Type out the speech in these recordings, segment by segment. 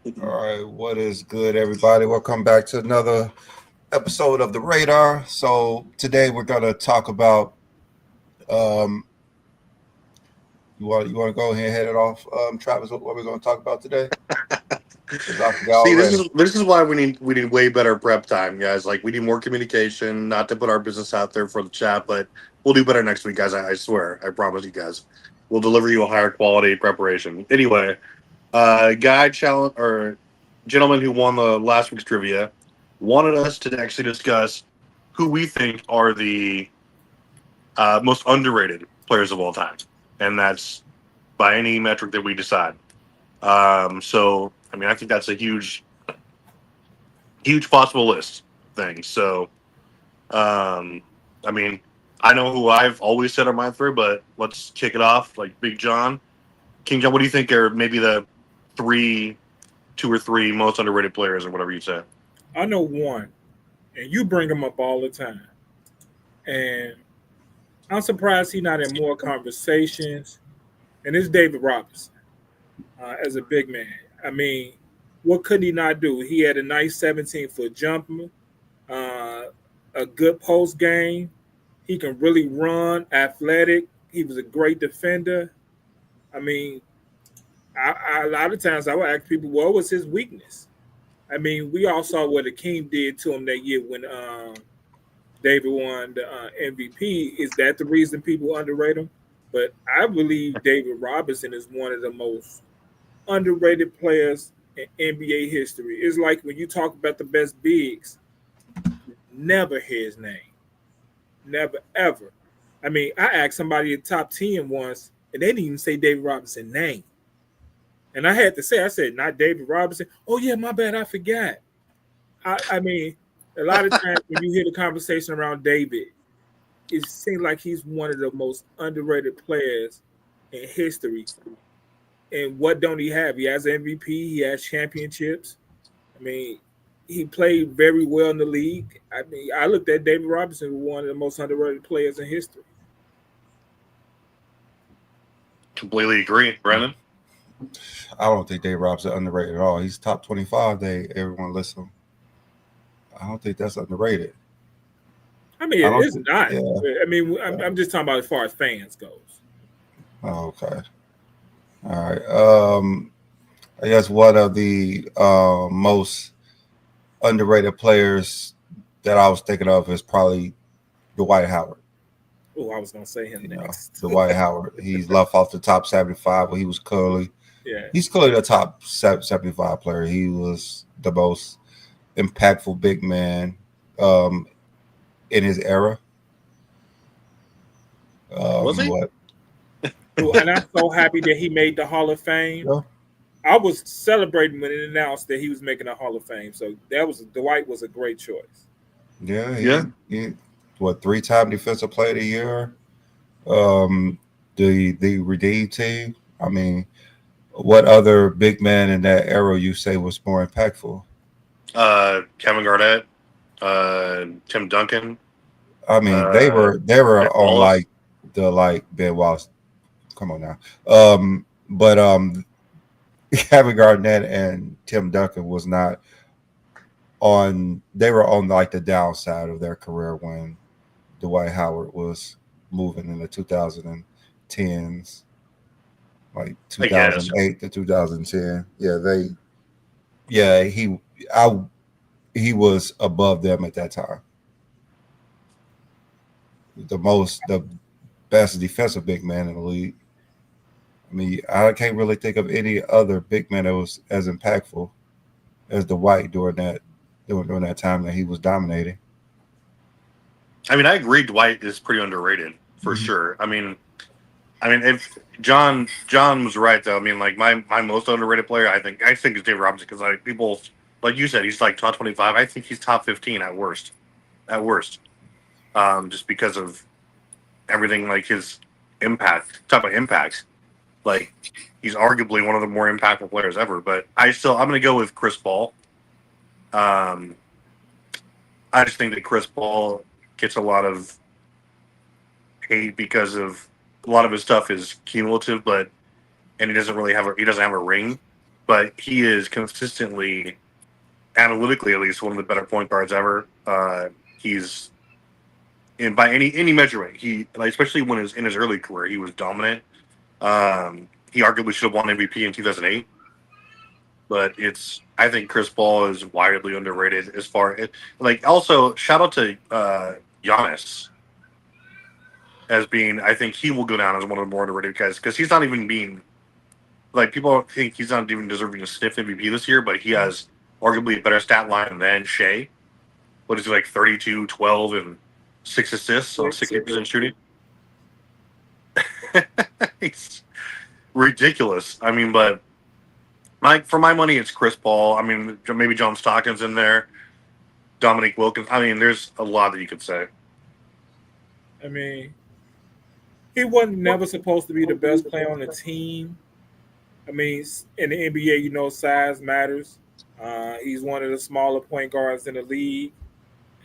All right, what is good, everybody? Welcome back to another episode of the Radar. So today we're gonna talk about. Um, you want to go ahead and head it off, Travis? What we're gonna talk about today? Because I forgot See, this already. is this is why we need way better prep time, guys. Like we need more communication, not to put our business out there for the chat, but we'll do better next week, guys. I swear, I promise you guys. We'll deliver you a higher quality preparation. Anyway, guy challenge or gentleman who won the last week's trivia wanted us to actually discuss who we think are the most underrated players of all time, and that's by any metric that we decide. So, I mean, I think that's a huge possible list of things. So, um, I mean, I know who I've always said are my three, but let's kick it off. Like Big John, King John. What do you think are maybe the three, two or three most underrated players, or whatever you say? I know one, and you bring him up all the time. And I'm surprised he's not in more conversations. And it's David Robinson as a big man. I mean, what could he not do? He had a nice 17-foot jumper, uh, a good post game. He can really run, athletic. He was a great defender. I mean, a lot of times I would ask people, what was his weakness? I mean, we all saw what the King did to him that year when David won the MVP. Is that the reason people underrate him? But I believe David Robinson is one of the most underrated players in NBA history. It's like when you talk about the best bigs, never hear his name. Never, ever. I mean, I asked somebody in top 10 once, and they didn't even say David Robinson's name. And I had to say, I said, not David Robinson. Oh, yeah, my bad, I forgot. I mean, a lot of times when you hear the conversation around David, it seems like he's one of the most underrated players in history. And what don't he have? He has MVP. He has championships. I mean, he played very well in the league. I mean, I looked at David Robinson as one of the most underrated players in history. Completely agree, Brennan. I don't think Dave Robson underrated at all. He's top 25. Everyone listen. I don't think that's underrated. I mean, I don't it's think. not. Yeah. I mean, I'm just talking about as far as fans goes. Oh, okay. All right. I guess one of the most underrated players that I was thinking of is probably Dwight Howard. Oh, I was gonna say him You know, next. Dwight Howard. He's left off the top 75, but Yeah, he's clearly the top 75 player. He was the most impactful big man um, in his era. Was he? But oh, and I'm so happy that he made the Hall of Fame. yeah, I was celebrating when it announced that he was making a Hall of Fame. So that was Dwight was a great choice. yeah, Yeah. he what 3-time defensive player of the year. Um, the redeem team. I mean, what other big man in that era you say was more impactful? Kevin Garnett, Tim Duncan, I mean, they were Nick on Wallace. like the like Ben Wallace. Come on now. But Kevin Garnett and Tim Duncan was not on. They were on like the downside of their career when Dwight Howard was moving in the 2010s, like I guess. 2008 to 2010. Yeah, I, he was above them at that time. The best defensive big man in the league. I mean, I can't really think of any other big man that was as impactful as Dwight during that time that he was dominating. I mean, I agree. Dwight is pretty underrated for Mhm. sure. I mean, if John was right though. I mean, like my most underrated player, I think is David Robinson because like people like you said, he's like top 25. I think he's top 15 at worst. At worst, just because of everything like his impact. Talk about impact. Like he's arguably one of the more impactful players ever. But I'm gonna go with Chris Paul. Um, I just think that Chris Paul gets a lot of hate because of a lot of his stuff is cumulative, but and he doesn't have a ring. but he is consistently, analytically at least, one of the better point guards ever. He's by any measurement, he like, especially when in his early career, he was dominant. He arguably should have won MVP in 2008. But I think Chris Paul is widely underrated as far as like. Also, shout out to Giannis as being. I think he will go down as one of the more underrated guys because he's not even being like people think he's not even deserving to sniff MVP this year, but he has arguably a better stat line than Shea. What is he like 32, 12, and 6 assists on 60% shooting? It's ridiculous. I mean, but for my money, it's Chris Paul. I mean, maybe John Stockton's in there, Dominique Wilkins. I mean, there's a lot that you could say. I mean, he wasn't never supposed to be the best player on the team. I mean, in the NBA, you know, size matters. He's one of the smaller point guards in the league,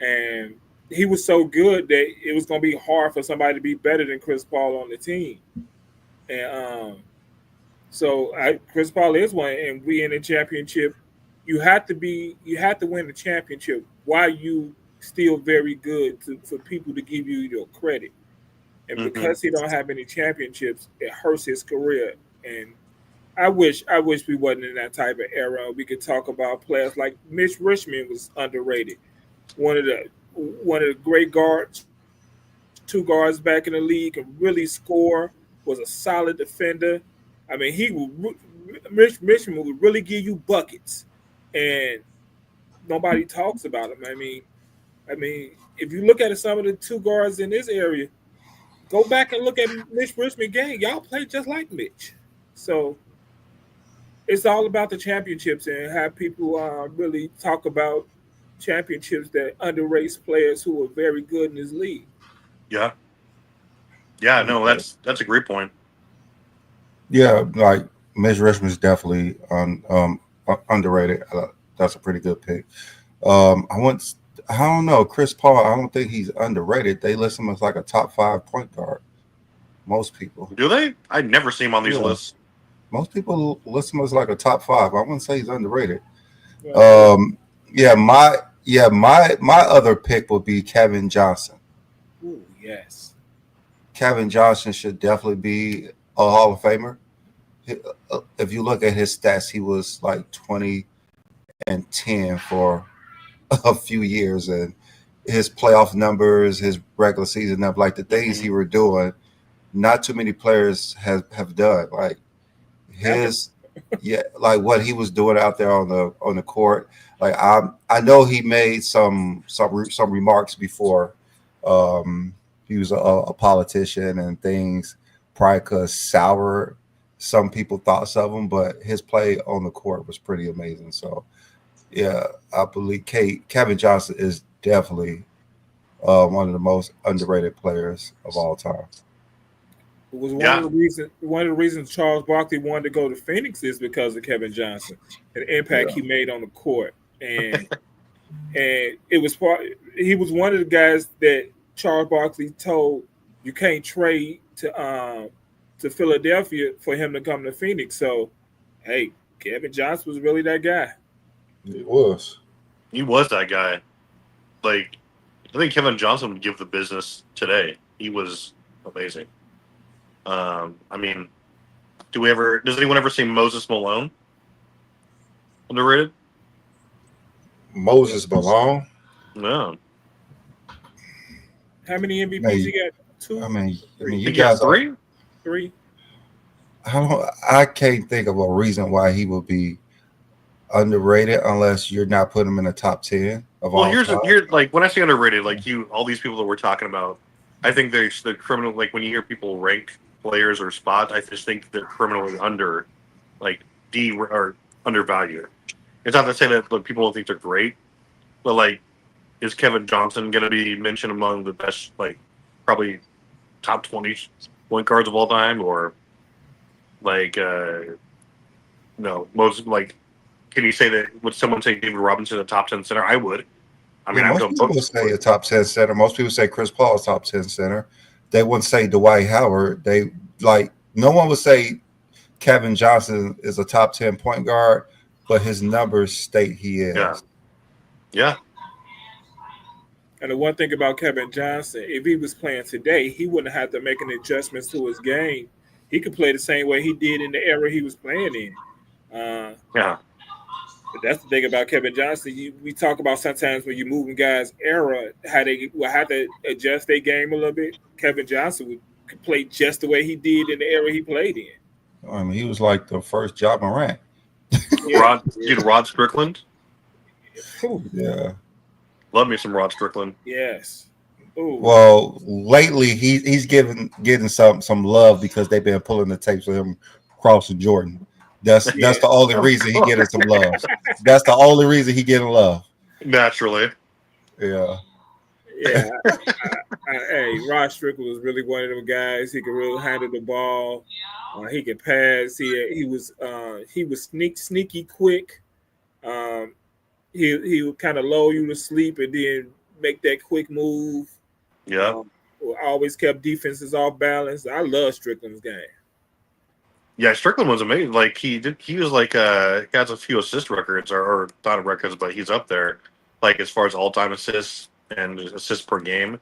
and he was so good that it was going to be hard for somebody to be better than Chris Paul on the team. And so Chris Paul is one, and we in the championship. You have to win the championship while you still very good for people to give you your credit. And because he don't have any championships, it hurts his career. And I wish we wasn't in that type of era. We could talk about players like Mitch Richmond was underrated. One of the great guards, 2 guards back in the league, and really score. Was a solid defender. I mean, Mitch Richmond would really give you buckets, and nobody talks about him. I mean, if you look at some of the 2 guards in this area, go back and look at Mitch Richmond game. Y'all play just like Mitch. So it's all about the championships and how people really talk about championships that underrates players who are very good in this league. Yeah. Yeah, no, that's a great point. Yeah, like Mitch Richmond is definitely underrated. That's a pretty good pick. I don't know, Chris Paul. I don't think he's underrated. They list him as like a top 5 point guard. Most people do they? I never see him on these lists. Most people list him as like a top 5. I wouldn't say he's underrated. Yeah. My other pick would be Kevin Johnson. Ooh, yes. Kevin Johnson should definitely be a Hall of Famer. If you look at his stats, he was like 20 and 10 for a few years, and his playoff numbers, his regular season numbers, like the things he were doing, not too many players have done. Like like what he was doing out there on the court. Like I know he made some remarks before. He was a politician and things probably could sour some people's thoughts of him, but his play on the court was pretty amazing. So, yeah, I believe Kevin Johnson is definitely one of the most underrated players of all time. It was one of the reasons Charles Barkley wanted to go to Phoenix is because of Kevin Johnson and the impact he made on the court, and it was he was one of the guys that Charles Barkley told you can't trade to Philadelphia for him to come to Phoenix. So, hey, Kevin Johnson was really that guy. He was that guy. Like, I think Kevin Johnson would give the business today. He was amazing. I mean, does anyone ever see Moses Malone? Underrated? Moses Malone? No. How many MVPs you got? 2? I mean, you guys 3? 3. I can't think of a reason why he would be underrated unless you're not putting him in the top 10 of all time. Here's like when I say underrated, like all these people that we're talking about, I think they're the criminal. Like when you hear people rank players or spots, I just think they're criminally or undervalued. It's not to say that people don't think they're great, but like, is Kevin Johnson going to be mentioned among the best, like probably top 20 point guards of all time, or like no, most like? Can you say that? Would someone say David Robinson a top 10 center? I would. I mean, most people say a top 10 center. Most people say Chris Paul is top 10 center. They wouldn't say Dwight Howard. No one would say Kevin Johnson is a top 10 point guard, but his numbers state he is. Yeah. And the one thing about Kevin Johnson, if he was playing today, he wouldn't have to make any adjustments to his game. He could play the same way he did in the era he was playing in. Yeah. But that's the thing about Kevin Johnson. We talk about sometimes when you're moving guys' era, how they will have to adjust their game a little bit. Kevin Johnson could play just the way he did in the era he played in. I mean, he was like the first Ja Morant. Rod Strickland. Yeah. Love me some Rod Strickland. Yes. Ooh. Well, lately he's getting some love because they've been pulling the tapes of him crossing Jordan. That's the only reason he getting some love. That's the only reason he getting love. Naturally. Yeah. Yeah. Hey, Rod Strickland was really one of them guys. He could really handle the ball. He could pass. He was sneaky quick. He would kind of lull you to sleep and then make that quick move. Yeah. Always kept defenses off balance. I love Strickland's game. Yeah, Strickland was amazing. Like he was like he has a few assist records or not records, but he's up there. Like as far as all time assists and assists per game.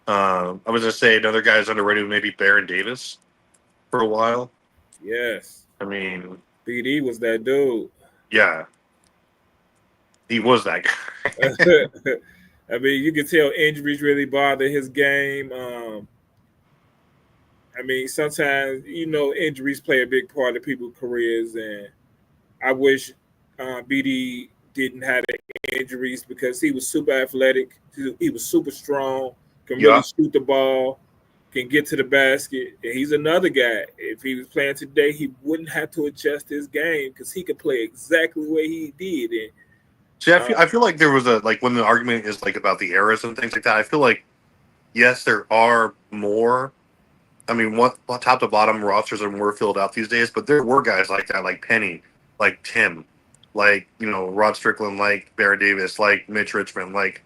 I was gonna say another guy is underrated, maybe Baron Davis for a while. Yes. I mean, BD was that dude. Yeah. He was that guy. I mean, you can tell injuries really bother his game. I mean, sometimes, injuries play a big part of people's careers, and I wish BD didn't have injuries because he was super athletic. He was super strong, can really shoot the ball, can get to the basket. And he's another guy. If he was playing today, he wouldn't have to adjust his game because he could play exactly the way he did. And see, I feel like there was when the argument is like about the eras and things like that, I feel like, yes, there are more. I mean, top to bottom rosters are more filled out these days, but there were guys like that, like Penny, like Tim, like, Rod Strickland, like Baron Davis, like Mitch Richmond, like,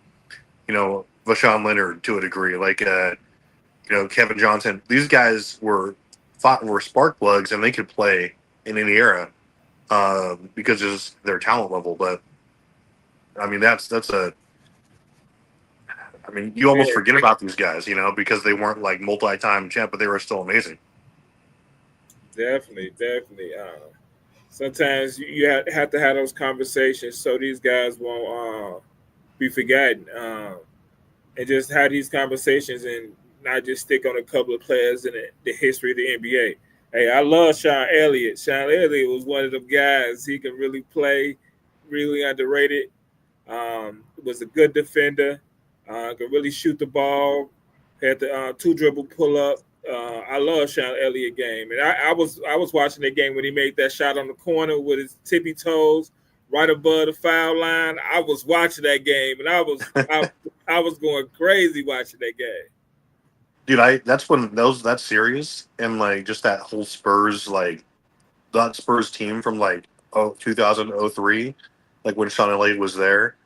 Vashawn Leonard to a degree, like, Kevin Johnson. These guys were spark plugs and they could play in any era because of their talent level. But, I mean, you almost forget about these guys, because they weren't like multi-time champ, but they were still amazing. Definitely. Sometimes you have to have those conversations so these guys won't be forgotten, and just have these conversations and not just stick on a couple of players in the history of the NBA. Hey, I love Sean Elliott. Sean Elliott was one of them guys. He can really play, really underrated. Was a good defender. Could really shoot the ball. Had the two dribble pull up. I love Sean Elliott game, and I was watching that game when he made that shot on the corner with his tippy toes right above the foul line. I was watching that game, and I was going crazy watching that game. Dude, that's when that series and like just that whole Spurs that Spurs team from 2003, like when Sean Elliott was there.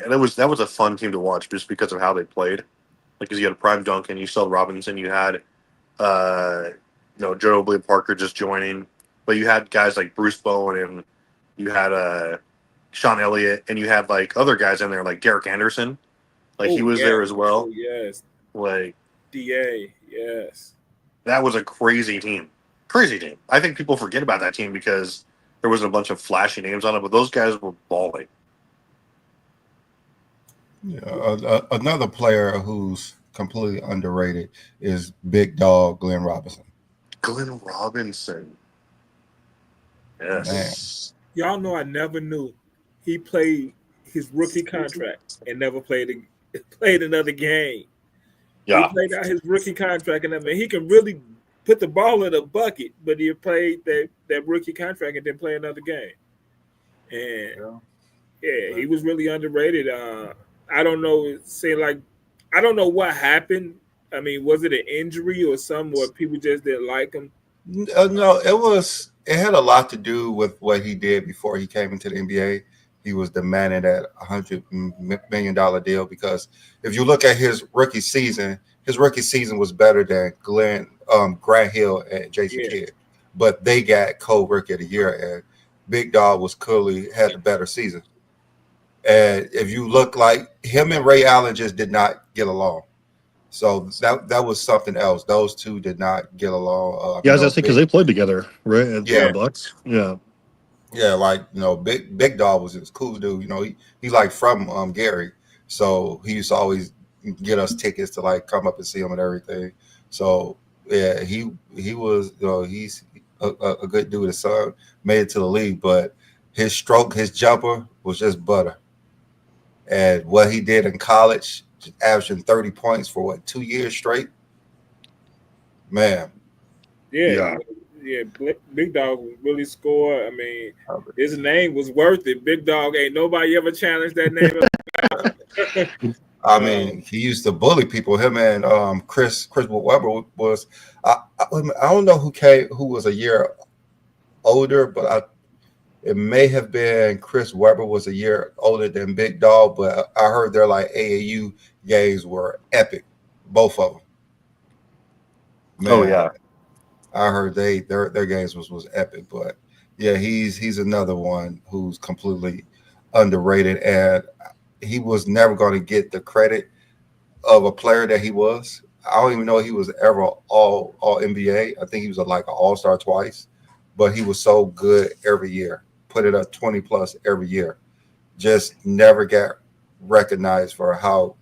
And that was a fun team to watch just because of how they played. Like, because you had Prime Duncan, you saw Robinson, you had, Joe Obley Parker just joining, but you had guys like Bruce Bowen and you had Sean Elliott, and you had like other guys in there like Derek Anderson, he was there as well. Oh, yes, like DA, yes, that was a crazy team. I think people forget about that team because there wasn't a bunch of flashy names on it, but those guys were balling. Yeah, another player who's completely underrated is Big Dog Glenn Robinson. Glenn Robinson. Yes. Man. Y'all know I never knew he played his rookie contract and never played another game. Yeah. He played out his rookie contract, and he can really put the ball in a bucket, but he played that rookie contract and didn't play another game. And he was really underrated. I don't know. I don't know what happened. I mean, was it an injury or something where people just didn't like him? No, it had a lot to do with what he did before he came into the NBA. He was demanding that $100 million deal because if you look at his rookie season was better than Grant Hill and Jason Kidd. but they got co-rookie of the year, and Big Dog was clearly had the better season. And if you look like him and Ray Allen just did not get along. So that was something else. Those two did not get along. Yeah, I was gonna say because they played together, right? At Yeah. the Bucks. Yeah. Yeah, like Big Dog was this cool dude. He's like from Gary, so he used to always get us tickets to like come up and see him and everything. So yeah, he was he's a good dude. His son made it to the league, but his jumper was just butter. And what he did in college, averaging 30 points for 2 years straight, man. Yeah. Big Dog really scored. I mean, his name was worth it. Big Dog, ain't nobody ever challenged that name. I mean, he used to bully people. Him and Chris Webber was. I don't know who was a year older, but it may have been Chris Webber was a year older than Big Dog. But I heard their like AAU games were epic, both of them. Man, Oh yeah. I heard their games was epic. But yeah, he's another one who's completely underrated, and he was never going to get the credit of a player that he was. I don't even know he was ever all NBA. I think he was like an all-star twice, but he was so good every year. Put it up 20 plus every year. Just never got recognized for how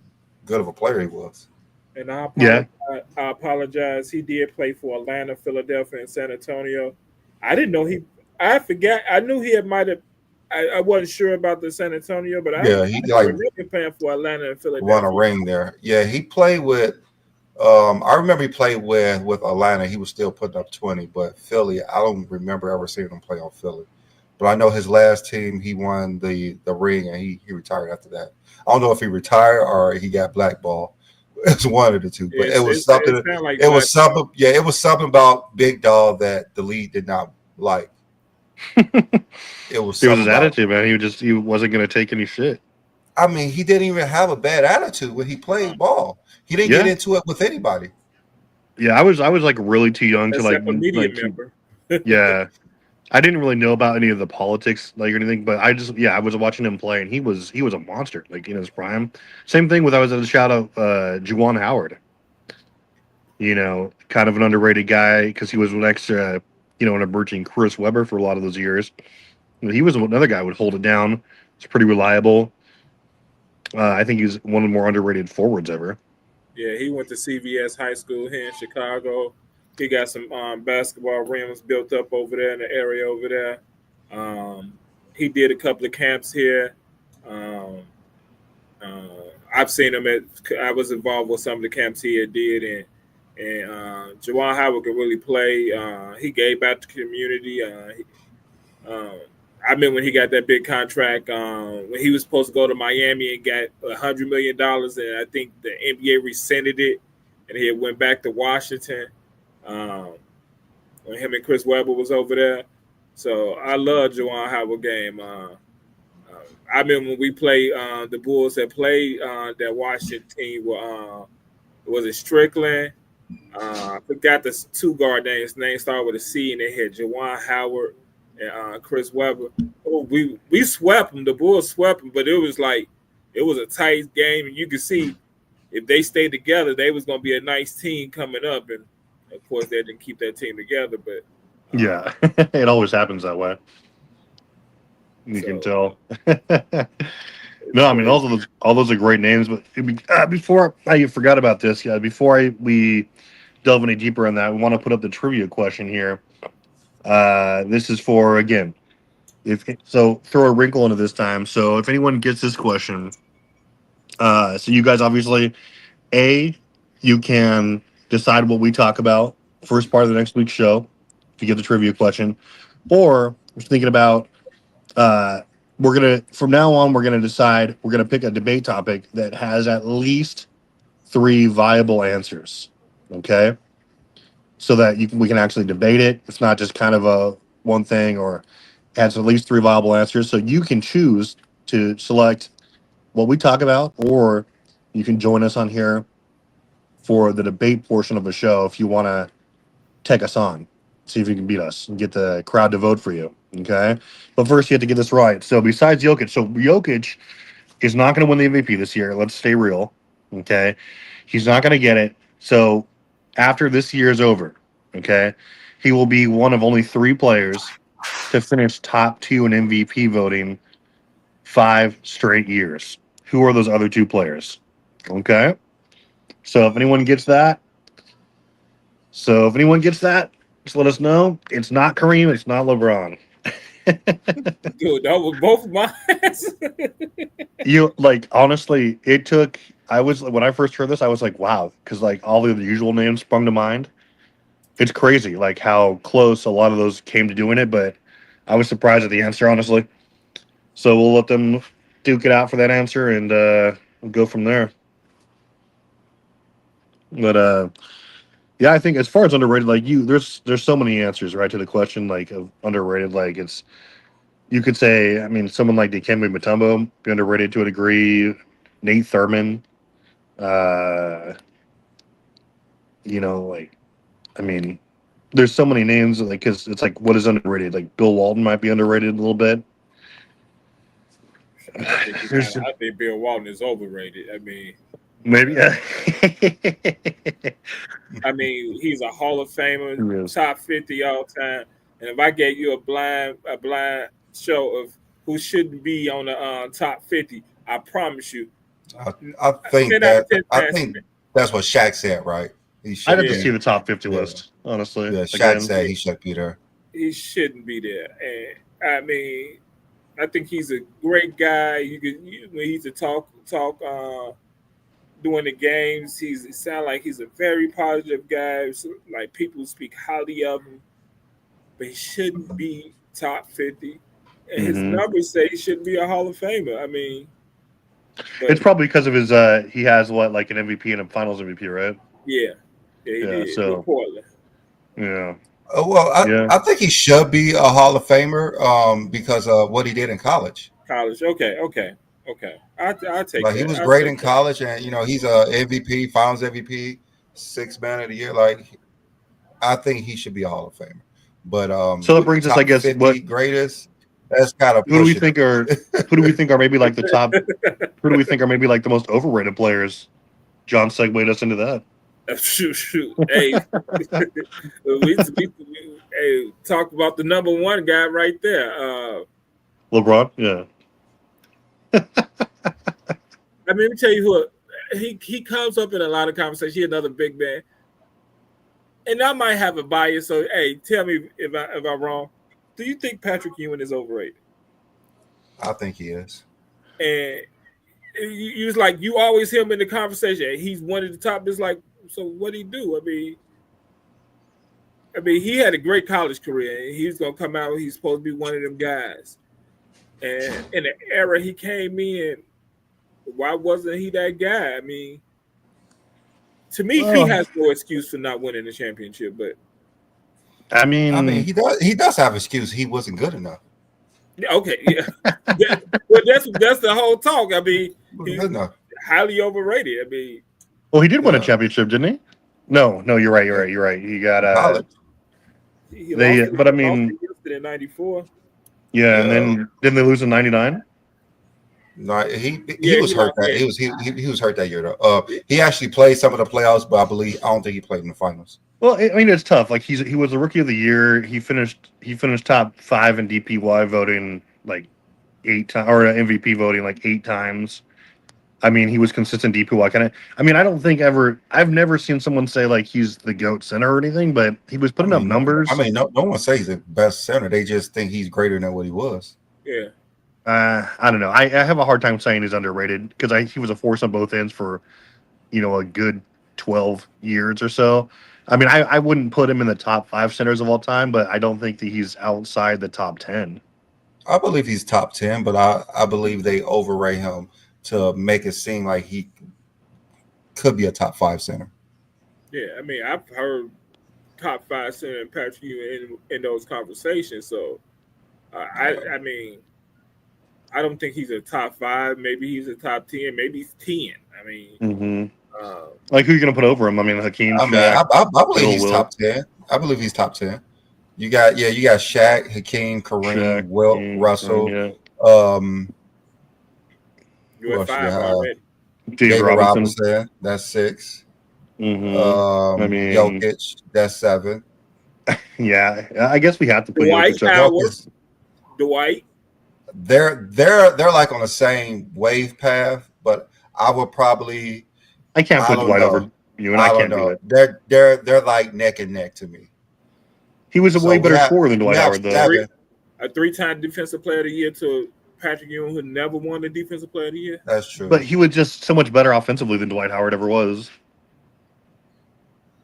good of a player he was. And I Yeah. apologize. He did play for Atlanta, Philadelphia, and San Antonio. I didn't know he. I forgot. I knew he might have. I wasn't sure about the San Antonio, but Yeah, he like remember him playing for Atlanta and won Philadelphia. a ring there. Yeah, he played with. I remember he played with Atlanta. He was still putting up 20, but Philly, I don't remember ever seeing him play on Philly. But I know his last team, he won the ring, and he retired after that. I don't know if he retired or he got blackballed. It's one of the two, but it was something. It sounded like It was something. Yeah, it was something about Big Dog that the league did not like. It was It was his something about. attitude, man. He wasn't gonna take any shit. I mean, he didn't even have a bad attitude when he played ball. He didn't get Yeah. into it with anybody. Yeah, I was like really too young to like except a media like member. yeah. I didn't really know about any of the politics like or anything, but I was watching him play and he was a monster, like in his prime. Same thing with I was at a shout out Juwan Howard. Kind of an underrated guy because he was an extra, an emerging Chris Webber for a lot of those years. He was another guy who would hold it down. It's pretty reliable. I think he's one of the more underrated forwards ever. Yeah, he went to CVS High School here in Chicago. He got some basketball rims built up over there in the area over there. He did a couple of camps here. Um, I've seen him I was involved with some of the camps he had did, and Juwan Howard could really play. He gave back to the community. I remember when he got that big contract when he was supposed to go to Miami and got $100 million, and I think the NBA rescinded it, and he went back to Washington when him and Chris Webber was over there. So I love Juwan Howard game. I remember when we played the Bulls that played that Washington team. Was it Strickland? I forgot the two guard names. Names started with a C, and they had Juwan Howard and Chris Webber. Oh, we swept them. The Bulls swept them, but it was a tight game, and you could see if they stayed together, they was gonna be a nice team coming up. And of course, they didn't keep that team together. But Yeah, it always happens that way. You can tell. No, I mean all those are great names. But before I forgot about this, before we delve any deeper on that, we want to put up the trivia question here. This is for again. Throw a wrinkle into this time. So if anyone gets this question, so you guys obviously, you can decide what we talk about first part of the next week's show. If you get the trivia question, or we're thinking about, from now on we're gonna decide. We're gonna pick a debate topic that has at least 3 viable answers. Okay, so that we can actually debate it. It's not just kind of a one thing, or has at least 3 viable answers. So you can choose to select what we talk about, or you can join us on here for the debate portion of the show if you want to take us on. See if you can beat us and get the crowd to vote for you. Okay, but first you have to get this right. So besides Jokic, Jokic is not going to win the MVP this year. Let's stay real. Okay, he's not going to get it. So after this year is over, okay, he will be one of only 3 players to finish top 2 in MVP voting 5 straight years. Who are those other 2 players? Okay, so if anyone gets that, just let us know. It's not Kareem. It's not LeBron. Dude, that was both of mine. You like honestly, it took. I was when I first heard this, I was like, wow, because like all of the usual names sprung to mind. It's crazy, like how close a lot of those came to doing it, but I was surprised at the answer, honestly. So we'll let them duke it out for that answer, and we'll go from there. But yeah, I think as far as underrated, like there's so many answers right to the question, like of underrated. Like it's you could say, I mean, someone like Dikembe Mutombo be underrated to a degree. Nate Thurman, uh, like I mean, there's so many names like because it's like what is underrated. Like Bill Walton might be underrated a little bit. I think Bill Walton is overrated. I mean, Maybe. Yeah. he's a Hall of Famer, He is. top 50 all time. And if I gave you a blind show of who shouldn't be on the top 50, I promise you, I think 10 out of 10 I times. think that's what Shaq said, right? He I'd should have to Yeah. see the top 50 Yeah. list, honestly. Yeah, Shaq Again, said he should be there. He shouldn't be there. And I mean, I think he's a great guy. When he's a talk during the games, he sound like he's a very positive guy. So, like people speak highly of him, but he shouldn't be top 50. And his Mhm. numbers say he shouldn't be a Hall of Famer. I mean, but it's probably because of his he has like an MVP and a Finals MVP, right? yeah, he Yeah, did so- with Portland. Yeah. Well, Yeah. I think he should be a Hall of Famer because of what he did in college. College, okay. I'll take Like that. he was I'll great take in that. college, and he's a MVP, Finals MVP, 6 man of the year. Like I think he should be a Hall of Famer. But So that brings us, I top guess, 50 greatest. That's kind of who do we pushing it. think are maybe like the top? Who do we think are maybe like the most overrated players? John segued us into that. Shoot. Hey, hey, talk about the number one guy right there. LeBron, yeah. Let me tell you who he comes up in a lot of conversations. He's another big man, and I might have a bias. So, hey, tell me if I'm wrong. Do you think Patrick Ewing is overrated? I think he is. And you was like you always hear him in the conversation. He's one of the top. It's like, so what did he do? I mean, he had a great college career, and he's gonna come out. He's supposed to be one of them guys. And in the era he came in, why wasn't he that guy? I mean, to me, he has no excuse for not winning the championship. But I mean, he does have excuse. He wasn't good enough. okay, yeah, that's the whole talk. I mean, Wasn't good enough. highly overrated. I mean, well, he did win a Yeah. championship, didn't he? No, you're right. He got College. he They- lost it- but I lost mean- it Houston in '94. yeah, and Yeah. then didn't they lose in '99? No, he Yeah, was he hurt lost that it. he was hurt that year though. He actually played some of the playoffs, but I don't think he played in the finals. Well, I mean, it's tough. Like he was the rookie of the year. He finished top 5 in DPY voting like 8 times, or MVP voting like 8 times. I mean, he was consistent DPY kind of. I mean, I've never seen someone say like he's the GOAT center or anything, but he was putting up numbers. I mean, no one says he's the best center. They just think he's greater than what he was. Yeah. I don't know. I have a hard time saying he's underrated because he was a force on both ends for a good 12 years or so. I mean, I wouldn't put him in the top 5 centers of all time, but I don't think that he's outside the top 10. I believe he's top 10, but I believe they overrate him to make it seem like he could be a top 5 center. Yeah, I mean, I've heard top 5 center and Patrick Ewing in those conversations. So, I mean, I don't think he's a top 5. Maybe he's a top 10. Maybe he's 10. I mean, Like who are you gonna put over him? I mean, Hakeem. I mean, Shaq, I believe Bill he's Will. top 10. I believe he's top 10. You got Shaq, Hakeem, Kareem, Shaq, Wilt, King, Russell. yeah. You Who at else you 5 got? already. Dave David Robinson. Robinson. That's 6. I mean, Jokic. That's 7. yeah, I guess we have to put Dwight Jokic up. Howard. Jokic. Dwight. They're like on the same wave path, but I would probably I can't I put don't Dwight know. over you, and I I don't can't do know. it. They're like neck and neck to me. He was a So way better scorer than we Dwight have Howard, though. 7. A 3-time defensive player of the year to Patrick Ewing, who never won the defensive player of the year. That's true. But he was just so much better offensively than Dwight Howard ever was.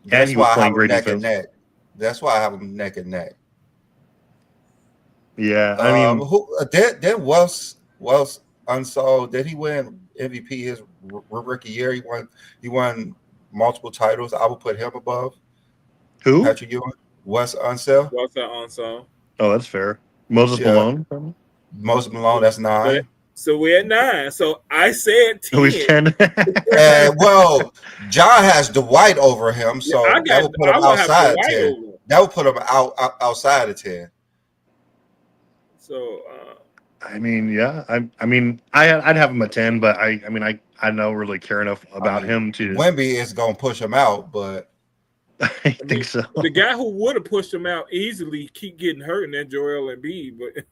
And That's he was why I playing have them great neck and defense. neck. That's why I have them neck and neck. Yeah, I mean, Who did Wells Unsold? Did he win MVP his rookie year? He won multiple titles. I would put him above who? Patrick Ewing. Wes Unseld. What's that on song? Oh, that's fair. Moses Yeah. Malone. Moses Malone. That's 9. So we're at 9. So I said 10. Who is 10? Well, John has Dwight over him, so I that would put him would have outside Dwight 10. over. That would put him outside of 10. So I mean, yeah. I'd have him at 10, but I don't really care enough about him to. Wemby is gonna push him out, but I think so. The guy who would have pushed him out easily keep getting hurt in that Joel Embiid, but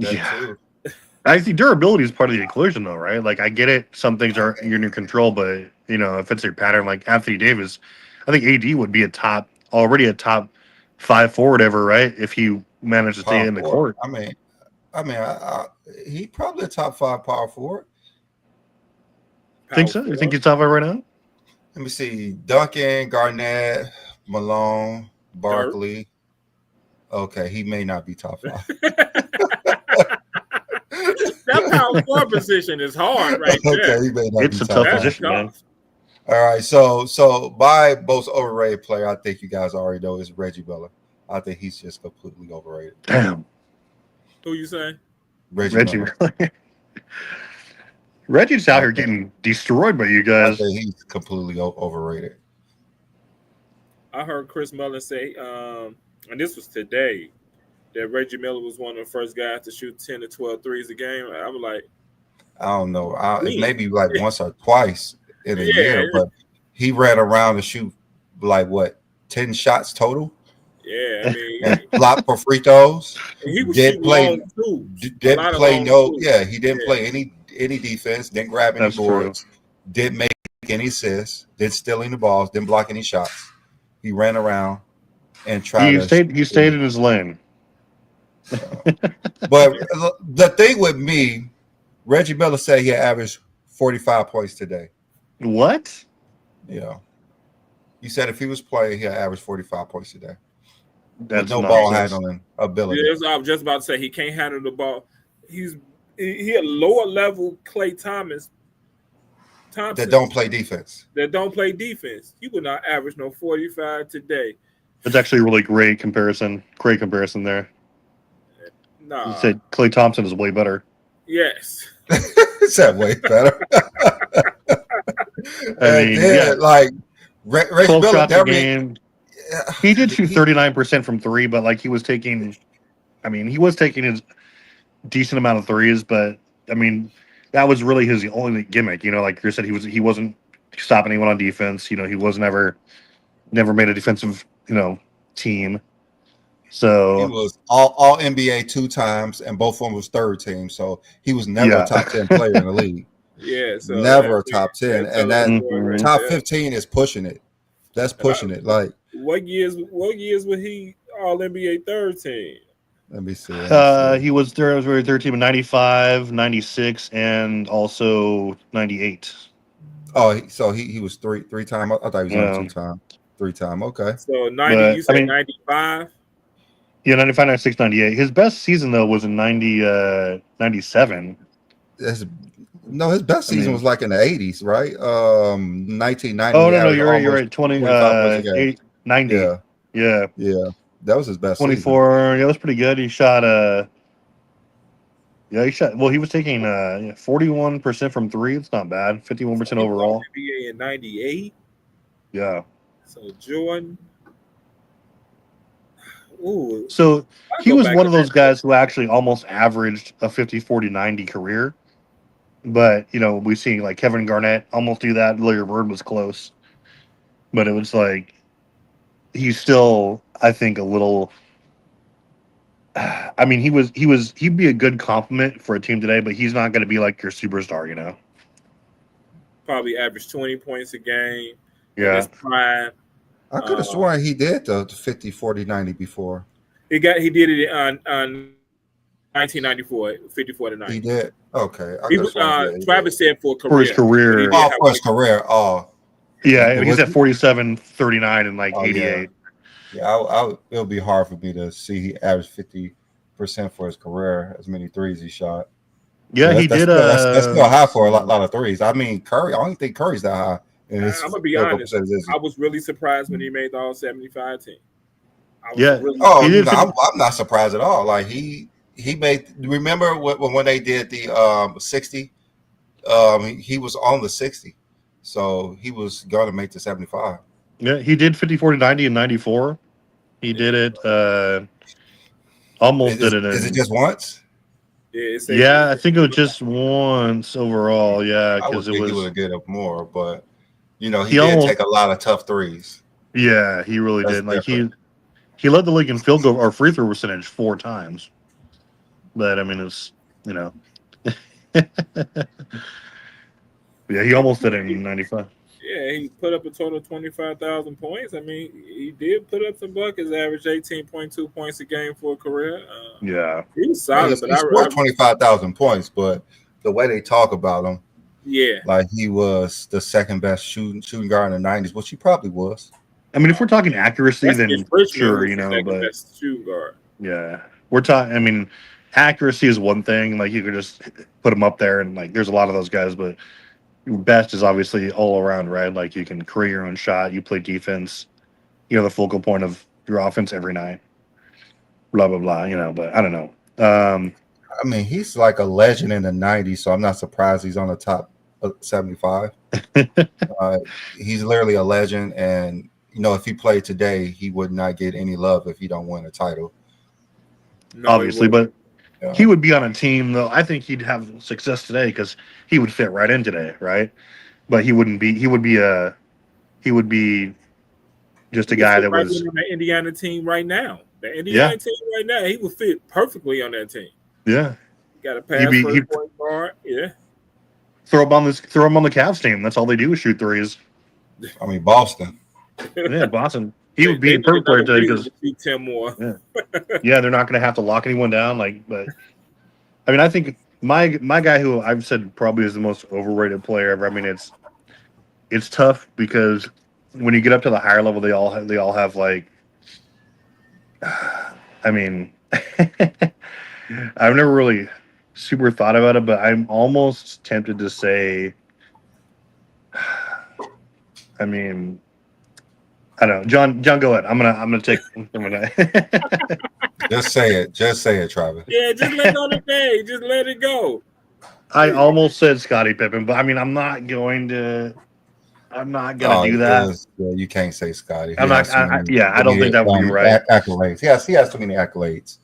too. I see durability is part of the equation, though, right? Like, I get it. Some things are in your control, but if it's your pattern, like Anthony Davis, I think AD would be already a top 5 forward ever, right? If he managed to stay in the court. I he probably a top 5 power forward. Think so? You think he's top 5 right now? Let me see: Duncan, Garnett, Malone, Barkley. Okay, he may not be top 5. That power forward position is hard, right there. Okay, he may not It's be a top tough 5. position, man. All right, so my most overrated player, I think you guys already know, is Reggie Miller. I think he's just completely overrated. Damn. Who you say? Reggie Miller. Reggie's out here getting destroyed by you I guys. think he's completely overrated. I heard Chris Mullin say, and this was today, that Reggie Miller was one of the first guys to shoot 10 to 12 threes a game. I was like, I don't know. Maybe like once or twice in a year, but he ran around to shoot like 10 shots total. Yeah, I mean, and flop for free throws. He was didn't play. Didn't play no. Yeah, he didn't play any defense. Didn't grab any boards. True. Didn't make any assists. Didn't steal any balls. Didn't block any shots. He ran around and tried. He stayed in his lane. But the thing with me, Reggie Miller said he averaged 45 points today. What? Yeah. He said if he was playing, he'll average 45 points today. That's no ball handling ability. Yeah, I was just about to say he can't handle the ball. He a lower level Klay Thompson that don't play defense. He would not average no 45 today. That's actually a really great comparison. Great comparison there. Nah. You said Klay Thompson is way better. Yes. It's that way better. Reggie 12 Miller, shots a game. He did shoot 39% from 3, but like he was taking his decent amount of threes, but I mean that was really his only gimmick. Like you said, he wasn't stopping anyone on defense. He was never made a defensive team. So he was all NBA 2 times, and both of them was third team. So he was never a top 10 player in the league. Yeah, so never a top 10, and that top 15 is pushing it. That's pushing it. Like what years was he all NBA third team? Let me see. He was third team in 95, 96, and also 98. Oh, so he was three time. I thought he was only 2 time. 3 time. Okay. So 90. You said 95. Yeah, 95, 96, 98. His best season though was in 97. No, his best season was like in the 80s, right? 1990. Oh no, you're right. 90. Yeah. That was his best 24. season. Yeah, that was pretty good. He shot he was taking 41% from 3. It's not bad. 51% overall. NBA in 98. Yeah. So Jordan. Ooh, So I'll he go was back one to of those that. guys who actually almost averaged a 50-40-90 career. But, we see like Kevin Garnett almost do that. Larry Bird was close. But it was like, he's still, I think, a little. I mean, he'd be a good compliment for a team today, but he's not going to be like your superstar. Probably averaged 20 points a game in his Yeah. prime. I could have sworn he did the 50, 40, 90 before. He did it on 1994, 54 to He 90. did. Okay, I He could have sworn. Yeah, he did. Travis said for For his career, but he career. did Oh, have for his like career. Oh, Yeah, he was said he? 47, 39, and like Oh, yeah. 88. Yeah, it'll be hard for me to see he averaged 50% for his career, as many threes he shot. Yeah, But he did. that's still high Let's for a see. lot of threes. I mean, Curry. I don't think Curry's that high in I'm his gonna be field goal honest. percentage. Is he? I was really surprised when he made the All 75 team. I was Yeah, really Oh he did no, 50. I'm not surprised at all. Like he made. Remember when they did the 60? He was on the 60, so he was gonna make the 75. Yeah, he did 50-40-90 in 94. He did yeah, it. Almost did it Is it in. just once? yeah. It say Yeah, I think it was just once overall. Yeah, I would because it think he would was. have get up more, but he He did almost. take a lot of tough threes. Yeah, he really That's did. Like different. he led the league in field goal or free throw percentage 4 times. But I mean, it's you know. Yeah, he almost did it in 95. yeah, he put up a total of 25,000 points. I mean, he did put up some buckets, average 18.2 points a game for a career. Yeah. He was Yeah, solid, but he scored 25,000 points, but the way they talk about him, yeah, like he was the second best shooting guard in the 90s, which he probably was. I mean, if we're talking accuracy, Weston then Richmond sure, was the second but best shooting guard. yeah, we're talking. I mean, accuracy is one thing. Like you could just put him up there, and like there's a lot of those guys, but best is obviously all around, right? Like you can create your own shot, you play defense, you're the focal point of your offense every night. Blah blah blah. But I don't know. I mean, he's like a legend in the 90s, so I'm not surprised he's on the top 75. He's literally a legend, and if he played today, he would not get any love if he don't win a title. No, he Obviously, was. but Yeah. he would be on a team though. I think he'd have success today because he would fit right in today, right? But he wouldn't be. He would be just He a could guy fit that right was. in on the Indiana team right now. The Yeah, Indiana team right now, he would fit perfectly on that team. yeah. He got a He'd pass be. first He'd point guard. Yeah. throw him on the Cavs team. That's all they do is shoot threes. I mean, Boston. Yeah, Boston. He would be They in need perfect player another today reason because to see Tim Moore. yeah, they're not going to have to lock anyone down. But I mean, I think my guy who I've said probably is the most overrated player ever. I mean, it's tough because when you get up to the higher level, they all have like. I mean, I've never really super thought about it, but I'm almost tempted to say. I mean, I don't know, John. John, go ahead. I'm gonna take. Just say it. Just say it, Travis. Yeah, just let go of the day. Just let it go. I almost said Scottie Pippen, but I mean, I'm not gonna Oh, do that. you can't say Scotty. He I'm not. has too many, Yeah, I too don't many think that would be right. accolades. Yes, he has too many accolades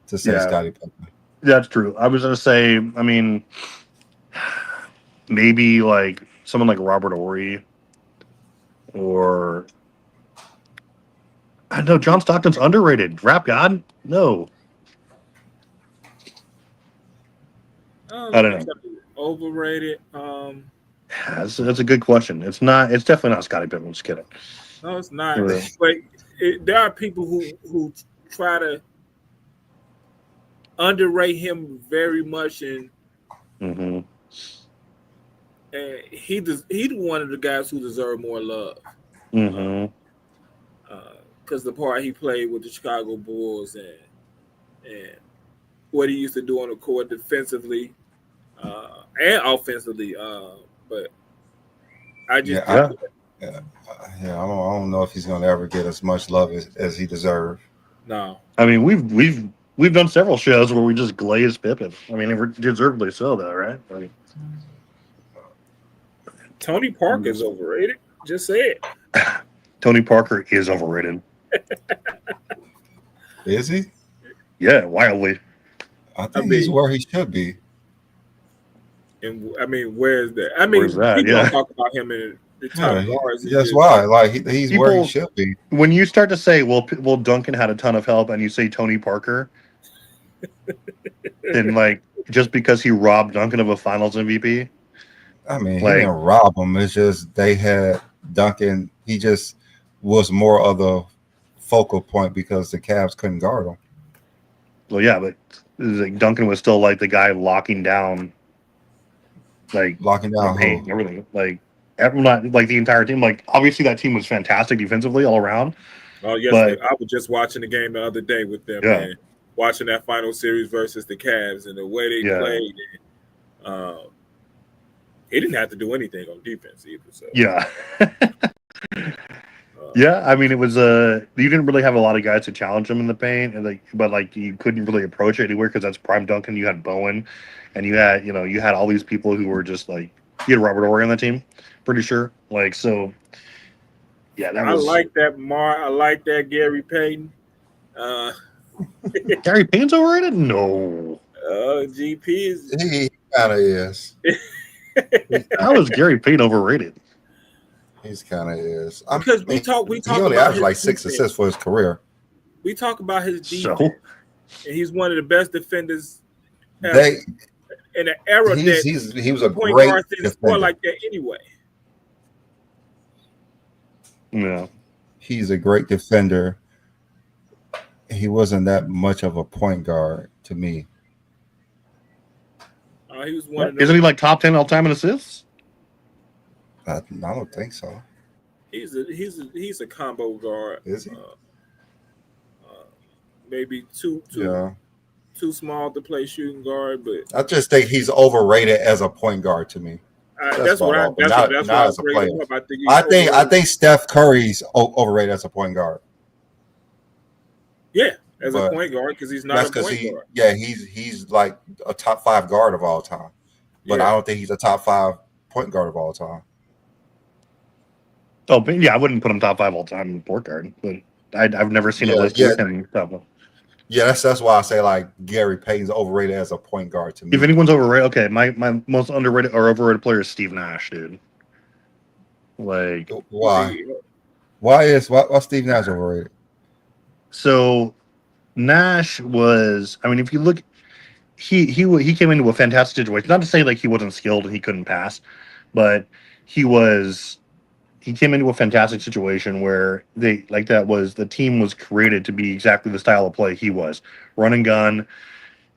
to say Yeah, Scotty Pippen. that's true. I was gonna say. I mean, maybe like someone like Robert Ory, or I know John Stockton's underrated. Rap God? No, I don't know. Overrated. That's a good question. It's not. It's definitely not Scottie Pippen. Just kidding. No, it's not. Yeah. But there are people who try to underrate him very much, and Mm-hmm. he's one of the guys who deserve more love. Mm-hmm. Because the part he played with the Chicago Bulls and what he used to do on the court defensively and offensively. But I just I don't know if he's going to ever get as much love as he deserves. no. I mean, we've done several shows where we just glazed Pippen. I mean, deservedly so, though, right? Like, Tony Parker is overrated. Just say it. Tony Parker is overrated. Is he? Yeah, wildly. I I think he's mean, where he should be. and I mean, where's that? I Where's mean, that? people don't Yeah. talk about him in the Yeah, top guards. It's that's just why. Like he's where he People, should be. when you start to say, well, Duncan had a ton of help, and you say Tony Parker, then like just because he robbed Duncan of a Finals MVP, I mean, he didn't like, rob him. It's just they had Duncan. He just was more of the focal point because the Cavs couldn't guard him. well, yeah, but like Duncan was still like the guy locking down like Locking the down paint who? and everything. Like everyone, like the entire team. Like obviously that team was fantastic defensively all around, oh yes, but I was just watching the game the other day with them, yeah, man. Watching that final series versus the Cavs and the way they yeah, played. And, he didn't have to do anything on defense either. So yeah. uh, Yeah, I mean, it was you didn't really have a lot of guys to challenge him in the paint, and but like you couldn't really approach it anywhere because that's prime Duncan. You had Bowen, and you had all these people who were just like you had Robert Horry on the team, pretty sure. Like so, yeah, that I was like that I like that Gary Payton. Uh, Gary Payne's overrated. No, GP is. He kind of is. how is Gary Payne overrated? He's kind of is. Because we talk He about only averaged his like 6 defense. assists for his career. We talk about his defense, So and he's one of the best defenders ever. They In an era that he was a point great guards didn't score defender. like that anyway. yeah, He's a great defender. He wasn't that much of a point guard to me. He was one of them. isn't he like top 10 all time in assists? I don't think so. He's a combo guard. Is he? Maybe too small to play shooting guard, but I just think he's overrated as a point guard to me. that's what I was bringing up. I think Steph Curry's overrated as a point guard. Yeah, as But a point guard because he's not a point guard. Yeah, he's like a top 5 guard of all time. But Yeah. I don't think he's a top 5 point guard of all time. Oh, but yeah, I wouldn't put him top 5 all time in point guard, but I've never seen a list with him top 1. Yeah, that's why I say like Gary Payton's overrated as a point guard to me. If anyone's overrated, okay, my most underrated or overrated player is Steve Nash, dude. Like, Why? Why Steve Nash overrated? so Nash was, I mean, if you look, he came into a fantastic situation. Not to say like he wasn't skilled and he couldn't pass, but he came into a fantastic situation where the team was created to be exactly the style of play he was. Run and gun,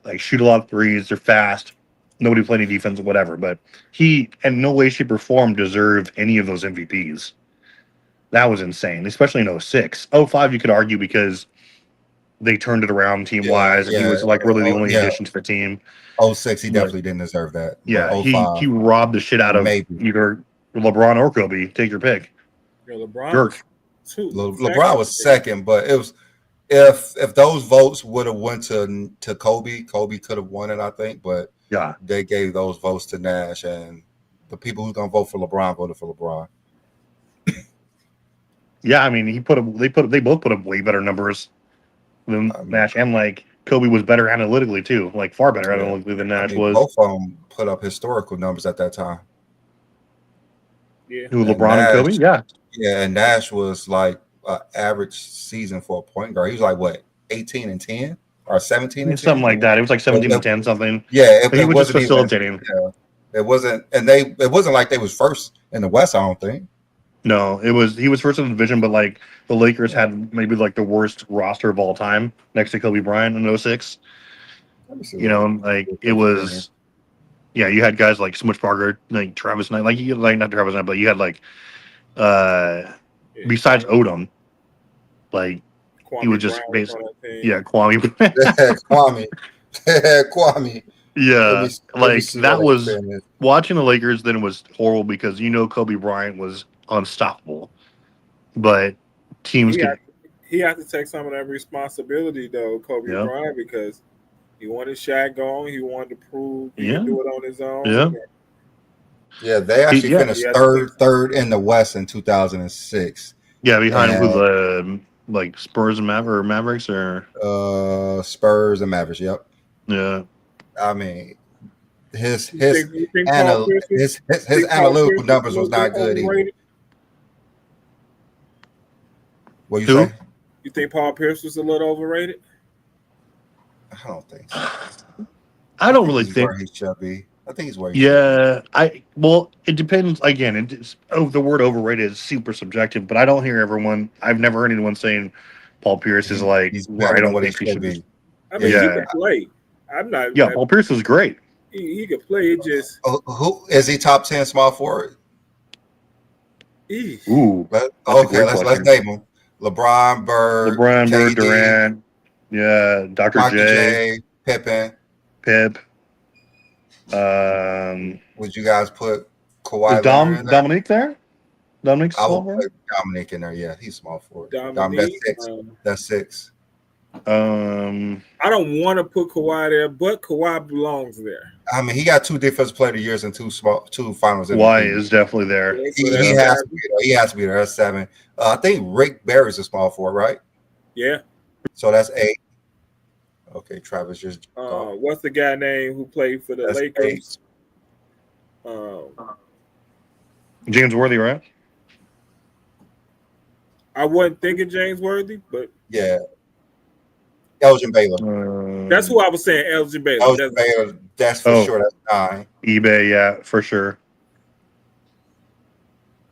like shoot a lot of threes, they're fast. Nobody played any defense or whatever. But he, in no way, shape, or form, deserved any of those MVPs. That was insane, especially in 06. 05, you could argue because they turned it around team-wise, and he was like really the only addition to the team. 06, he definitely didn't deserve that. Yeah, But he robbed the shit out of either LeBron or Kobe. Take your pick. LeBron, Jerk. LeBron was second, but it was if those votes would have went to Kobe could have won it, I think. But yeah, they gave those votes to Nash, and the people who's gonna vote for LeBron voted for LeBron. Yeah, I mean, they both put up way better numbers than Nash, and like Kobe was better analytically too, like far better analytically than Nash was. Both of them put up historical numbers at that time. Yeah, who LeBron and Kobe? Yeah, yeah, and Nash was like an average season for a point guard. He was like what 18 and 10 or 17 and 10? Something like that. It was like 17 and 10 something. Yeah, he was just facilitating. It wasn't, and it wasn't like they was first in the West. I don't think. No, he was first in the division, but like the Lakers had maybe like the worst roster of all time next to Kobe Bryant in 06. You know, like it was. Yeah, you had guys like Smush Parker, like Travis Knight, not Travis Knight, but you had like besides Odom, like Kwame he was just Brown basically Kwame. Kwame. Yeah, like that was watching the Lakers. Then was horrible because Kobe Bryant was unstoppable, but teams he had to take some of that responsibility though, Kobe Bryant, because he wanted Shaq gone. He wanted to prove he could do it on his own. Yeah, they actually finished third in the West in 2006. Yeah, behind Like Spurs and Mavericks or Spurs and Mavericks. Yep. yeah. I mean, his You think Paul Pierce was his analytical a numbers was little bit not good either. overrated? What you Who? say? You think Paul Pierce was a little overrated? I don't think so. I don't really he's think. where he should be. I think he's where he should be. Yeah, well, it depends. Again, the word overrated is super subjective, but I don't hear everyone. I've never heard anyone saying Paul Pierce is like He's where I better than don't what he think he should should be. be. I mean, Yeah. he could play. I'm not. Yeah, Paul Pierce is great. He could play. It just. Who is he? Top 10 small forward? Eesh. Ooh, Let's question. name them. LeBron, Bird, LeBron, Bird, KD, Durant, yeah, Dr. J, Pippen. Pip. Would you guys put Is Kawhi Leonard in there? Dominique there? Dominique's I small would forward? put Dominic in there. Yeah, he's small forward. Dominique. That's six. Um, I don't want to put Kawhi there, but Kawhi belongs there. I mean, he got 2 defensive player of the years and 2 finals. Kawhi is definitely there. Yeah, He so that's has to be there. He has to be there. That's 7. I think Rick Barry's a small forward, right? Yeah. So that's 8. Okay, Travis just. What's the guy name who played for the That's Lakers? 8. James Worthy, right? I wasn't thinking James Worthy, but Yeah. Elgin Baylor. that's who I was saying. Elgin Baylor. Elgin Baylor. That's for sure. That's 9. eBay, yeah, for sure.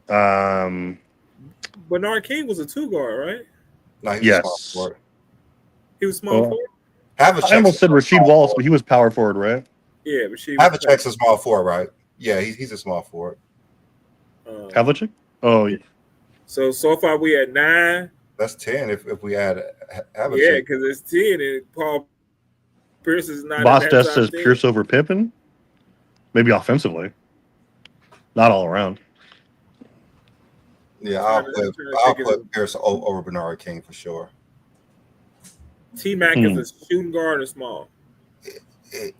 Bernard King was a 2 guard, right? No, he was Yes. small forward. He was small forward. I almost said Rasheed Wallace, but he was power forward, right? Yeah, but she. Havlicek's a small forward, right? Yeah, he's a small forward. Havlicek? Oh, yeah. So far we at 9. That's 10 if we add Havlicek. Yeah, because it's 10 and Paul Pierce is not. Boss in Death that says top 10. Pierce over Pippen. Maybe offensively, not all around. Yeah, I'll put Pierce over Bernard King for sure. T-Mac is a shooting guard or small?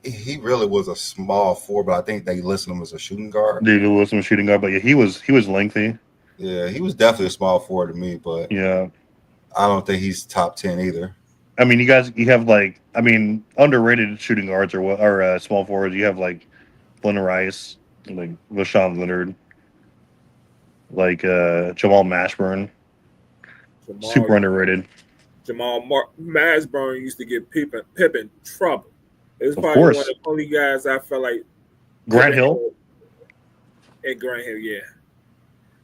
He really was a small forward, but I think they listed him as a shooting guard. David Wilson was shooting guard, but yeah, he was lengthy. Yeah, he was definitely a small forward to me, but yeah, I don't think he's top 10 either. I mean, you have underrated shooting guards or small forwards. You have like Glenn Rice, like LaShawn Leonard, like Jamal Mashburn. Super underrated. Jamal Mashburn used to give Pippen trouble. It was probably one of the only guys I felt like. Grant Hill? And Grant Hill, yeah.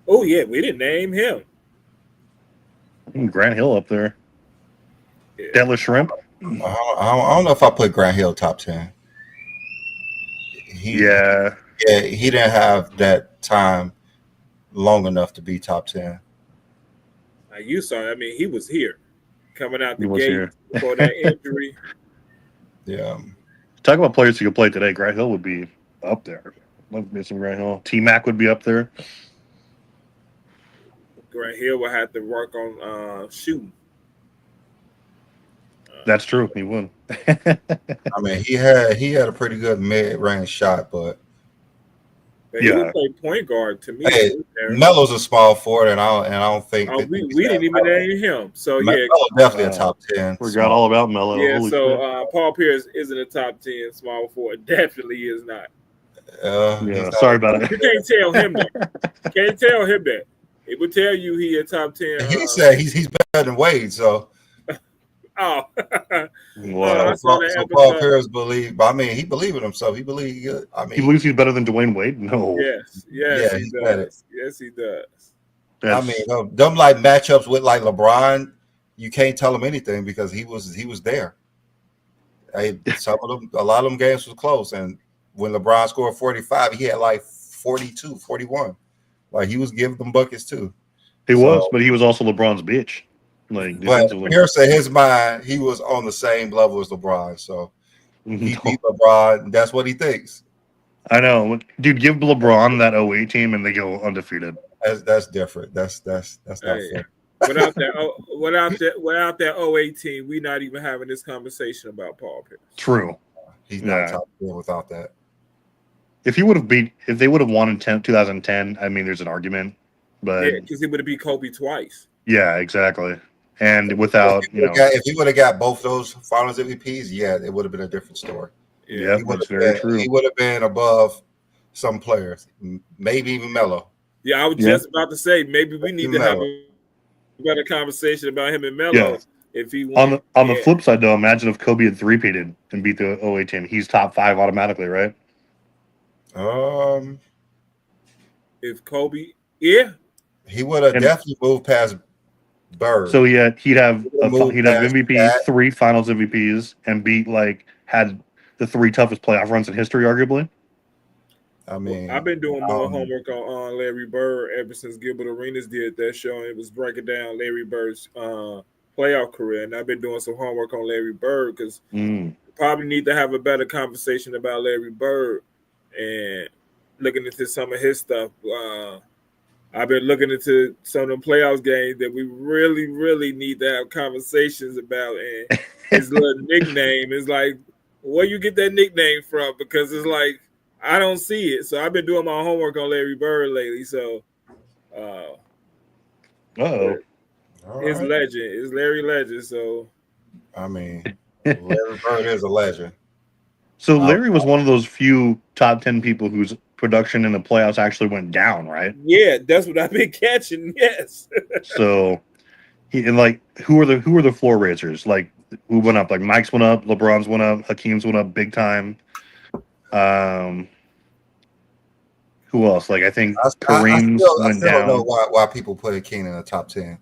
Oh, yeah, we didn't name him. Grant Hill up there. Yeah. Deadlift Shrimp? I don't know if I put Grant Hill top 10. He didn't have that time long enough to be top 10. You saw, I mean, he was here. Coming out the gate before that injury. Yeah. Talk about players who could play today. Grant Hill would be up there. Love missing Grant Hill. T-Mac would be up there. Grant Hill would have to work on shooting. That's true. He would. I mean, he had a pretty good mid-range shot, but he would play point guard to me. Hey, Melo's a small forward, and I don't think we didn't even name him. So Melo definitely a top 10. Forgot all about Melo. Yeah, so Paul Pierce isn't a top 10 small forward. Definitely is not. Sorry about it. You can't tell him that. Can't tell him that. It would tell you he a top 10. He said he's better than Wade, so. Oh. Wow. So Paul Pierce believed. I mean, he believed in himself. He believed he good. I mean, he believes he's better than Dwayne Wade. No. Yes, he does. Yes, he does. I mean, them like matchups with like LeBron, you can't tell him anything because he was there. A lot of them games was close, and when LeBron scored 45, he had like 42, 41. Like he was giving them buckets too. He was, but he was also LeBron's bitch. Like, but Pierce, in his mind, he was on the same level as LeBron. So he beat LeBron. That's what he thinks. I know, dude. Give LeBron that 08 team, and they go undefeated. That's different. That's not fair. Without that 08 team, we're not even having this conversation about Paul Pierce. True. He's not top 10 without that. If they would have won in 2010, I mean, there's an argument, but because he would have beat Kobe twice. Yeah, exactly. And without, if he would have got both those Finals MVPs, yeah, it would have been a different story. Yeah, that's very true. He would have been above some players, maybe even Melo. Yeah, I was just about to say maybe we need to have a better conversation about him and Melo if he won. On the flip side, though, imagine if Kobe had three-peated and beat the 08 team. He's top 5 automatically, right? If Kobe, yeah, he would have definitely moved past Bird. So he'd have MVP, that. 3 Finals MVPs, and had the 3 toughest playoff runs in history, arguably. I mean, I've been doing more homework on Larry Bird ever since Gilbert Arenas did that show, and it was breaking down Larry Bird's playoff career. And I've been doing some homework on Larry Bird because probably need to have a better conversation about Larry Bird and looking into some of his stuff. I've been looking into some of the playoffs games that we really, really need to have conversations about. And his little nickname is like, where you get that nickname from? Because it's like, I don't see it. So I've been doing my homework on Larry Bird lately. So it's legend. It's Larry Legend. So I mean, Larry Bird is a legend. So Larry was one of those few top 10 people whose production in the playoffs actually went down, right? Yeah, that's what I've been catching. Yes. So who are the floor raisers? Like, who went up? Like, Mike's went up, LeBron's went up, Hakeem's went up big time. Who else? Like, I think Kareem's went down. I don't know why people put Hakeem in the top 10.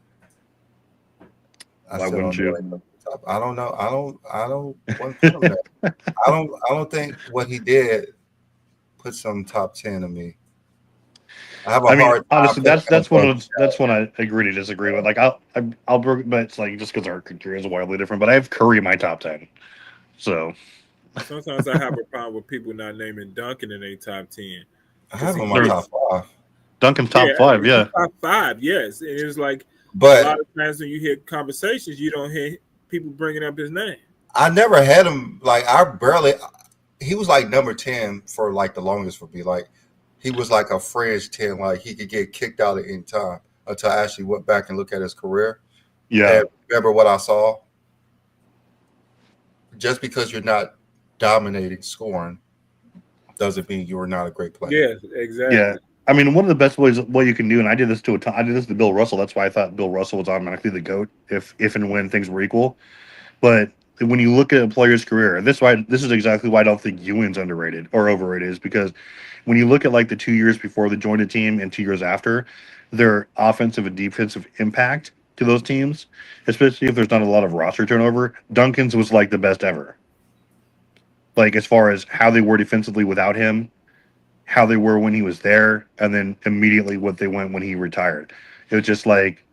Why wouldn't you? I don't know. I don't want to put him there. I don't think what he did put some top 10 of me. I mean, honestly, that's one I agree to disagree with. Like, I'll but it's like just because our career is wildly different. But I have Curry in my top 10. So sometimes I have a problem with people not naming Duncan in a top 10. I have him in my top 5. Duncan's top 5, yeah. Top 5, yes. And it's like, but a lot of times when you hear conversations, you don't hear people bringing up his name. I never had him. Like, he was like number 10 for like the longest for me. Like, he was like a fringe 10. Like, he could get kicked out at any time until I actually went back and looked at his career. Yeah. And remember what I saw? Just because you're not dominating scoring doesn't mean you are not a great player. Yes, exactly. Yeah. I mean, one of the best ways what you can do, and I did this to Bill Russell. That's why I thought Bill Russell was automatically the GOAT if and when things were equal. But when you look at a player's career, this is exactly why I don't think Ewing's underrated or overrated, is because when you look at like the 2 years before they joined a team and 2 years after, their offensive and defensive impact to those teams, especially if there's not a lot of roster turnover, Duncan's was like the best ever. Like, as far as how they were defensively without him, how they were when he was there, and then immediately what they went when he retired. It was just like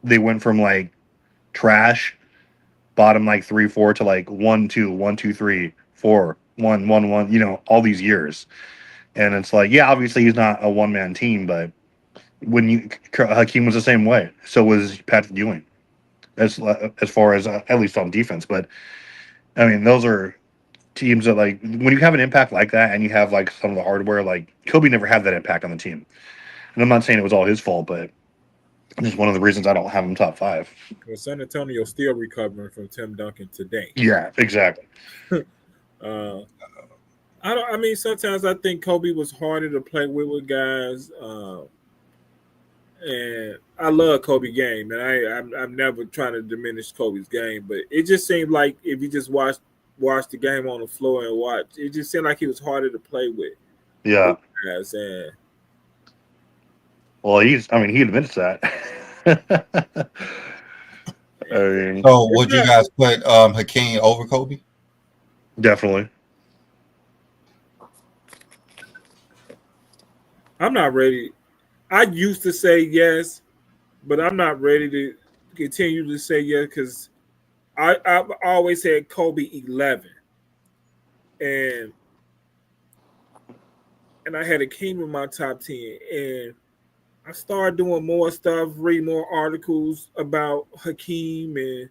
they went from like trash, bottom like 3-4 to like 1-2, 1-2-3, 4, 1-1-1, all these years. And it's like, yeah, obviously he's not a one-man team, but Hakeem was the same way. So was Patrick Ewing, as far as at least on defense. But I mean, those are teams that, like, when you have an impact like that and you have like some of the hardware, like Kobe never had that impact on the team. And I'm not saying it was all his fault, but it's one of the reasons I don't have him top 5. Well, San Antonio still recovering from Tim Duncan today. Yeah, exactly. I mean, sometimes I think Kobe was harder to play with guys. And I love Kobe game, and I'm never trying to diminish Kobe's game, but it just seemed like if you just watch the game on the floor and watch, it just seemed like he was harder to play with. Yeah. Guys, and well, he admits that. I mean, so would you guys put Hakeem over Kobe? Definitely. I'm not ready. I used to say yes, but I'm not ready to continue to say yes because I've always had Kobe 11, and I had Hakeem in my top 10, and I started doing more stuff, read more articles about Hakeem and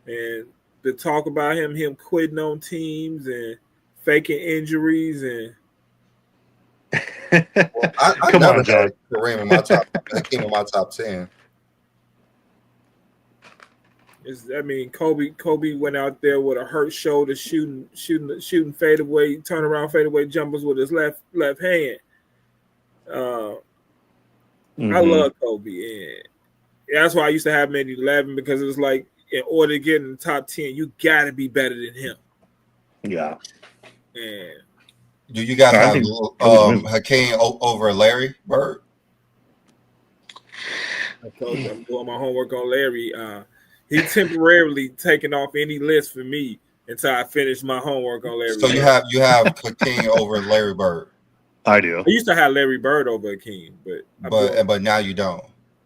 the talk about him quitting on teams and faking injuries and. Well, I Come never on, John. had Kareem in my top. Hakeem in my top 10. Kobe went out there with a hurt shoulder, shooting fadeaway, turnaround fadeaway jumpers with his left hand. I love Kobe, and that's why I used to have him at 11 because it was like in order to get in the top 10, you got to be better than him. Yeah. And do you guys I have think Hakeem over Larry Bird? I told you I'm doing my homework on Larry. He temporarily taken off any list for me until I finish my homework on Larry. So Bird. you have Hakeem over Larry Bird. I do. I used to have Larry Bird over Hakeem, but now you don't.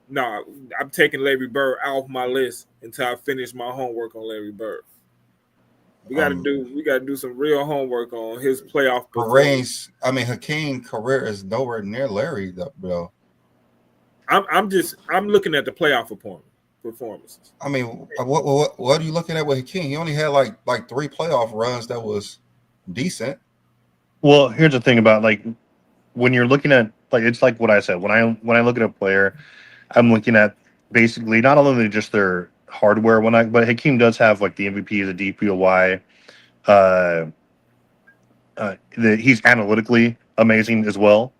No, I'm taking Larry Bird off my list until I finish my homework on Larry Bird. We got to do some real homework on his playoff performance. Hakeem's career is nowhere near Larry though. I'm looking at the playoff performances. I mean, what are you looking at with Hakeem? He only had like 3 playoff runs that was decent. Well, here's the thing about like when you're looking at like it's like what I said when I look at a player, I'm looking at basically not only just their hardware but Hakeem does have like the MVP, the DPOY. He's analytically amazing as well,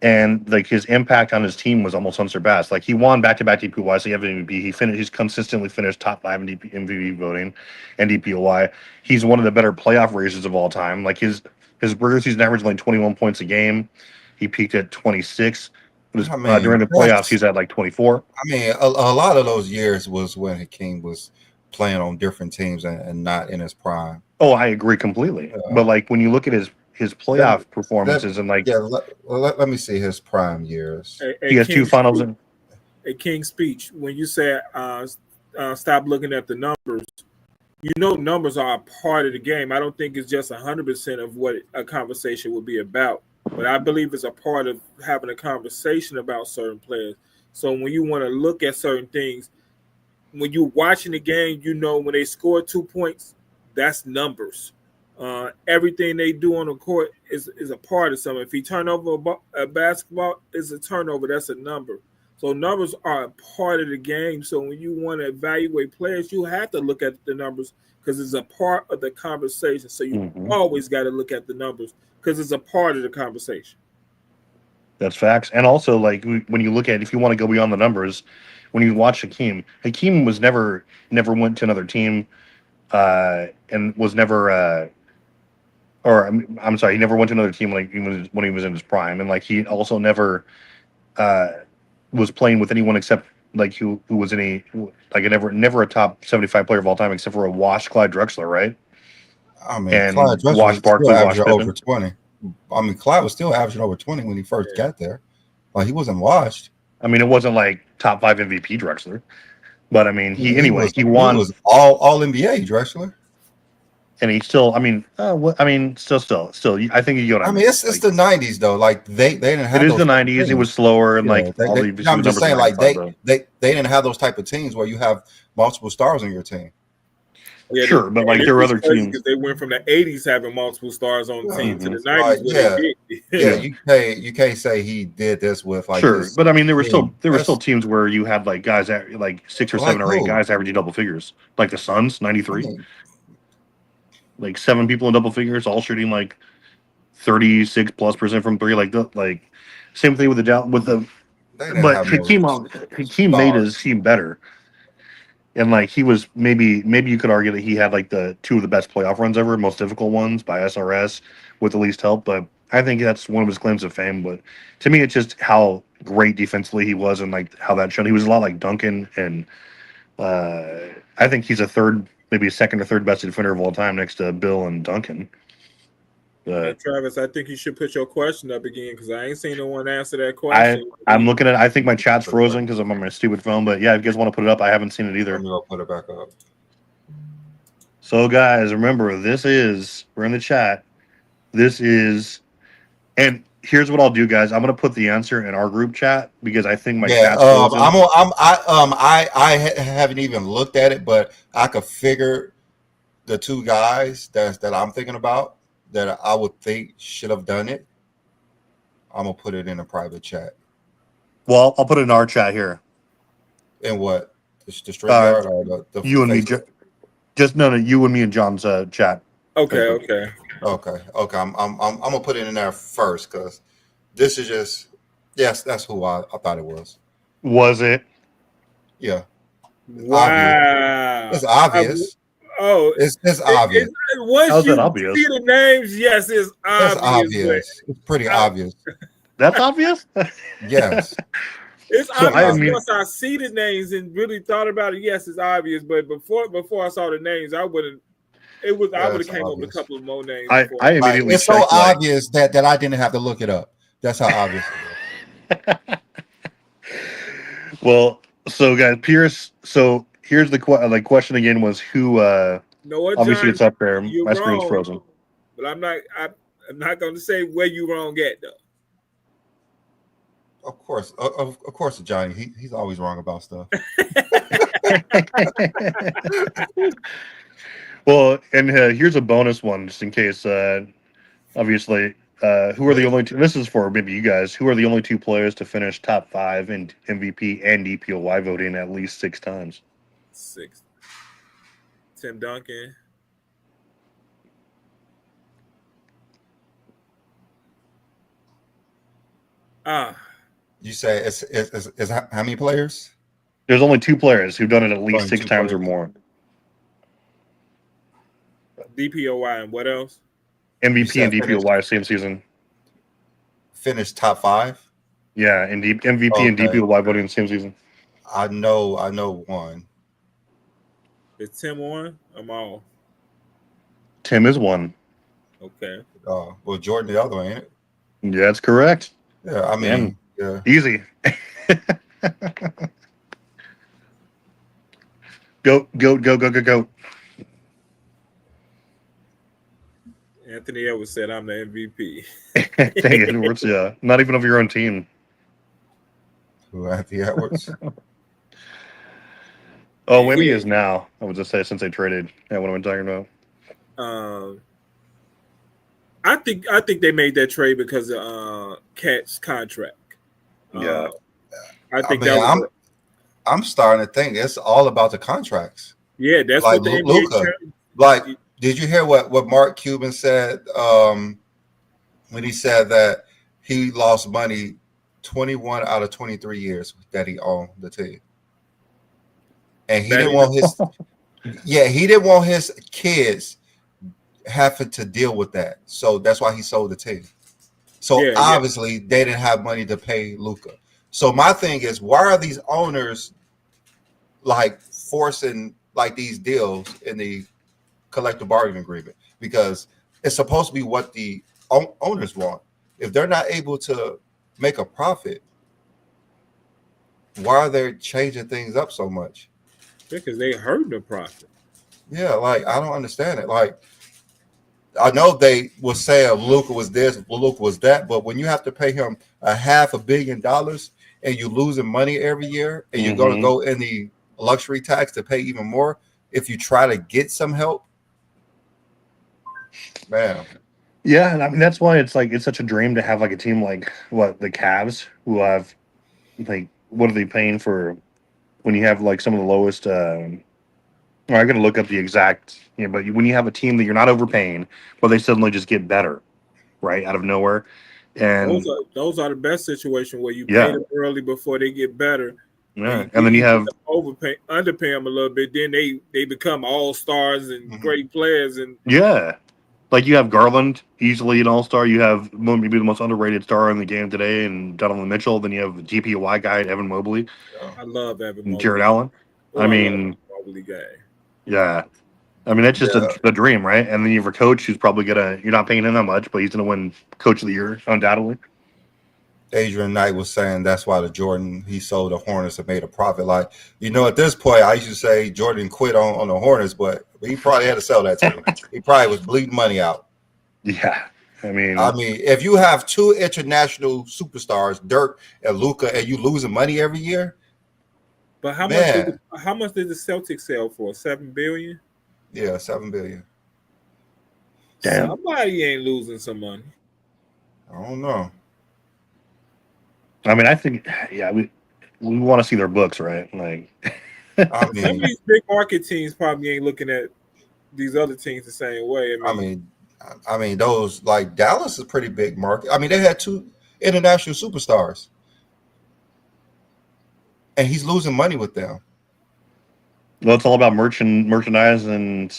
and like his impact on his team was almost unsurpassed. Like he won back-to-back DPOY, so you have an MVP. He's consistently finished top 5 in MVP voting and DPOY. He's one of the better playoff racers of all time. Like his regular season average like 21 points a game. He peaked at 26. During the playoffs, he's at like 24. I mean, a lot of those years was when Hakeem was playing on different teams and not in his prime. Oh, I agree completely. But like when you look at his playoff performances and like let me see his prime years. He has 2 finals. A King's speech. When you said stop looking at the numbers, you know numbers are a part of the game. I don't think it's just 100% of what a conversation would be about. But I believe it's a part of having a conversation about certain players. So when you want to look at certain things, when you're watching the game, you know when they score 2 points, that's numbers. Everything they do on the court is a part of something. If he turn over a basketball, it's a turnover. That's a number. So numbers are a part of the game. So when you want to evaluate players, you have to look at the numbers because it's a part of the conversation. So you always got to look at the numbers because it's a part of the conversation. That's facts. And also, like when you look at, if you want to go beyond the numbers, when you watch Hakeem was never went to another team, and was never. Or I'm sorry, he never went to another team when he was in his prime, and like he also never was playing with anyone except like who was never a top 75 player of all time except for a washed Clyde Drexler, right? I mean, and Clyde Drexler washed Barkley, washed Pippen. over 20. I mean, Clyde was still averaging over 20 when he first got there. Like he wasn't washed. I mean, it wasn't like top 5 MVP Drexler, but I mean, he won. He was all NBA Drexler. And he still, I mean, still. I think you go down. I mean, it's the '90s though. Like they didn't have. It is the '90s. Things. It was slower and I'm just saying, like they didn't have those type of teams where you have multiple stars on your team. Yeah, sure, but like there were other teams because they went from the '80s having multiple stars on the team to the '90s. You can't say he did this with like. Sure, but I mean, there were still teams where you had like guys like 6 or 7 or 8 guys averaging double figures, like the Suns '93. Like 7 people in double figures, all shooting like 36+% from 3. Like same thing with the. But Hakeem made his team better, and like he was maybe you could argue that he had like the 2 of the best playoff runs ever, most difficult ones by SRS with the least help. But I think that's one of his claims to fame. But to me, it's just how great defensively he was, and like how that showed. He was a lot like Duncan, and I think he's maybe a 2nd or 3rd best defender of all time next to Bill and Duncan. Travis, I think you should put your question up again because I ain't seen no one answer that question. I'm looking at it. I think my chat's frozen because I'm on my stupid phone. But yeah, if you guys want to put it up, I haven't seen it either. I'm going to put it back up. So guys, remember, we're in the chat. And here's what I'll do, guys. I'm going to put the answer in our group chat because I think my chat's frozen. I haven't even looked at it, but I could figure the 2 guys that I'm thinking about that I would think should have done it. I'm gonna put it in a private chat. Well, I'll put it in our chat here. In what? The StreamYard or the You and me, Facebook? just no, you and me and John's chat. Okay, Facebook. okay. Okay. I'm gonna put it in there first because this is just yes, that's who I thought it was. Was it? Yeah, obvious. Wow. It's obvious. Oh, It's obvious. once How's that you obvious? see the names, yes, it's It's obvious, but obvious. It's pretty I- obvious. That's obvious. Yes. it's So Pretty I obvious mean, once I see the names and really thought about it. Yes, it's obvious, but before I saw the names, I wouldn't. It was I Yeah, would it's have came up with a obvious. couple of more names I before. Like immediately it's so checked like. obvious that I didn't have to look it up. That's how obvious it was. Well, so guys, Pierce. So here's the question again was who? No, what, Obviously, John? it's up there. You're My screen's wrong, frozen. but I'm not. I'm not going to say where you wrong at though. Of course, Johnny. He's always wrong about stuff. Well, and here's a bonus one just in case. Obviously, who are the only two? This is for maybe you guys. Who are the only two players to finish top 5 in MVP and DPOY voting at least 6 times? 6. Tim Duncan. You say it's how many players? There's only 2 players who've done it at least Only 6 2 times or players. more. DPOY and what else? MVP and said DPOY same season. Finish top 5. Yeah, and MVP and Okay. DPOY voting same season. I know one. Is Tim on? I'm all. Tim is one. Okay. Well, Jordan the other one, ain't it? Yeah, that's correct. Yeah, I mean, yeah. Easy. Go. Anthony Edwards said I'm the MVP. Dang it, Edwards, yeah. Not even of your own team. Who Anthony Edwards? Oh, Wimmy is now. I would just say since they traded. Yeah, what am I talking about? I think they made that trade because of Cat's contract. Yeah. I think mean, that was I'm starting to think it's all about the contracts. yeah, that's Like what the Luka. NBA Like, did you hear what Mark Cuban said when he said that he lost money 21 out of 23 years that he owned the team, and he didn't want his kids having to deal with that, so that's why he sold the team. So obviously they didn't have money to pay Luka. So my thing is, why are these owners like forcing like these deals in the collective bargaining agreement? Because it's supposed to be what the owners want. If they're not able to make a profit, why are they changing things up so much? because they hurt the profit. Yeah, like I don't understand it. Like I know they will say Luka was this, Luka was that, but when you have to pay him $500 million and you're losing money every year, and you're going to go in the luxury tax to pay even more if you try to get some help, man. Yeah, and I mean that's why it's like it's such a dream to have like a team like the Cavs who have like what are they paying for when you have like some of the lowest I got to look up the exact, but when you have a team that you're not overpaying, but they suddenly just get better, right, out of nowhere, and those are the best situation where you Yeah. pay them early before they get better. yeah, and then you have underpay them a little bit, then they become all stars and great players. And like you have Garland, easily an all-star. You have maybe the most underrated star in the game today, and Donovan Mitchell. Then you have the GPOY guy, Evan Mobley. I love Evan And Mobley. Jared Allen. I mean, Mobley guy. Yeah. I mean, that's just a dream, right? And then you have a coach who's probably you're not paying him that much, but he's going to win Coach of the Year, undoubtedly. Adrian Knight was saying that's why he sold the Hornets and made a profit. Like, at this point, I used to say Jordan quit on the Hornets, but he probably had to sell that team. He probably was bleeding money out. Yeah. I mean, if you have 2 international superstars, Dirk and Luka, and you losing money every year. But how much did the Celtics sell for? $7 billion? Yeah, $7 billion. Damn. Somebody ain't losing some money. I don't know. I mean, I think we want to see their books, right? Like I Some of mean, these big market teams probably ain't looking at these other teams the same way. I mean, those like Dallas is a pretty big market. I mean, they had 2 international superstars, and he's losing money with them. Well, it's all about merchandise and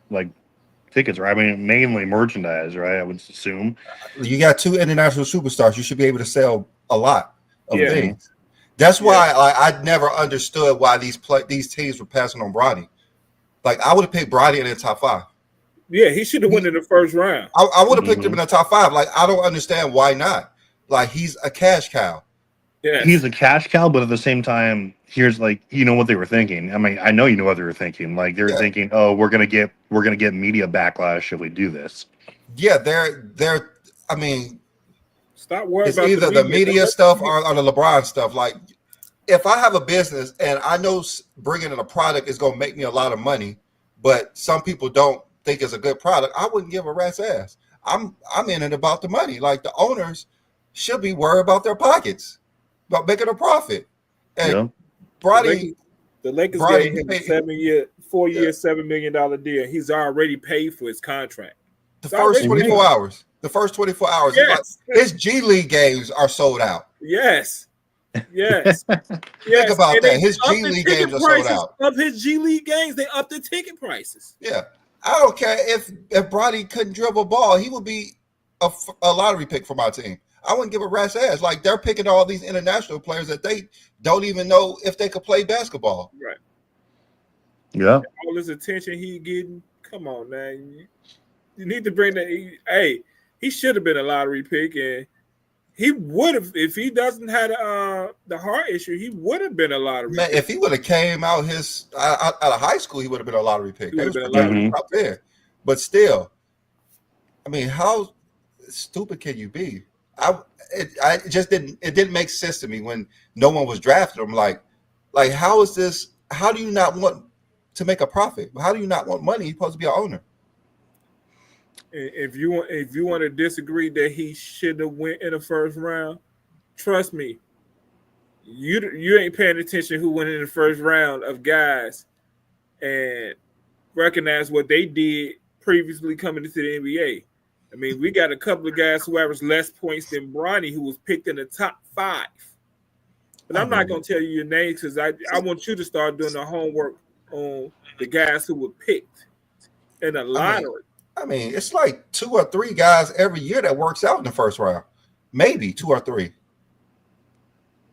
like tickets, right? I mean, mainly merchandise, right? I would assume. You got 2 international superstars. You should be able to sell a lot of Yeah. things. That's Yeah. why I never understood why these teams were passing on Bronny. Like I would have picked Bronny in the top 5. Yeah, he should have won in the first round. I would have picked him Mhm. in the top 5. Like I don't understand why not. Like he's a cash cow. Yes. He's a cash cow, but at the same time, here's like what they were thinking. I mean, I know you know what they were thinking. Like they were Yeah. thinking, oh, we're gonna get media backlash if we do this. Yeah, they're. I mean, Stop worrying it's about either the media Let stuff the or the LeBron stuff. Like if I have a business and I know bringing in a product is going to make me a lot of money, but some people don't think it's a good product, I wouldn't give a rat's ass. I'm in it about the money. Like the owners should be worried about their pockets, about making a profit. And Yeah. Bronny, The Lakers Bronny, gave he him a paid- 4-year, Yeah. $7 million deal. He's already paid for his contract. the It's first already 24 paid. hours. The first 24 hours. Yes. His G League games are sold out. Yes. Yes. Think Yes. about And that. they His upped G the League ticket games are sold prices out. of his G League games. They upped the ticket prices. Yeah. I don't care if Bronny couldn't dribble a ball, he would be a lottery pick for my team. I wouldn't give a rat's ass. Like they're picking all these international players that they don't even know if they could play basketball. Right. Yeah. All this attention he getting. Come on, man. You need to bring that. Hey, he should have been a lottery pick, and he would have if he doesn't have the heart issue. He would have been a lottery Man, pick. if he would have came out out of high school, he would have been a lottery pick. He They would was have been a projecting lottery him up there. But still, I mean, how stupid can you be? It didn't make sense to me when no one was drafted him. Like how is this? How do you not want to make a profit? How do you not want money? You're supposed to be an owner. If you want to disagree that he should have went in the first round, trust me, you ain't paying attention who went in the first round of guys and recognize what they did previously coming into the NBA. I mean, we got a couple of guys who averaged less points than Bronny, who was picked in the top 5. But I'm not going to tell you your names because I want you to start doing the homework on the guys who were picked in the lottery. I mean, it's like 2 or 3 guys every year that works out in the first round. Maybe 2 or 3.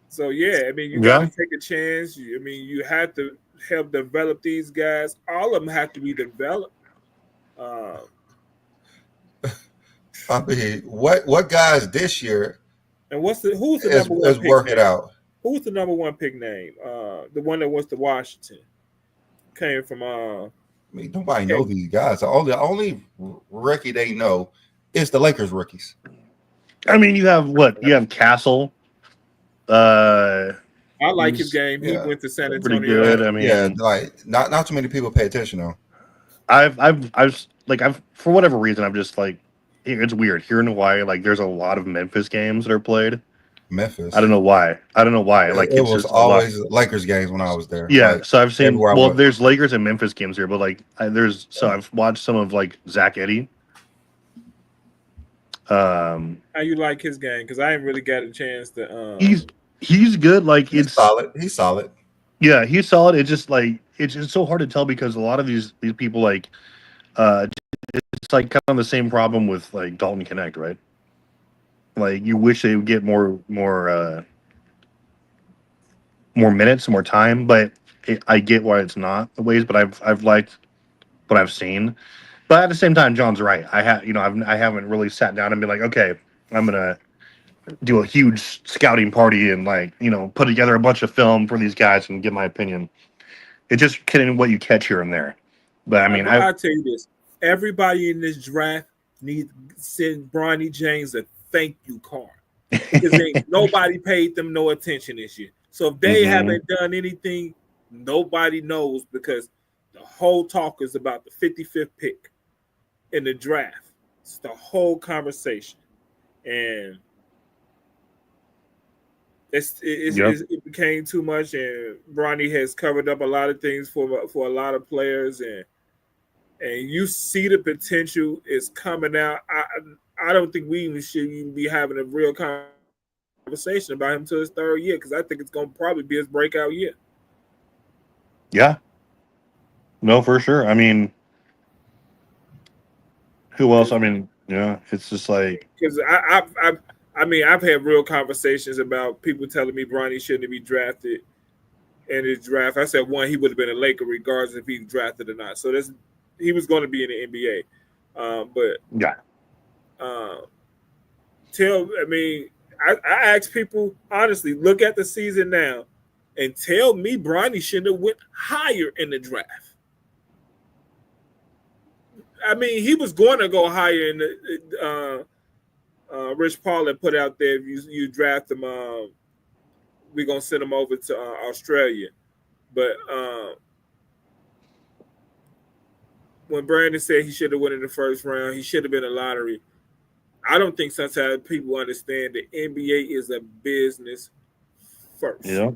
So, yeah, I mean, you got to take a chance. You have to help develop these guys. All of them have to be developed. I mean, what guys this year? And who's the is number one pick working name? out? Who's the number one pick name? The one that went to Washington came from. I mean, nobody know these guys. The only rookie they know is the Lakers rookies. I mean, you have what? You have Castle. I like his game. He went to San Antonio. Pretty good. I mean, yeah, like not too many people pay attention though. I've for whatever reason, I'm just like, it's weird here in Hawaii. Like, there's a lot of Memphis games that are played. Memphis. I don't know why. Like it it's was just always Lakers games when I was there. Yeah, like, so I've seen. Well, there's Lakers and Memphis games here, but like I've watched some of like Zach Edey. How you like his game? Because I ain't really got a chance to. He's good. Like he's solid. He's solid. Yeah, he's solid. It's just like it's just so hard to tell because a lot of these people like, it's like kind of the same problem with like Dalton Connect, right? Like you wish they would get more minutes, more time, but I get why it's not the ways. But I've liked what I've seen. But at the same time, John's right. I haven't really sat down and been like, okay, I'm gonna do a huge scouting party and put together a bunch of film for these guys and give my opinion. It's just kidding what you catch here and there. But I mean, I'll tell you this: everybody in this draft needs to send Bronny James a thank you card because nobody paid them no attention this year. So if they haven't done anything, nobody knows because the whole talk is about the 55th pick in the draft. It's the whole conversation, and it came too much, and Bronny has covered up a lot of things for a lot of players, and you see the potential is coming out. I don't think we even should even be having a real conversation about him until his third year, because I think it's going to probably be his breakout year. Yeah. No, for sure. I mean, who else? I mean, yeah, it's just like, because I've had real conversations about people telling me Bronny shouldn't be drafted in his draft. I said, one, he would have been a Laker regardless if he drafted or not. So he was going to be in the NBA. But yeah, I ask people honestly, look at the season now and tell me Bronny shouldn't have went higher in the draft. I mean, he was going to go higher in the Rich Paul had put out there, if you draft him, we're going to send him over to Australia. But when Brandon said he should have went in the first round, he should have been a lottery. I don't think sometimes people understand that NBA is a business first. Yeah,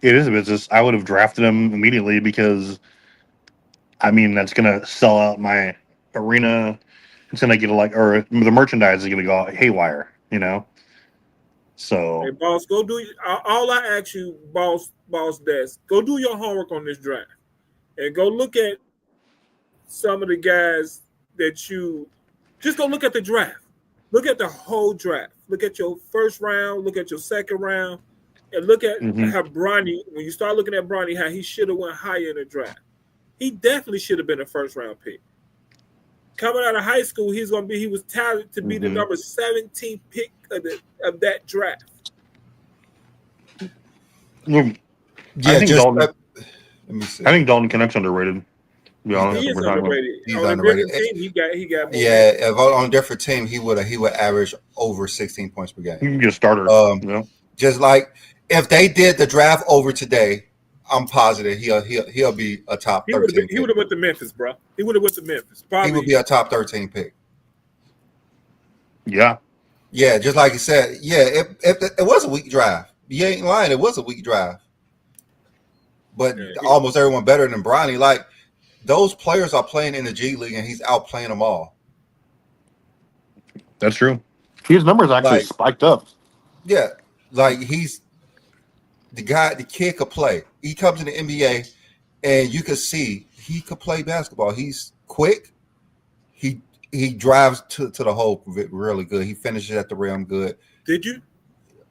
it is a business. I would have drafted him immediately because, I mean, that's going to sell out my arena. It's going to get or the merchandise is going to go haywire, you know? So, hey, boss, go do all I ask you, boss Des, go do your homework on this draft and go look at some of the guys that you just go look at the draft. Look at the whole draft. Look at your first round, look at your second round, and look at how Bronny, when you start looking at Bronny, how he should have went higher in the draft. He definitely should have been a first round pick. Coming out of high school, he was talented to be the number 17 pick of that draft. Yeah, I think Dalton Connect's underrated. To be honest, he is underrated. He's on underrated. A different team, he got more. Yeah, if on a different team, he would average over 16 points per game. He can be a starter. Just like if they did the draft over today, I'm positive he'll be a top 13. He would have went to Memphis, bro. He would have went to Memphis. Probably. He would be a top 13 pick. Yeah. Yeah, just like you said. Yeah, it was a weak draft. You ain't lying. It was a weak draft. But almost everyone better than Bronny. Like, those players are playing in the G League, and he's outplaying them all. That's true. His numbers actually spiked up. Yeah, like he's the guy. The kid could play. He comes in the NBA, and you can see he could play basketball. He's quick. He drives to the hole really good. He finishes at the rim good.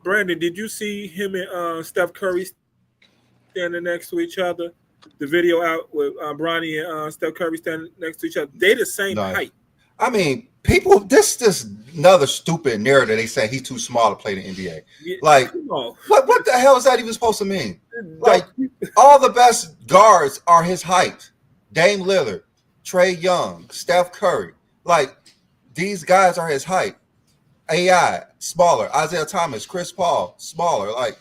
Brandon? Did you see him and Steph Curry standing next to each other? The video out with Bronny and Steph Curry standing next to each other. They the same height. I mean, people, this another stupid narrative. They say he's too small to play the NBA. Yeah, like, what the hell is that even supposed to mean? Like, all the best guards are his height. Dame Lillard, Trae Young, Steph Curry. Like, these guys are his height. AI, smaller. Isaiah Thomas, Chris Paul, smaller. Like,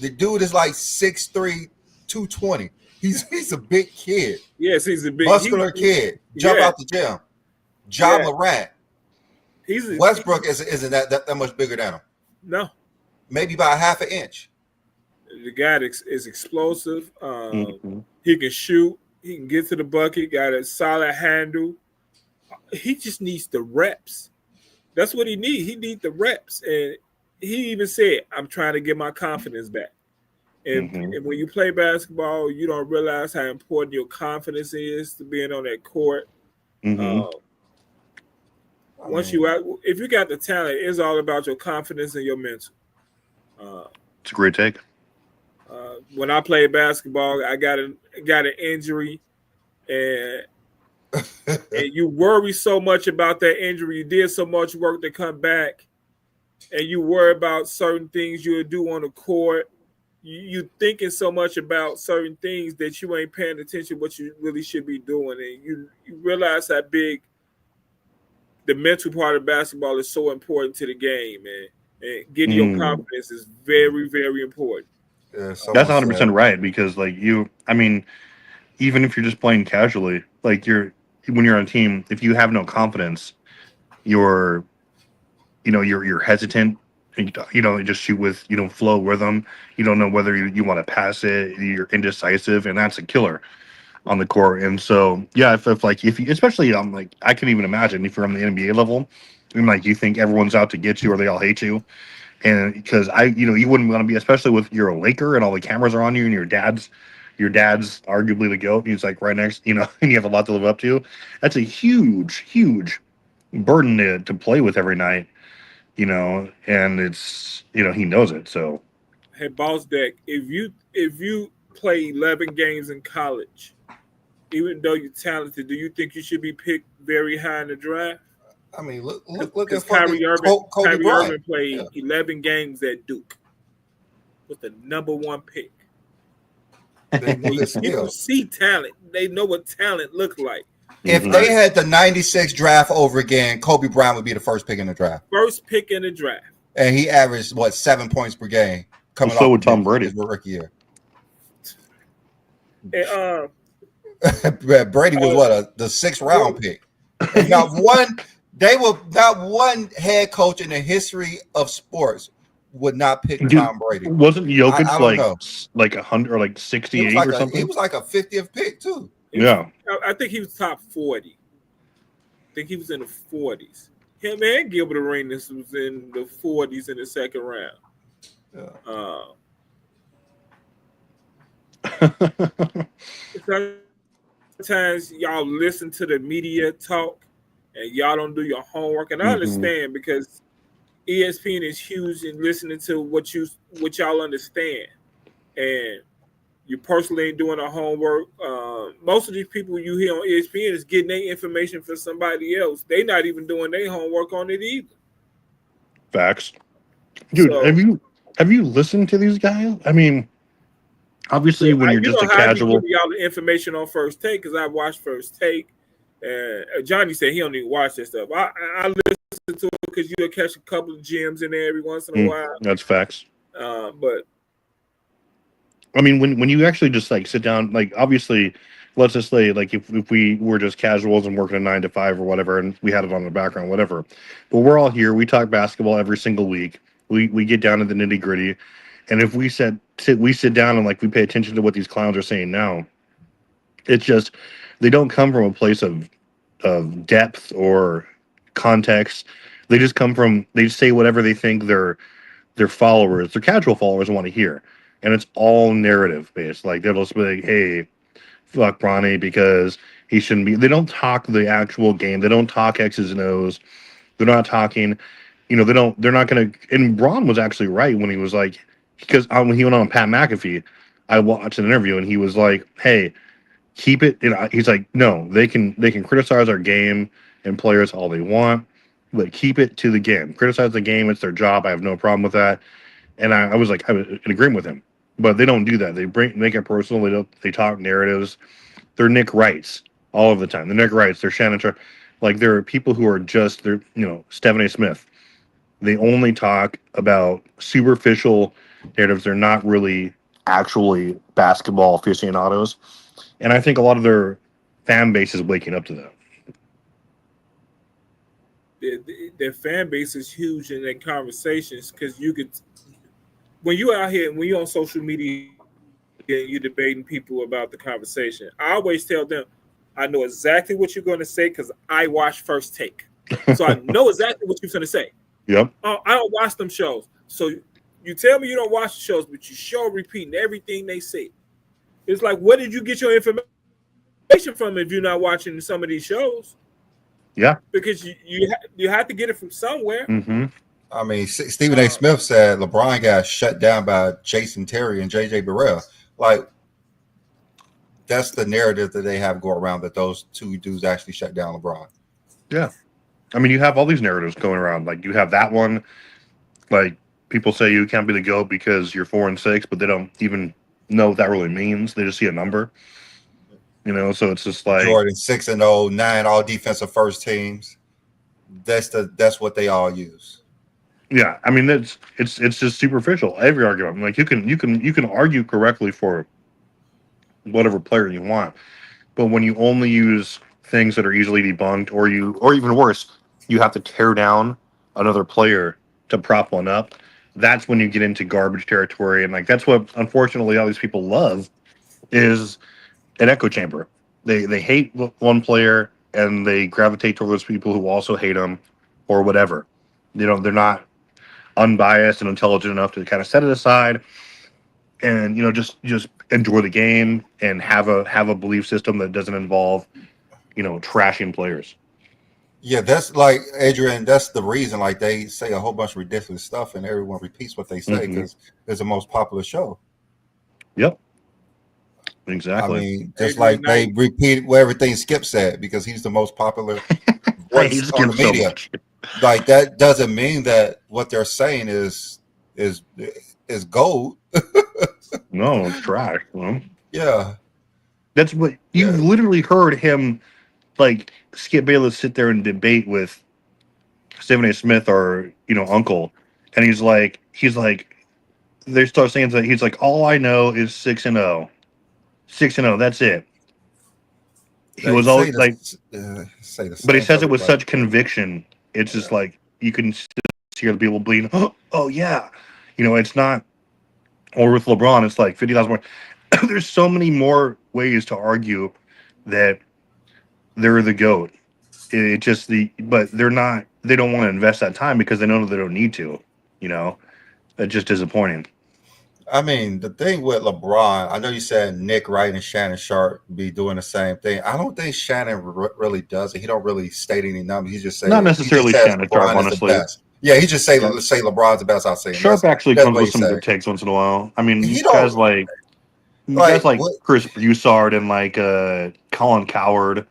the dude is like 6'3", 220. He's a big kid. Yes, he's a big muscular kid. Jump out the gym. John Morant. Westbrook isn't that much bigger than him. No. Maybe by half an inch. The guy is explosive. He can shoot. He can get to the bucket. Got a solid handle. He just needs the reps. That's what he needs. He needs the reps. And he even said, I'm trying to get my confidence back. And when you play basketball, you don't realize how important your confidence is to being on that court. If you got the talent, it's all about your confidence and your mental. It's a great take. When I played basketball, I got an injury, and you worry so much about that injury. You did so much work to come back, and you worry about certain things you would do on the court. You thinking so much about certain things that you ain't paying attention what you really should be doing, and you realize how big the mental part of basketball is so important to the game, man. And getting your confidence is very, very important. Yeah, that's 100% right, because even if you're just playing casually, like when you're on a team, if you have no confidence, you're hesitant. You know, just shoot with, you know, flow rhythm. You don't know whether you want to pass it. You're indecisive, and that's a killer on the court. And so, yeah, if like if you, especially like I can even imagine if you're on the NBA level, and like you think everyone's out to get you or they all hate you, and because you know, you wouldn't want to be, especially with you're a Laker and all the cameras are on you, and your dad's arguably the GOAT. He's like right next, you know, and you have a lot to live up to. That's a huge burden to play with every night, you know, and it's, you know, he knows it. So Hey, boss deck, if you play 11 games in college, even though you're talented, do you think you should be picked very high in the draft? I mean, look at Because fucking Kobe Kyrie Bryant. Irving played Yeah. 11 games at Duke with the number one pick. They knew his People skill. see talent. They know what talent looks like. If Mhm. they had the '96 draft over again, Kobe Bryant would be the first pick in the draft, First pick in the draft. and he averaged 7 points per game coming so off would the Tom bench Brady. his rookie year. And, Brady was the 6th round pick, and not one head coach in the history of sports would not pick Dude, Tom Brady. wasn't Jokic I don't know. like 100 or like He 68 was like or he something? was like a 50th pick too. Yeah. I think he was top 40. I think he was in the 40s. Him and Gilbert Arenas was in the 40s in the second round. Yeah. Sometimes y'all listen to the media talk and y'all don't do your homework. And I understand because ESPN is huge in listening to what y'all understand. And you personally ain't doing the homework. Most of these people you hear on ESPN is getting their information from somebody else. They not even doing their homework on it either. Facts. Dude, So, have you listened to these guys? I mean, obviously when you're just a how I be casual, giving y'all the information on First Take because I watched First Take. And Johnny said he don't even watch that stuff. I listen to it because you'll catch a couple of gems in there every once in a while. That's facts. But I mean, when you actually just like sit down, like obviously, let's just say like if we were just casuals and working a 9 to 5 or whatever, and we had it on the background, whatever. But we're all here. We talk basketball every single week. We get down to the nitty gritty, and if we sit down and like we pay attention to what these clowns are saying now, it's just they don't come from a place of depth or context. They just come from they say whatever they think their followers, their casual followers want to hear. And it's all narrative based. Like they'll just be like, hey, fuck Bronny because he shouldn't be. They don't talk the actual game. They don't talk X's and O's. They're not talking, you know, they're not going to. And Braun was actually right when he was like, because when he went on Pat McAfee, I watched an interview and he was like, hey, keep it. You know, he's like, no, they can criticize our game and players all they want, but keep it to the game. Criticize the game. It's their job. I have no problem with that. And I was like, I was in agreement with him, but they don't do that. They make it personal. They talk narratives. They're Nick Wrights all of the time. They're Nick Wrights. They're Shannon Sharp. Like there are people who are just they're Stephen A. Smith. They only talk about superficial narratives. They're not really actually basketball aficionados, and I think a lot of their fan base is waking up to that. their fan base is huge in their conversations because you could, when you out here, when you're on social media and you're debating people about the conversation, I always tell them, I know exactly what you're going to say because I watch First Take. So I know exactly what you're going to say. Yep. I don't watch them shows. So you tell me you don't watch the shows, but you sure repeating everything they say. It's like, where did you get your information from if you're not watching some of these shows? Yeah. Because you have to get it from somewhere. Mm-hmm. I mean, Stephen A. Smith said LeBron got shut down by Jason Terry and J.J. Burrell. Like, that's the narrative that they have go around that those two dudes actually shut down LeBron. Yeah. I mean, you have all these narratives going around. Like, you have that one. Like, people say you can't be the GOAT because you're 4-6, but they don't even know what that really means. They just see a number. You know, so it's just like Jordan 6-0, 9 all defensive first teams. That's what they all use. yeah. I mean, it's just superficial. Every argument, like you can argue correctly for whatever player you want, but when you only use things that are easily debunked, or even worse, you have to tear down another player to prop one up, that's when you get into garbage territory. And like that's what unfortunately all these people love is an echo chamber. They hate one player and they gravitate towards people who also hate them or whatever. They're not unbiased and intelligent enough to kind of set it aside and just enjoy the game and have a belief system that doesn't involve trashing players. Yeah, that's like Adrian. That's the reason. Like they say a whole bunch of ridiculous stuff, and everyone repeats what they say Mm-hmm. because it's the most popular show. Yep, I exactly. mean, just Adrian like they Knight. repeat what everything Skip said because he's the most popular I hate voice on Skip the so media. much. Like that doesn't mean that what they're saying is is gold. No, it's trash. Yeah, That's what yeah. you've literally heard him like Skip Bayless sit there and debate with Stephen A. Smith or Uncle, and he's like they start saying that he's like all I know is 6-0, 6-0. That's it. He They was always like, say the but he same says stuff it with everybody such says. conviction. It's just Yeah. like you can hear the people bleeding. Oh yeah, it's not. Or with LeBron, it's like 50,000 more. There's so many more ways to argue that they're the GOAT. It just but they're not. They don't want to invest that time because they know they don't need to. You know, that's just disappointing. I mean, the thing with LeBron, I know you said Nick Wright and Shannon Sharp be doing the same thing. I don't think Shannon really does it. He don't really state any numbers. Not He just necessarily says Shannon Sharp, LeBron is the honestly. best. Yeah, he just Yeah. say LeBron's the best. I'll say him. Sharp actually That's comes what with he some say. good takes once in a while. I mean, He don't you guys like like what Chris Broussard and like Colin Coward,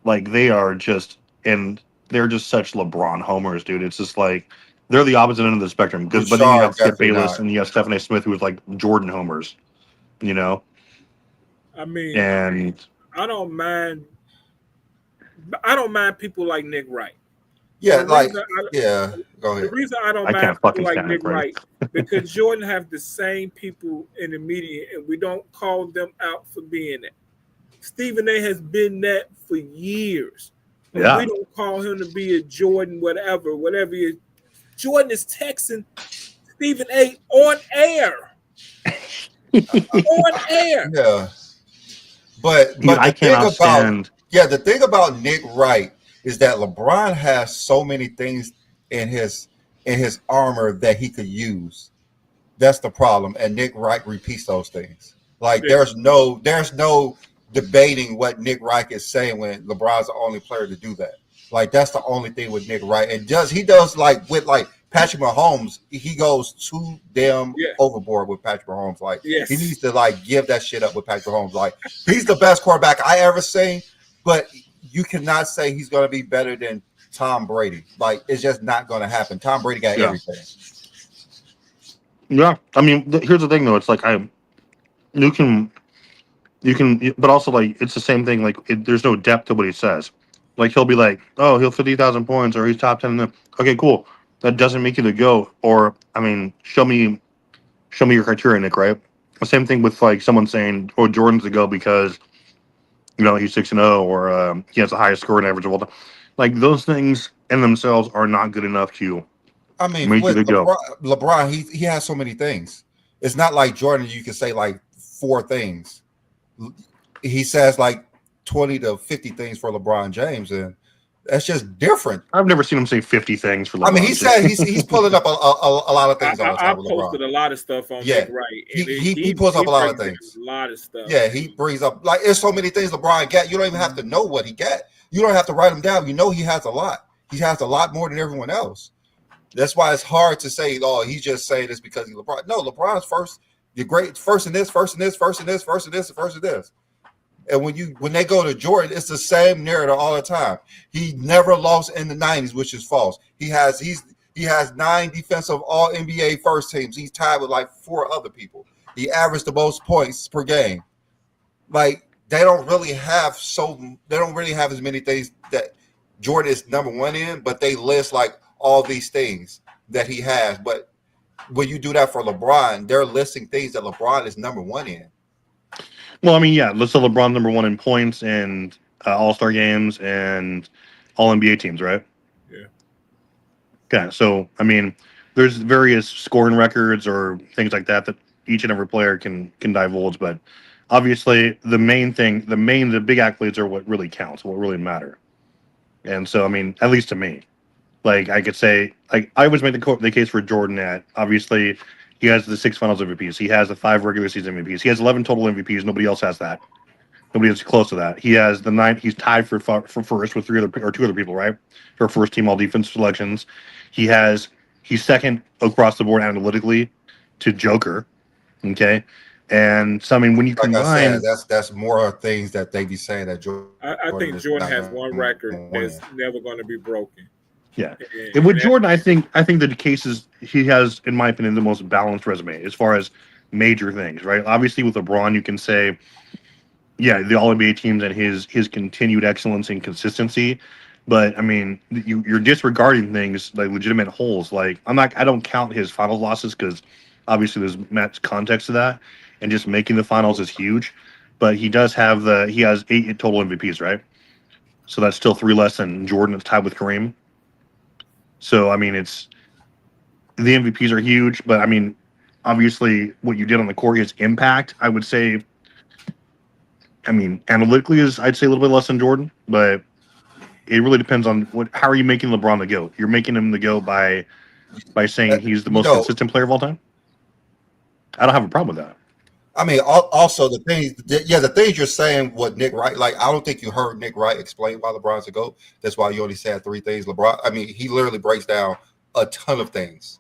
like they're just such LeBron homers, dude. It's just like they're the opposite end of the spectrum. But then you Bouchard have Skip definitely Bayless not. and you have Stephen A. Smith, who is like Jordan homers, you know. I mean, And I don't mind. I don't mind people like Nick Wright. Yeah, And like yeah. Go the ahead. reason I don't I mind can't people fucking like stand Nick it, right? Wright because Jordan have the same people in the media, and we don't call them out for being that. Stephen A. has been that for years, and we Yeah, don't call him to be a Jordan, whatever he is. Jordan is texting Stephen A. on air, on air. Yeah, dude, but I the thing cannot about stand. the thing about Nick Wright is that LeBron has so many things in his armor that he could use. That's the problem, and Nick Wright repeats those things. Like Yeah, there's no debating what Nick Wright is saying when LeBron's the only player to do that. Like that's the only thing with Nick Wright, and he does like with like Patrick Mahomes, he goes too damn yeah, overboard with Patrick Mahomes. Like he yes. needs to like give that shit up with Patrick Mahomes. Like he's the best quarterback I ever seen, but you cannot say he's going to be better than Tom Brady. Like it's just not going to happen. Tom Brady got Yeah, everything. yeah. I mean, here's the thing though. It's like you can but also like it's the same thing. Like there's no depth to what he says. Like he'll be like, oh, he'll 50,000 points or he's top 10. Okay, cool. That doesn't make you the GOAT. Or I mean, show me your criteria, Nick. Right? The same thing with like someone saying, oh, Jordan's the GOAT because he's 6-0 or he has the highest scoring average of all time. Like those things in themselves are not good enough to I mean, make you with the GOAT. LeBron, he has so many things. It's not like Jordan. You can say like four things. He says like 20 to 50 things for LeBron James, and that's just different. I've never seen him say 50 things for I mean, he LeBron said James. he's pulling up a lot of things all the I time with LeBron. posted a lot of stuff on Yeah, Nick Wright, and he pulls up he a lot of breaks down things. a lot of stuff. Yeah, he brings up like there's so many things LeBron got. You don't even have to know what he got. You don't have to write them down. You know he has a lot. He has a lot more than everyone else. That's why it's hard to say, oh, he's just saying this because he's LeBron. No, LeBron's first, the great first in this, first in this, first in this, first in this, first in this. And when they go to Jordan, it's the same narrative all the time. He never lost in the 90s, which is false. He has 9 defensive all NBA first teams. He's tied with like 4 other people. He averaged the most points per game. Like they don't really have as many things that Jordan is number 1 in, but they list like all these things that he has. But when you do that for LeBron, they're listing things that LeBron is number 1 in. Well, I mean, yeah, let's say LeBron number 1 in points and All-Star games and All NBA teams, right? Yeah. Okay, so I mean, there's various scoring records or things like that each and every player can divulge, but obviously the main thing, the big accolades are what really counts, what really matter. And so, I mean, at least to me, like I could say, like I always make the case for Jordan at obviously he has the 6 Finals MVPs, he has the 5 regular season MVPs, he has 11 total MVPs. Nobody else has that. Nobody is close to that. He has the 9. He's tied for first with 2 other people, right? For first team all defense selections. He's second across the board analytically to Joker. Okay, and so I mean when you Like I said, combine, that's more things that they be saying that Jordan. I think is Jordan not has gonna one win. record that's never going to be broken. yeah, And, and with and that, Jordan, I think the case is he has, in my opinion, the most balanced resume as far as major things, right? Obviously, with LeBron, you can say, yeah, the All NBA teams and his continued excellence and consistency. But I mean, you're disregarding things like legitimate holes. Like I don't count his finals losses because obviously there's much context to that, and just making the finals is huge. But he has 8 total MVPs, right? So that's still 3 less than Jordan. It's tied with Kareem. So I mean, it's the MVPs are huge, but I mean, obviously what you did on the court is impact. I would say, I mean, analytically is I'd say a little bit less than Jordan, but it really depends on how are you making LeBron the GOAT? You're making him the GOAT by saying he's the You most know, consistent player of all time. I don't have a problem with that. I mean, also the things you're saying, what Nick Wright, like, I don't think you heard Nick Wright explain why LeBron's a GOAT. That's why you only said 3 things. LeBron, I mean, he literally breaks down a ton of things.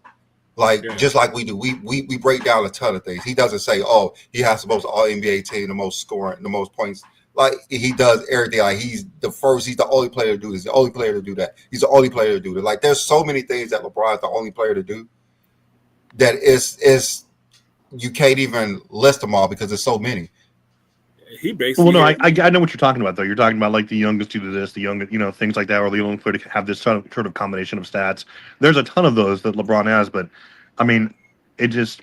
Like, yeah, just like we do, we break down a ton of things. He doesn't say, oh, he has the most All NBA team, the most scoring, the most points. Like, he does everything. Like, he's the first, he's the only player to do this, the only player to do that. He's the only player to do that. Like, there's so many things that LeBron's the only player to do that is you can't even list them all because there's so many. he Well, no, basically I know what you're talking about though. You're talking about like the youngest to do this, the young, things like that, or the only player to have this sort of combination of stats. There's a ton of those that LeBron has, but I mean, it just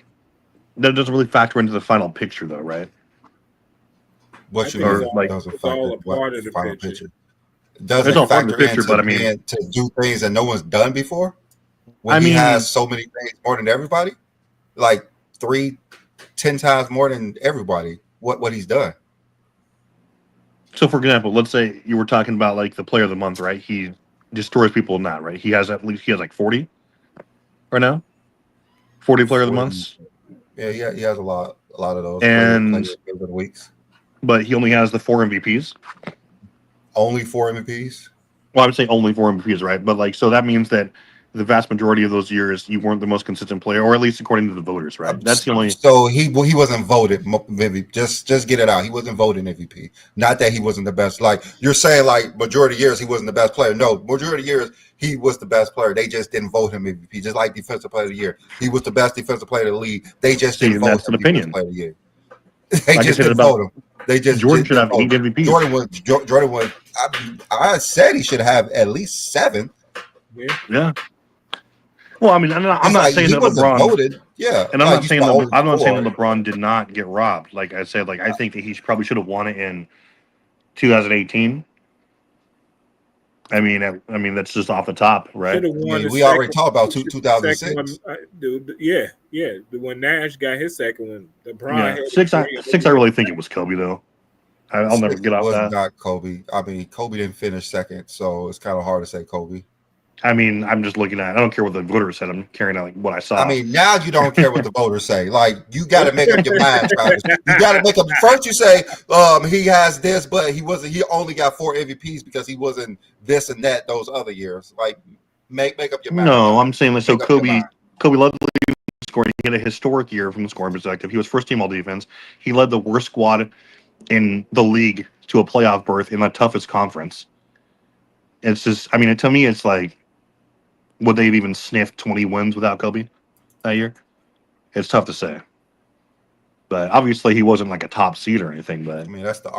that doesn't really factor into the final picture though, right? I What you think Or mean like doesn't it's all factor a what part of the final picture. picture? it's Doesn't all part of the factor picture, into but I mean, being to do things that no one's done before when I he mean, has so many things more than everybody, like 10 times more than everybody. What he's done. so for example, let's say you were talking about like the player of the month, right? He destroys people in that, right? He has like 40 right now, 40 player of the 40, months, yeah, he has a lot of those player and of the weeks. but he only has the 4 MVPs. Only 4 MVPs. Well, I would say only 4 MVPs, right? But like, so that means that the vast majority of those years you weren't the most consistent player, or at least according to the voters, right? That's the only. So he wasn't voted MVP. Just get it out. He wasn't voted MVP. Not that he wasn't the best. Like you're saying, like majority of years he wasn't the best player. No, majority of years he was the best player. They just didn't vote him MVP. Just like defensive player of the year, he was the best defensive player of the league. They just See, didn't and vote that's him an defensive opinion. player of the year. They Like I just said didn't about vote him. They just Jordan should didn't have vote 8 him. MVPs. Jordan was. I said he should have at least 7. Yeah, Yeah. Well, I mean, I'm It's not like saying he that wasn't LeBron, voted. Yeah, and like you said, only I'm not saying 4. that LeBron did not get robbed. Like I said, like I think that he probably should have won it in 2018. I mean that's just off the top, right? should have I won mean, the we already second. talked about Second one, 2006. yeah, yeah. When Nash got his second one, LeBron Yeah, had his 6. three, and they I won. really think it was Kobe though. I'll never get off Was that. not Kobe. I mean, Kobe didn't finish second, so it's kind of hard to say Kobe. I mean, I'm just looking at. I don't care what the voters said. I'm carrying out like what I I saw. mean, now you don't care what the voters say. Like, you got to make up your mind, Travis. You got to make up. First, you say he has this, but he wasn't. He only got 4 MVPs because he wasn't this and that those other years. Like, make up your mind. No, I'm saying like so. Make up your mind. Kobe led the league in scoring. He had a historic year from the scoring perspective. He was first team all defense. He led the worst squad in the league to a playoff berth in the toughest conference. It's just, I mean, to me, it's like, would they have even sniffed 20 wins without Kobe that year? It's tough to say. But obviously, he wasn't like a top seed or anything. But I mean, that's the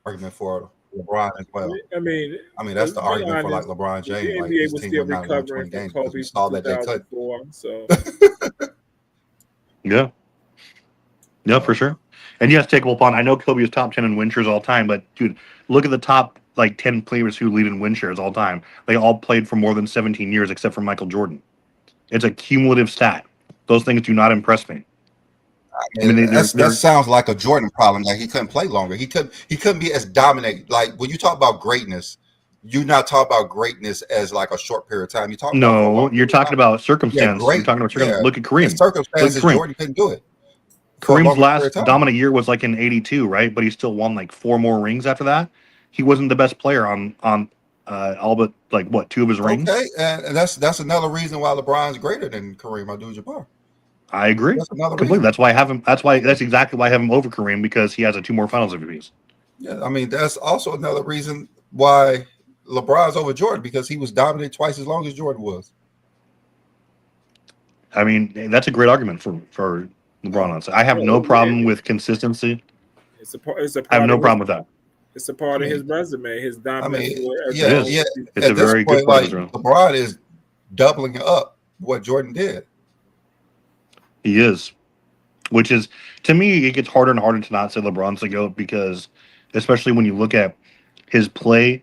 argument for LeBron as well. I mean, I mean, that's the be argument for like honest, LeBron the James. Like NBA his was team still went 9 recovering 20 from games because we Kobe from saw that they could. 2004. So yeah, yeah, for sure. And yes, take upon. I know Kobe is top 10 in win shares all time, but dude, look at the top like 10 players who lead in win shares all time. They all played for more than 17 years, except for Michael Jordan. It's a cumulative stat. Those things do not impress me. I And mean, that sounds like a Jordan problem. Like he couldn't play longer. He couldn't be as dominant. Like when you talk about greatness, you're not talking about greatness as like a short period of time. You're talking about for a no, long you're period of talking time. about Yeah, circumstance. You're great. talking about circumstance. Yeah. Look at In Kareem. Look at circumstances, Kareem. Jordan couldn't do it for a Kareem's longer period last of time. dominant year was like in '82, right? But he still won like 4 more rings after that. He wasn't the best player on all but like what 2 of his rings. Okay, and that's another reason why LeBron's greater than Kareem Abdul-Jabbar. I agree That's another completely. reason. That's why I have him. That's exactly why I have him over Kareem because he has 2 more Finals MVPs. Yeah, I mean that's also another reason why LeBron's over Jordan because he was dominant twice as long as Jordan was. I mean, that's a great argument for LeBron. On I have no Yeah, problem with consistency. it's a part. It's a I have part no of his. problem with that. It's a I part of his mean, resume. His I dominance mean, as It a yeah, whole. is. yeah. It's At a this very good point, part of like his run. LeBron is doubling up what Jordan did. He is, which is to me, it gets harder and harder to not say LeBron's the GOAT because, especially when you look at his play,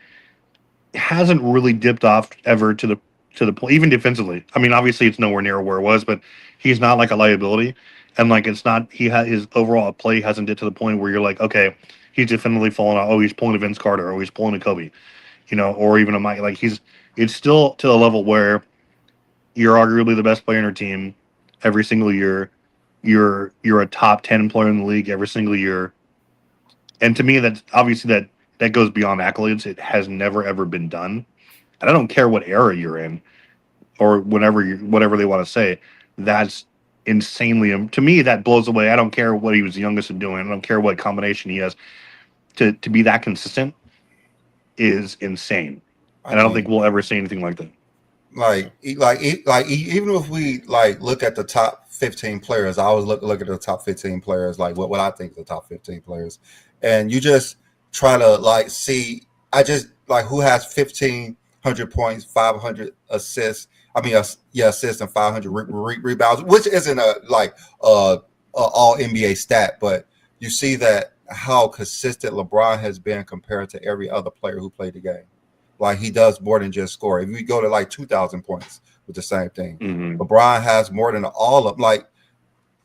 hasn't really dipped off ever to the point, even defensively. I mean, obviously it's nowhere near where it was, but he's not like a liability, and like it's not he had his overall play hasn't dipped to the point where you're like, okay, he's definitively fallen out. Oh, he's pulling a Vince Carter, or he's pulling a Kobe, or even a Mike. Like it's still to a level where you're arguably the best player in your team every single year. You're a top 10 player in the league every single year, and to me, that's obviously that goes beyond accolades. It has never ever been done, and I don't care what era you're in or whatever they want to say. That's insanely to me. That blows away. I don't care what he was the youngest in doing. I don't care what combination he has. To be that consistent is insane, I and I don't think mean, we'll ever see anything like that. even if we like look at the top 15 players, I always look at the top 15 players, like what I think the top 15 players, and you just try to like see. I just like who has 1,500 points, 500 assists. I mean, yeah, assists and 500 rebounds, which isn't a all NBA stat, but you see that how consistent LeBron has been compared to every other player who played the game. Like he does more than just score. If we go to like 2,000 points with the same thing, Mm-hmm. LeBron has more than all of like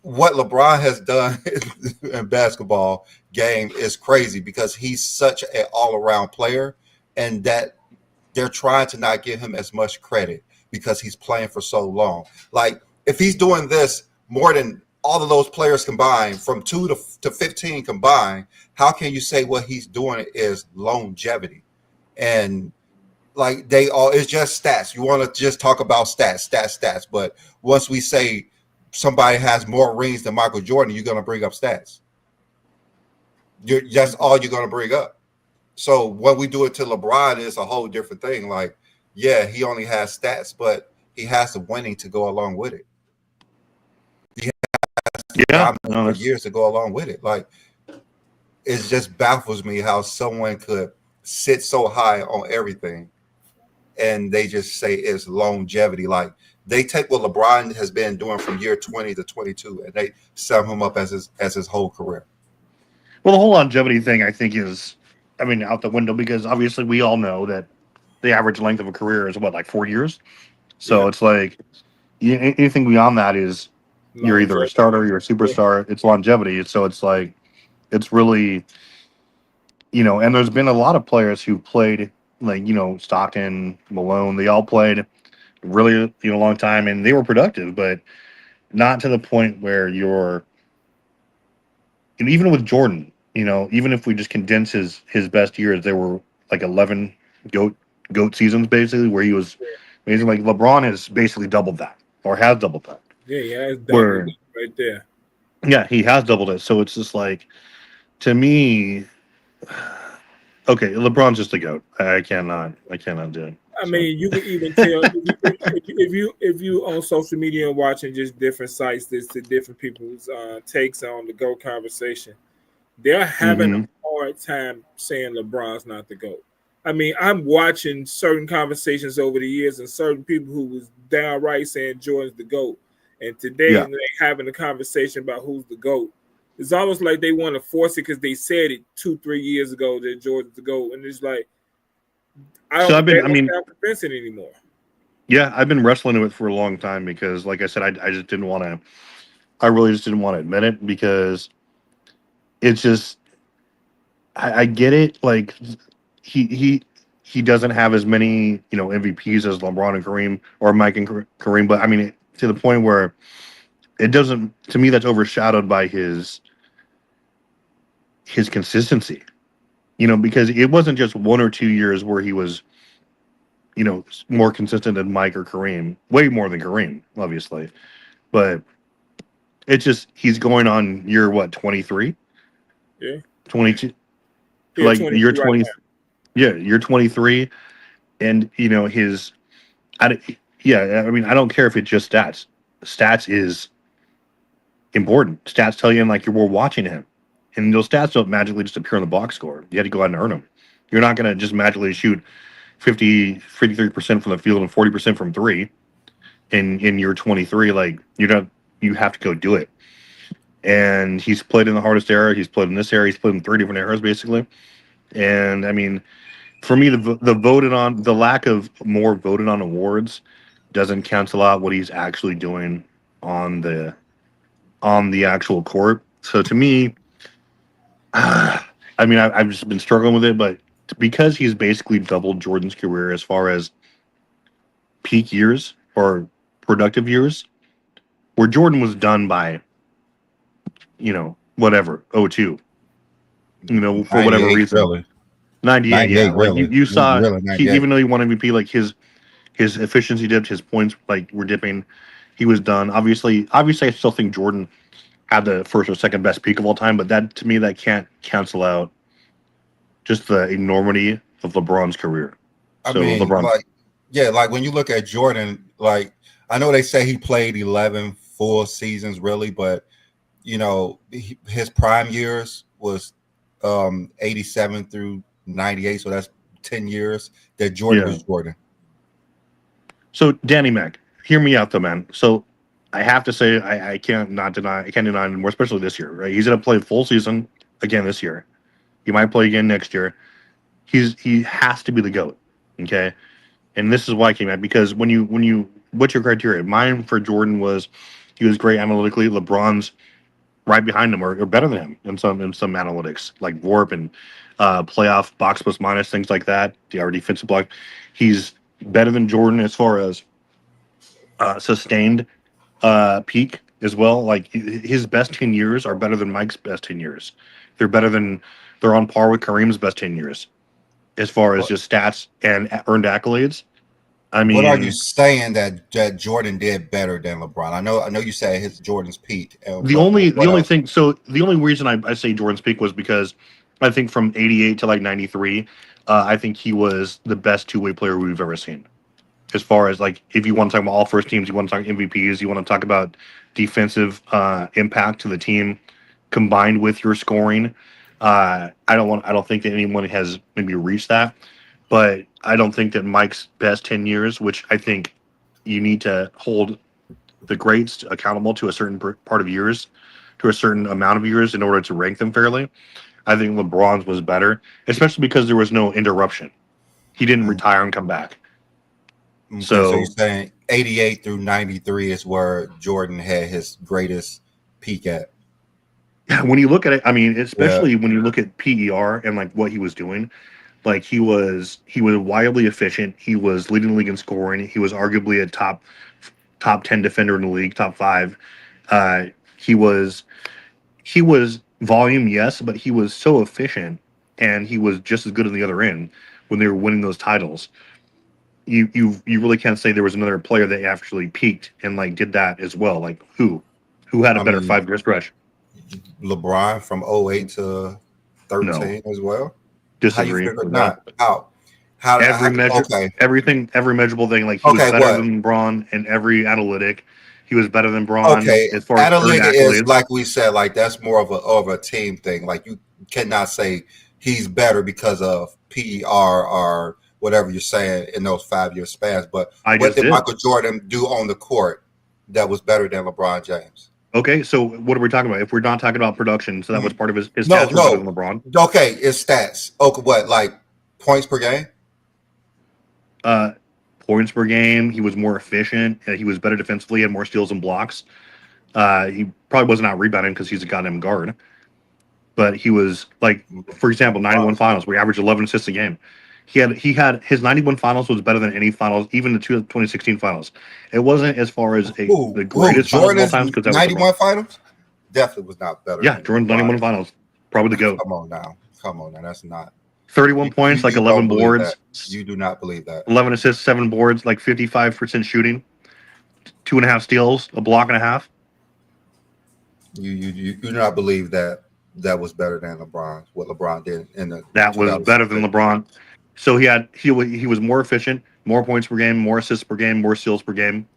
what LeBron has done in basketball game is crazy because he's such an all around player, and that they're trying to not give him as much credit because he's playing for so long. Like if he's doing this more than all of those players combined, from 2 to 15 combined, how can you say what he's doing is longevity? And like they all it's just stats. You want to just talk about stats. But once we say somebody has more rings than Michael Jordan, you're gonna bring up stats. That's all you're gonna bring up. So when we do it to LeBron is a whole different thing. Like, yeah, he only has stats, but he has the winning to go along with it. He has Yeah, dominant no, for that's years to go along with it. Like it just baffles me how someone could sit so high on everything and they just say it's longevity. Like they take what LeBron has been doing from year 20 to 22 and they sum him up as his whole career. well, the whole longevity thing I think is, I mean, out the window because obviously we all know that the average length of a career is what like 4 years. So Yeah, it's like anything beyond that is you're either a longevity. starter, you're a Yeah, superstar. It's longevity. So it's like it's really and there's been a lot of players who played like Stockton, Malone. They all played really long time and they were productive, but not to the point where you're. And even with Jordan, even if we just condense his best years, there were like 11 goat seasons basically where he was amazing. Like LeBron has basically doubled that or has doubled that. yeah, it's double Where right there. yeah, he has doubled it. So it's just like to me, okay, LeBron's just a goat. I cannot do it. I So mean, you can even tell if you on social media and watching just different sites, this to different people's takes on the GOAT conversation. They're having a hmm hard time saying LeBron's not the GOAT. I mean, I'm watching certain conversations over the years and certain people who was downright saying Jordan's the GOAT. And today yeah. they having a conversation about who's the GOAT. It's almost like they want to force it because they said it 2-3 years ago that Jordan's the GOAT. And it's like So they I don't mean, have convincing anymore. Yeah, I've been wrestling with it for a long time because, like I said, I just didn't want to. I really just didn't want to admit it because it's just I get it. Like he he he doesn't have as many MVPs as LeBron and Kareem or Mike and Kareem, but I mean to the point where it doesn't. To me, that's overshadowed by his consistency. Because it wasn't just 1 or 2 years where he was more consistent than Mike or Kareem, way more than Kareem, obviously. But it's just he's going on year what 23, Yeah. 22, Yeah, like 23 year right 20. Yeah, you're 23, and his. I, don't- yeah, I mean, I don't care if it's just stats. Stats is important. Stats tell you, and like we're watching him, and those stats don't magically just appear on the box score. You have to go out and earn them. You're not going to just magically shoot 53% from the field and 40% from three in year 23. Like you're not. You have to go do it. And he's played in the hardest era. He's played in this era. He's played in 3 different eras, basically. And I mean, for me, the voted on the lack of more voted on awards doesn't cancel out what he's actually doing on the actual court. So to me, I mean, I've just been struggling with it, but because he's basically doubled Jordan's career as far as peak years or productive years, where Jordan was done by whatever 02, for whatever 98, reason. really. 98, yeah. 98, Like really. you saw, Really, he 98. even though he won MVP, like his efficiency dipped, his points like were dipping. He was done. Obviously, I still think Jordan had the first or second best peak of all time, but that to me that can't cancel out just the enormity of LeBron's career. I So mean, LeBron, like, yeah, like when you look at Jordan, like, I know they say he played 11 full seasons, really, but, his prime years was 87 through 98. So that's 10 years that Jordan yeah. was Jordan. So Danny Mac, hear me out though, man. So I have to say I can't deny anymore, especially this year, right? He's gonna play a full season again this year. He might play again next year. He has to be the GOAT. Okay. And this is why I came at because when you what's your criteria? Mine for Jordan was he was great analytically. LeBron's right behind him or better than him in some analytics like VORP and playoff box plus minus things like that. Our defensive block, he's better than Jordan as far as sustained peak as well. Like his best 10 years are better than Mike's best 10 years. They're better than they're on par with Kareem's best 10 years as far as What, just stats and earned accolades. I what are you mean, saying that Jordan did better than LeBron? I know you said his Jordan's peak, the but only the what only else? thing so the only reason I say Jordan's peak was because I think from 88 to like 93, I think he was the best two-way player we've ever seen. As far as like if you want to talk about all first teams, you want to talk MVPs, you want to talk about defensive impact to the team combined with your scoring. I don't think that anyone has maybe reached that, but I don't think that Mike's best 10 years, which I think you need to hold the greats accountable to a certain part of years, to a certain amount of years in order to rank them fairly. I think LeBron's was better, especially because there was no interruption. He didn't Mm, retire and come back. okay, so you're So saying 88 through 93 is where Jordan had his greatest peak at. when you look at it, I mean, Yeah. especially when you look at PER and like what he was doing, like he was wildly efficient. He was leading the league in scoring. He was arguably a top 10 defender in the league, top five. Uh, he was he was volume, yes, but he was so efficient, and he was just as good on the other end when they were winning those titles. You really can't say there was another player that actually peaked and like did that as well. Like who had a I better mean, 5 year stretch? LeBron from '08 to No, 13 as well. How you disagree figure with that. not? How Every measure, okay. every measurable thing. Like he was Okay, better what? than Braun in every analytic. He was better than Braun Okay. as far as earned Analytic is accolades. like we said, like that's more of a team thing. Like you cannot say he's better because of PER or whatever you're saying in those 5 year spans. But I what just did did. Michael Jordan do on the court that was better than LeBron James? Okay, so what are we talking about? If we're not talking about production, so that was Mm. part of his No, stats were better than no. LeBron. Okay, it's stats. Okay, what like points per game? Uh, points per game. He was more efficient. He was better defensively, had more steals and blocks. He probably wasn't out rebounding because he's a goddamn guard. But he was like, for example, 91 finals, where he averaged 11 assists a game. He had his 91 finals was better than any finals, even the 2016 finals. It wasn't as far as the greatest finals of all Jordan's time because that was 91 finals definitely was not better. yeah, than Jordan 91 finals, probably the GOAT. Come on now, that's not 31 points, like 11 boards. You do not believe that. 11 assists, 7 boards, like 55% shooting, 2.5 steals, a block and a half. You do not believe that was better than LeBron. What LeBron did in the that was better than LeBron. So he was more efficient, more points per game, more assists per game, more steals per game.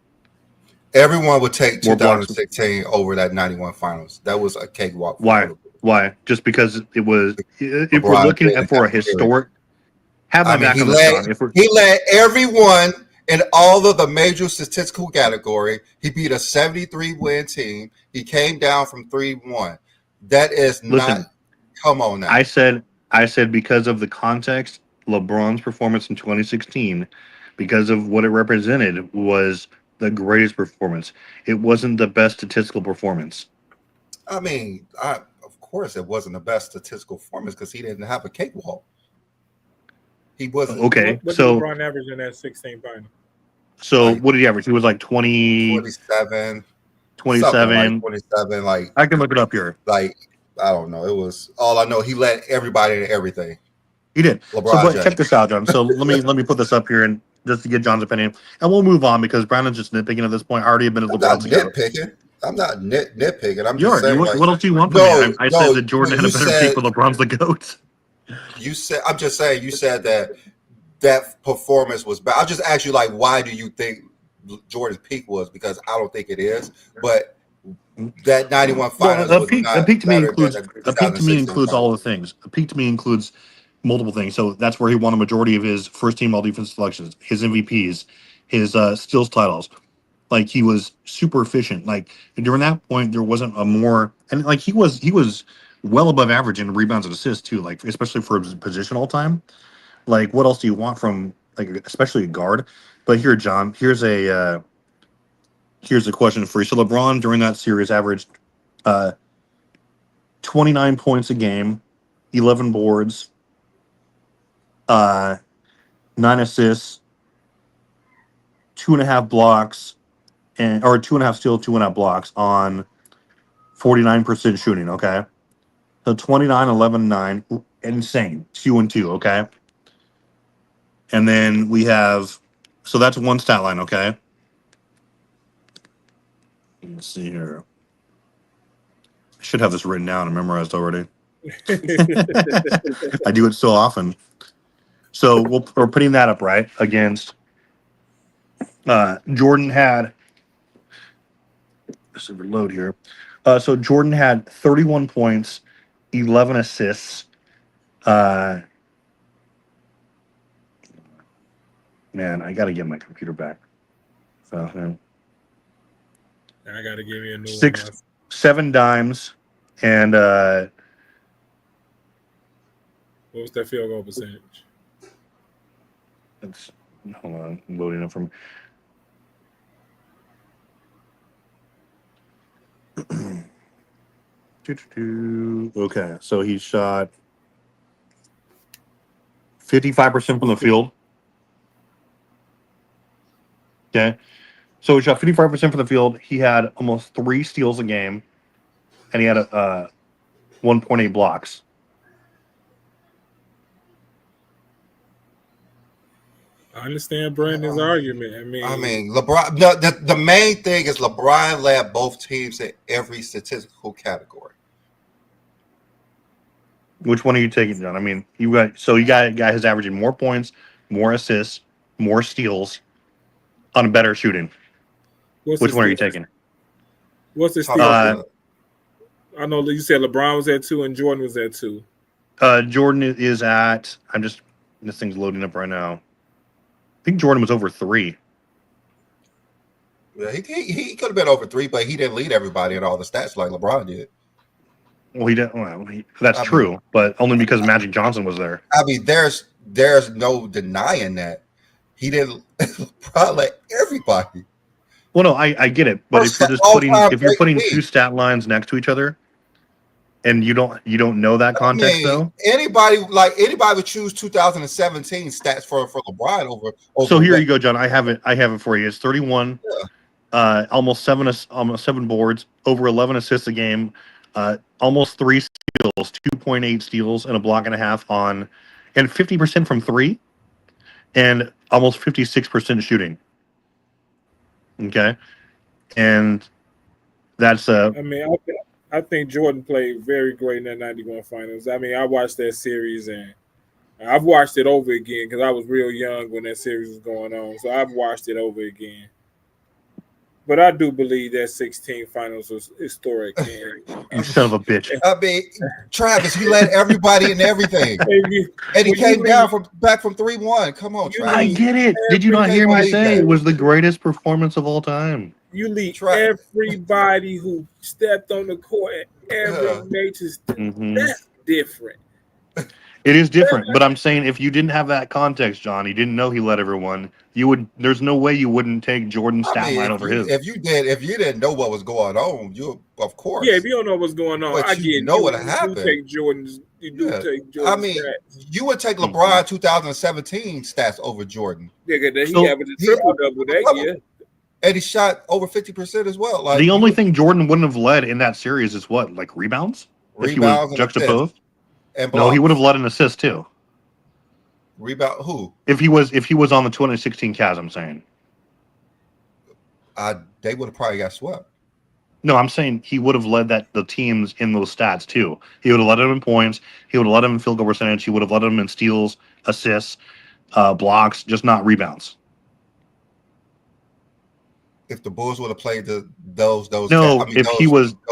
Everyone would take 2016 over that 91 finals. That was a cakewalk. Why? Just because it was. If we're looking at for a historic, have my back on this, John. He led everyone in all of the major statistical category. He beat a 73-win team. He came down from 3-1. That is not. Come on now. I said because of the context, LeBron's performance in 2016, because of what it represented, was the greatest performance. It wasn't the best statistical performance. I mean, of course, it wasn't the best statistical performance because he didn't have a cakewalk. He wasn't. Okay, what so did LeBron average in that 16 final? So what did he average? He was like 27. 27. 27. Like I can look it up here. Like I don't know. It was all I know. He led everybody to everything. He did. Check this out, John. So let me put this up here and just to get John's opinion, and we'll move on because Brandon's just nitpicking at this point. I already admitted LeBron's nitpicking. I'm not nitpicking. I'm just saying. What else do you want from me? I said that Jordan had a better peak, but LeBron's the GOAT. You said. I'm just saying. You said that performance was bad. I'll just ask you, like, why do you think Jordan's peak was? Because I don't think it is. But that 91 finals. A peak to me includes all the things. A peak to me includes multiple things. So that's where he won a majority of his first team all defense selections, his MVPs, his steals titles. Like he was super efficient. Like during that point, there wasn't a more and like he was well above average in rebounds and assists too. Like especially for his position all time. Like what else do you want from like especially a guard? But here, John, here's a question for you. So LeBron during that series averaged 29 points a game, 11 boards, 9 assists, 2.5 blocks, or 2.5 steals, 2.5 blocks on 49% shooting. Okay, so 29, 11, 9, insane. 2-2. Okay, and then we have, so that's one stat line. Okay, let's see here. I should have this written down and memorized already. I do it so often. So we're putting that up right against Jordan had. Let's reload here. So Jordan had 31 points, 11 assists. Man, I got to get my computer back. So, I got to give you a new 7 dimes, and what was that field goal percentage? Hold on, I'm loading it from. Okay, so he shot 55% from the field. Okay, so he shot 55% from the field. He had almost 3 steals a game, and he had 1.8 blocks. I understand Brandon's argument. I mean, LeBron. The main thing is LeBron led both teams in every statistical category. Which one are you taking, John? I mean, you got a guy who's averaging more points, more assists, more steals, on better shooting. Which one are you taking? What's the steal? I know you said LeBron was at 2 and Jordan was at 2. Jordan is at. This thing's loading up right now. I think Jordan was over 3. Yeah, he could have been over 3, but he didn't lead everybody in all the stats like LeBron did. Well, he didn't. Well, that's true, but only because Magic Johnson was there. I mean, there's no denying that. He didn't LeBron let everybody. Well, no, I get it, but if you're just All-time if you're great putting two team. stat lines next to each other, and you don't know that I context mean, though. anybody would choose 2017 stats for LeBron over So here what? you go, John. I have it for you. It's 31, Yeah. almost 7 boards, over 11 assists a game, almost 3 steals, 2.8 steals, and a block and a half on, and 50% from three, and almost 56% shooting. Okay, and that's I mean, I think Jordan played very great in that '91 finals. I mean, I watched that series and I've watched it over again because I was real young when that series was going on. So I've watched it over again. But I do believe that 16 finals was historic. you son of a bitch. I mean, Travis, he led everybody in everything, And and he when you came leave, back from 3-1. Come on, you I Travis. leave get it. Did you You not can't hear me believe say it that. was the greatest performance of all time? you leave Tra- everybody who stepped on the court at every major Hmm. that's different. It is different, but I'm saying if you didn't have that context, John, you didn't know he led everyone. You would. There's no way you wouldn't take Jordan's I stat mean, line over his. if you didn't know what was going on, you of Yeah, if course, you don't know what's going on, I but you get know what you do happened. take Jordan's Yeah, I Jordan's mean, stats. you would take Mhm. LeBron 2017 stats over Jordan. Yeah, that he So averaged a He triple double that year. and he shot over 50% as well. Like the you only would thing Jordan wouldn't have led in that series is what, like rebounds, if he was rebounds and assists juxtaposed. and No, he would have blocks. led an assist too. Rebound who? If he was on the 2016 Cavs, I'm saying. They would have probably got swept. No, I'm saying he would have led the teams in those stats too. He would have led them in points. He would have led them in field goal percentage. He would have led them in steals, assists, blocks, just not rebounds. If the Bulls would have played those I No, mean those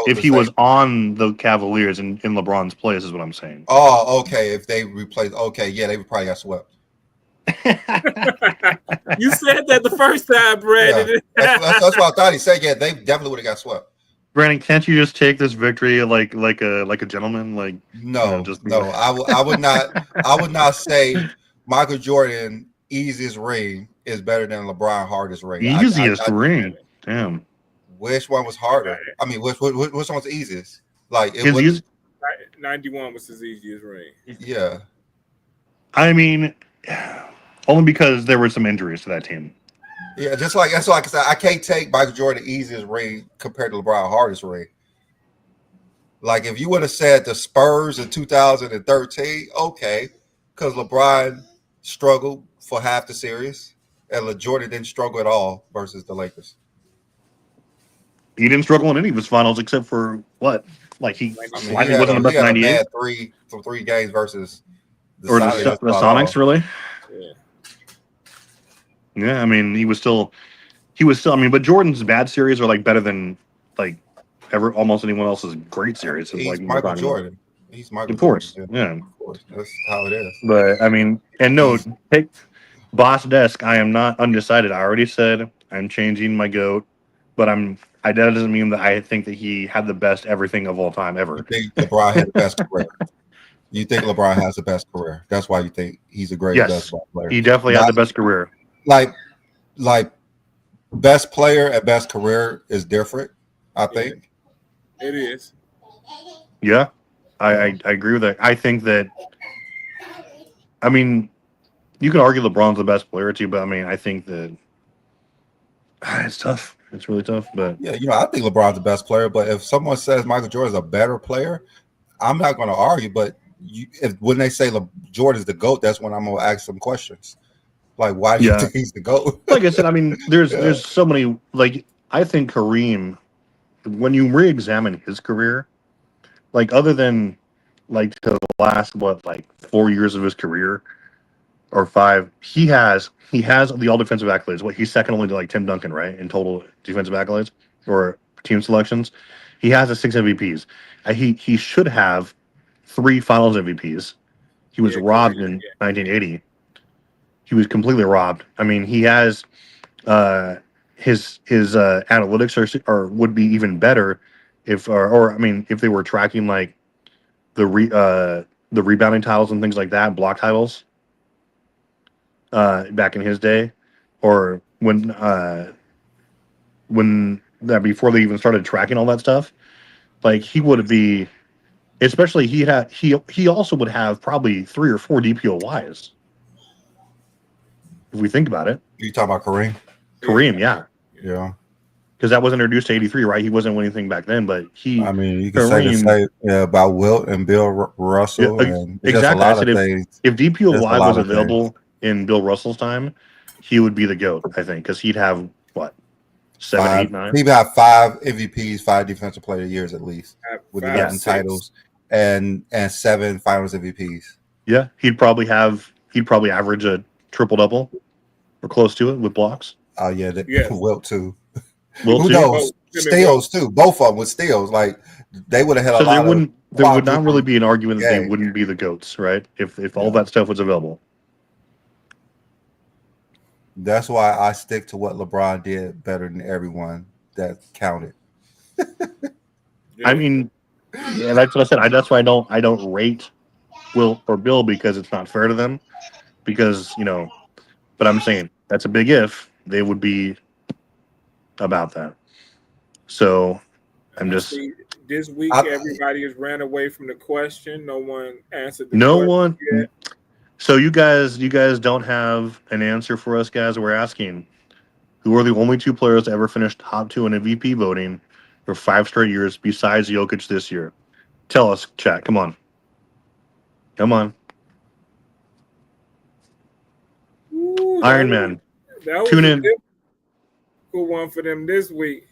if the he same. was on the Cavaliers in LeBron's place is what I'm saying. Oh, okay. If they replaced, okay, yeah, they would probably got swept. You said that the first time, Yeah, Brandon. that's what I thought he said. Yeah, they definitely would have got swept. Brandon, can't you just take this victory like a gentleman? Like, No, just no, I would not. I would not say Michael Jordan easiest ring is better than LeBron hardest ring. easiest ring. Damn. Which one was harder? I mean, which one was the easiest? Like it His was. easy, 91 was his easiest ring. Yeah, I mean, only because there were some injuries to that team. yeah. Just like that's like I said, I can't take Michael Jordan easiest ring compared to LeBron hardest ring. Like if you would have said the Spurs in 2013, okay, because LeBron struggled for half the series, and Jordan didn't struggle at all versus the Lakers. He didn't struggle in any of his finals except for what? Like he I mean, slightly wasn't the he best had a 98 bad three games versus the or Sonics. That's the about Sonics, all. really. Yeah. Yeah, I mean, he was still. I mean, but Jordan's bad series are like better than like ever almost anyone else's great series. Is like He's what we're Michael talking about. Jordan. He's Michael Of Jordan. course, Yeah, yeah. of course. That's how it is. But I mean, and no, He's take Boss Desk. I am not undecided. I already said I'm changing my goat, but that doesn't mean that I think that he had the best everything of all time you ever. think LeBron had the best career. You think LeBron has the best career. That's why you think he's the greatest Yes, basketball player. he definitely had Not the best career. like best player and best career is different, I Yeah, think. it is. Yeah, I agree with that. I think that. I mean, you can argue LeBron's the best player too, but I mean, I think that it's tough. It's really tough, but Yeah, I think LeBron's the best player, but if someone says Michael Jordan's a better player, I'm not going to argue. But when they say Jordan's the GOAT, that's when I'm going to ask some questions. Like, why do you yeah. think he's the GOAT? Like I said, I mean, Yeah. there's so many. Like I think Kareem, when you re-examine his career, like other than like the last what like 4 years of his career or five, he has the all defensive accolades. What he's second only to like Tim Duncan, right? In total defensive accolades or team selections, he has a 6 MVPs. He should have 3 Finals MVPs. He was Yeah, correct. robbed in 1980. He was completely robbed. I mean, he has uh, his analytics are would be even better if or I mean if they were tracking like the rebounding titles and things like that, block titles. back in his day, or when that before they even started tracking all that stuff. Like he would be, especially he also would have probably 3 or 4 DPOYs if we think about it. You talking about Kareem? Kareem, yeah, Yeah. because that wasn't introduced to 83, right? He wasn't winning anything back then, but I mean, you could say the Kareem, same about Wilt and Bill yeah, Russell, and it's just a exactly. I lot said of things. if Just a DPOY was lot of things. available in Bill Russell's time, he would be the GOAT, I think, because he'd have what 7, 8, 9. He have 5 MVPs, 5 Defensive Player of the Years at least, with 5, 11 6. titles and 7 Finals MVPs. Yeah, he'd probably average a triple double or close to it with blocks. Oh yeah, Yes. Wilt too. Will Who too. knows? Steals too. Both of them with steals. Like they would have had So a lot of. there would not really be an argument that they game. wouldn't be the GOATs, right? If all Yeah. that stuff was available. That's why I stick to what LeBron did better than everyone that counted. Yeah. I mean, yeah, that's what I said. That's why I don't rate Will or Bill because it's not fair to them. Because but I'm saying that's a big if they would be about that. So I'm just See, this week everybody has ran away from the question. No one answered the no question one. yet. So you guys don't have an answer for us, guys. We're asking who are the only 2 players to ever finish top 2 in MVP voting for 5 straight years besides Jokic this year. Tell us, chat. Come on. Ooh, Iron Man. That was Tune a in. difficult one for them this week.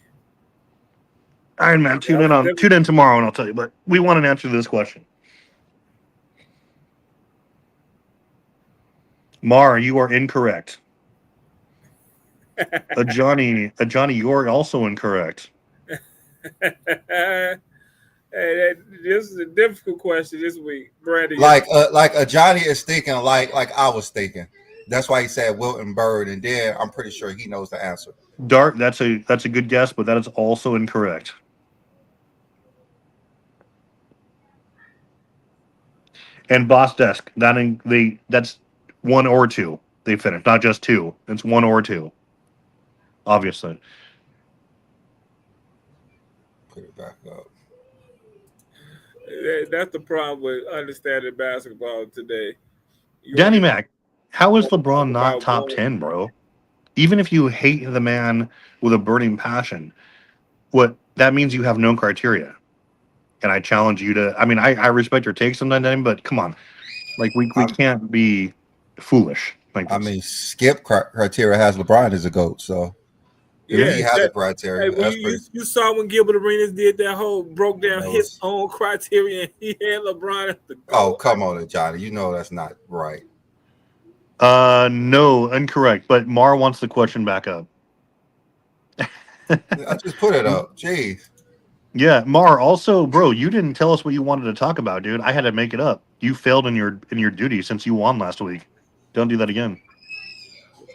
Iron Man, tune in tomorrow and I'll tell you. But we want an answer to this question. Mar, you are incorrect. Johnny, you're also incorrect. Hey, this is a difficult question this week, Brady. Like Johnny is thinking like I was thinking. That's why he said Wilton Bird, and then I'm pretty sure he knows the answer. Dart, that's a good guess, but that is also incorrect. And Boss Desk, that's 1 or 2. They finished, not just 2. It's 1 or 2. Obviously. Put it back up. That's the problem with understanding basketball today. Danny Mac, how is LeBron not about top one. 10, bro? Even if you hate the man with a burning passion, what that means you have no criteria. And I challenge you to. I mean, I respect your take sometimes, Danny, but come on, like we can't be foolish like this. I mean, Skip criteria has LeBron as a GOAT, so Yeah, he has a criteria. Hey, you saw when Gilbert Arenas did that whole broke down his own criteria, and he had LeBron as the GOAT. Oh, come on, Johnny. You know that's not right. No, incorrect. But Mar wants the question back up. I just put it up. Jeez. Yeah, Mar. Also, bro, you didn't tell us what you wanted to talk about, dude. I had to make it up. You failed in your duty since you won last week. Don't do that again.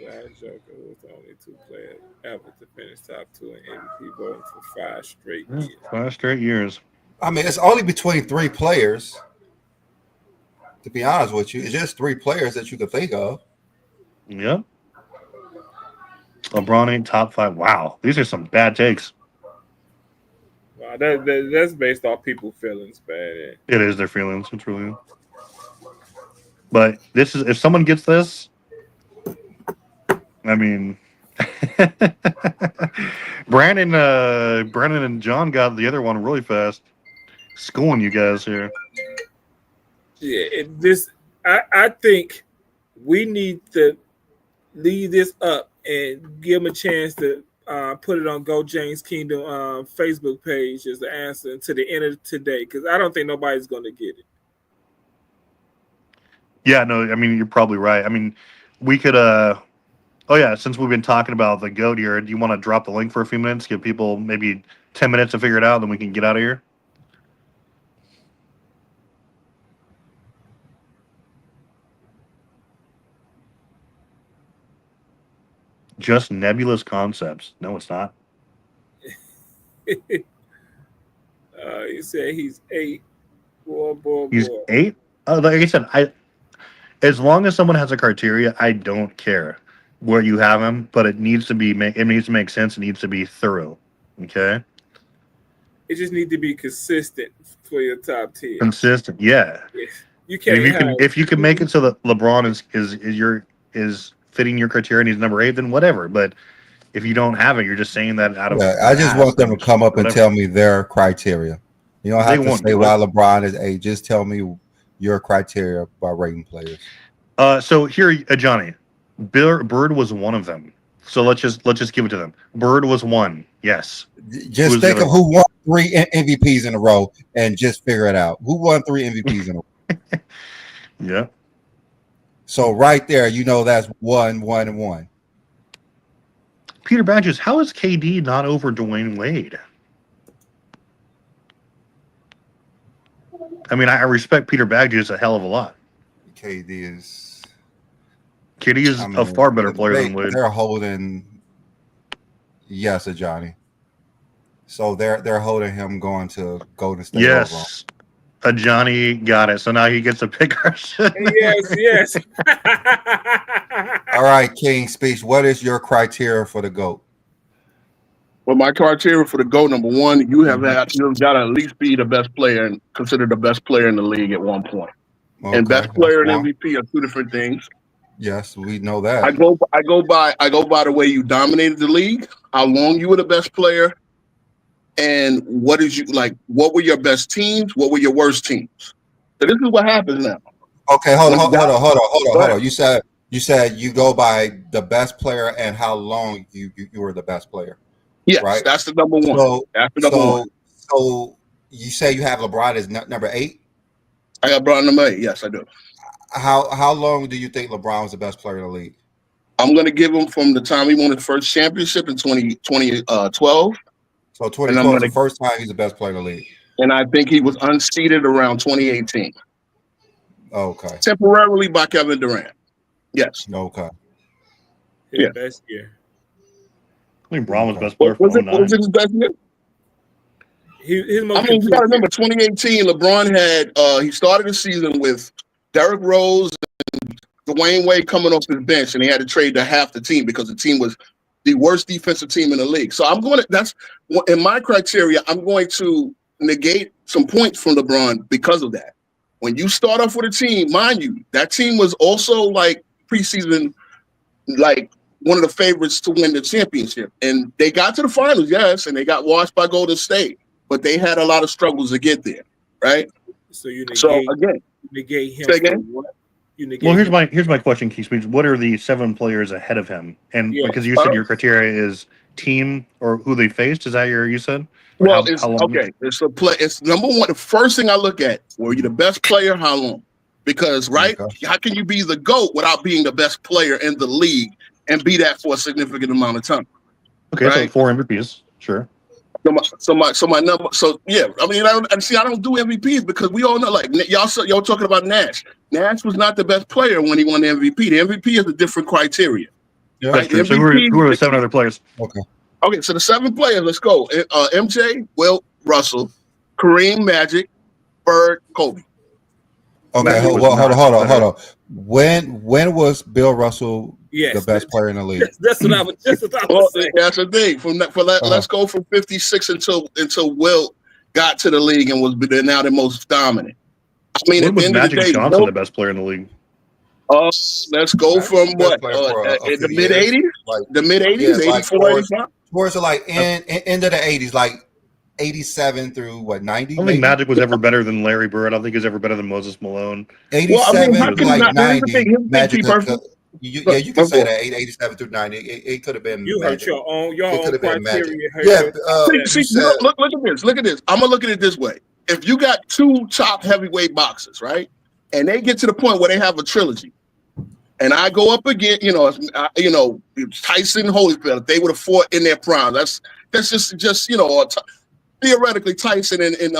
Last Joker was the only 2 players ever to finish top 2 in MVP voting for 5 straight years. 5 straight years. I mean, it's only between 3 players. To be honest with you, it's just 3 players that you could think of. Yep. LeBron ain't top 5. Wow, these are some bad takes. Wow, that's based off people's feelings, man. It is their feelings. It's really. But this is if someone gets this, I mean, Brandon and John got the other one really fast. Schooling you guys here. Yeah, I think we need to leave this up and give them a chance to put it on Go James Kingdom Facebook page as the answer to the end of today, because I don't think nobody's going to get it. Yeah, no, I mean, you're probably right. I mean, we could, oh yeah, since we've been talking about the GOAT here, do you want to drop the link for a few minutes, give people maybe 10 minutes to figure it out, then we can get out of here? Just nebulous concepts. No, it's not. You said he's 8. Boy. He's 8? Like I said, as long as someone has a criteria, I don't care where you have him, but it needs to make sense. It needs to be thorough. Okay, It just need to be consistent for your top tier. consistent. Yeah, You and can't have if you can make it so that LeBron is fitting your criteria and he's number 8, then whatever. But if you don't have it, you're just saying that out of Yeah, I just want them to come up and whatever. tell me their criteria. You don't They have to won't say do why it. LeBron is 8. Just tell me your criteria by rating players. So here, Johnny, Bird was one of them. So let's just give it to them. Bird was one. Yes. Just Who's the think other of who won 3 MVPs in a row and just figure it out. Who won 3 MVPs in a row? Yeah. So right there, you know that's 1, 1, and 1. Peter Badges, how is KD not over Dwayne Wade? I mean, I respect Peter Badges a hell of a lot. KD is a far better player than Wade. They're holding a Johnny. So they're holding him going to Golden State. Yes. A Johnny got it. So now he gets to pick our shit. Yes. All right, King Speech. What is your criteria for the GOAT? Well, my criteria for the GOAT, number one, you've got to at least be the best player and considered the best player in the league at one point. Okay, and best player and one. MVP are two different things. Yes, we know that. I go by the way you dominated the league, how long you were the best player, and what were your best teams, what were your worst teams. So this is what happens now. Okay, hold on. You said you go by the best player and how long you were the best player. Yes, right? That's the number one. So you say you have LeBron as number 8? I got LeBron number 8. Yes, I do. How long do you think LeBron was the best player in the league? I'm going to give him from the time he won his first championship in 2012. So 2012 is the first time he's the best player in the league. And I think he was unseated around 2018. Okay. Temporarily by Kevin Durant. Yes. Okay. His best year. I think Braun was best player for 09. Was it his best year? You got to remember 2018. LeBron had he started the season with Derrick Rose and Dwayne Wade coming off his bench, and he had to trade to half the team because the team was the worst defensive team in the league. So that's in my criteria. I'm going to negate some points from LeBron because of that. When you start off with a team, mind you, that team was also like preseason, like one of the favorites to win the championship. And they got to the finals, yes, and they got washed by Golden State. But they had a lot of struggles to get there, right? So you negate him. Say again? Well, here's my question, Keith Speech. What are the 7 players ahead of him? And because you said your criteria is team or who they faced, is that you said? Well, it's okay. It's a play. It's number one. The first thing I look at: were you the best player? How long? Because how can you be the GOAT without being the best player in the league and be that for a significant amount of time? Okay, right? So 4 MVPs, sure. So my number. So yeah, I mean, I don't do MVPs because we all know, like y'all talking about Nash. Nash was not the best player when he won the MVP. The MVP is a different criteria. Yeah. Right? So who are the 7 other players? Okay, so the 7 players, let's go. MJ, Wilt, Russell, Kareem, Magic, Bird, Kobe. Okay, hold on. When was Bill Russell the best player in the league? That's what I was just about to say. That's the thing. Let's go from 56 until Wilt got to the league and was now the most dominant. I mean, when at was the end Magic of the day, Johnson the best player in the league? Let's go from what in the mid 80s, the mid 80s, 84, 85. Towards like end of the 80s, like 87 through what 90. I don't think Magic was ever better than Larry Bird. I don't think he was ever better than Moses Malone. 87 like 90. Magic. You can say that 87 through 90. It could have been. You hurt your own criteria. Look at this. I'm gonna look at it this way. If you got 2 top heavyweight boxers, right, and they get to the point where they have a trilogy, and I go up again, Tyson Holyfield, if they would have fought in their prime, that's just theoretically Tyson and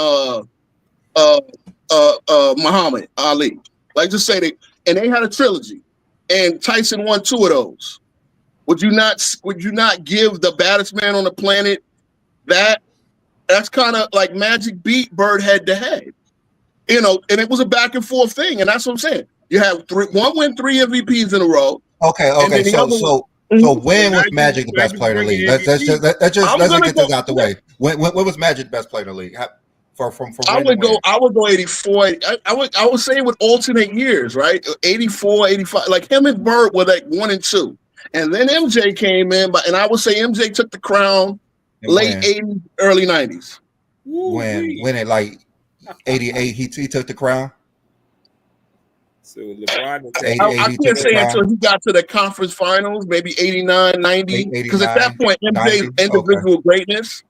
Muhammad Ali. Like just say they had a trilogy, and Tyson won 2 of those. Would you not give the baddest man on the planet that? That's kind of like Magic beat Bird head to head, and it was a back and forth thing, and that's what I'm saying. You have one win, 3 MVPs in a row. Okay. And then the So other so one- so when now was you- Magic the now best you player in the bringing league? Let's MVP. just get this out the yeah. way. When was Magic the best player in the league? From I when to would go. when? I would go 84. I would say with alternate years, right? 84, 85. Like him and Bird were like 1 and 2, and then MJ came in. And I would say MJ took the crown And late when? 80s, early 90s. When it like 88 he took the crown. So LeBron is 88 I he took can't the say crown. until he got to the conference finals, maybe 89, 90. Because at that 89, point, MJ's 90. Okay. individual greatness,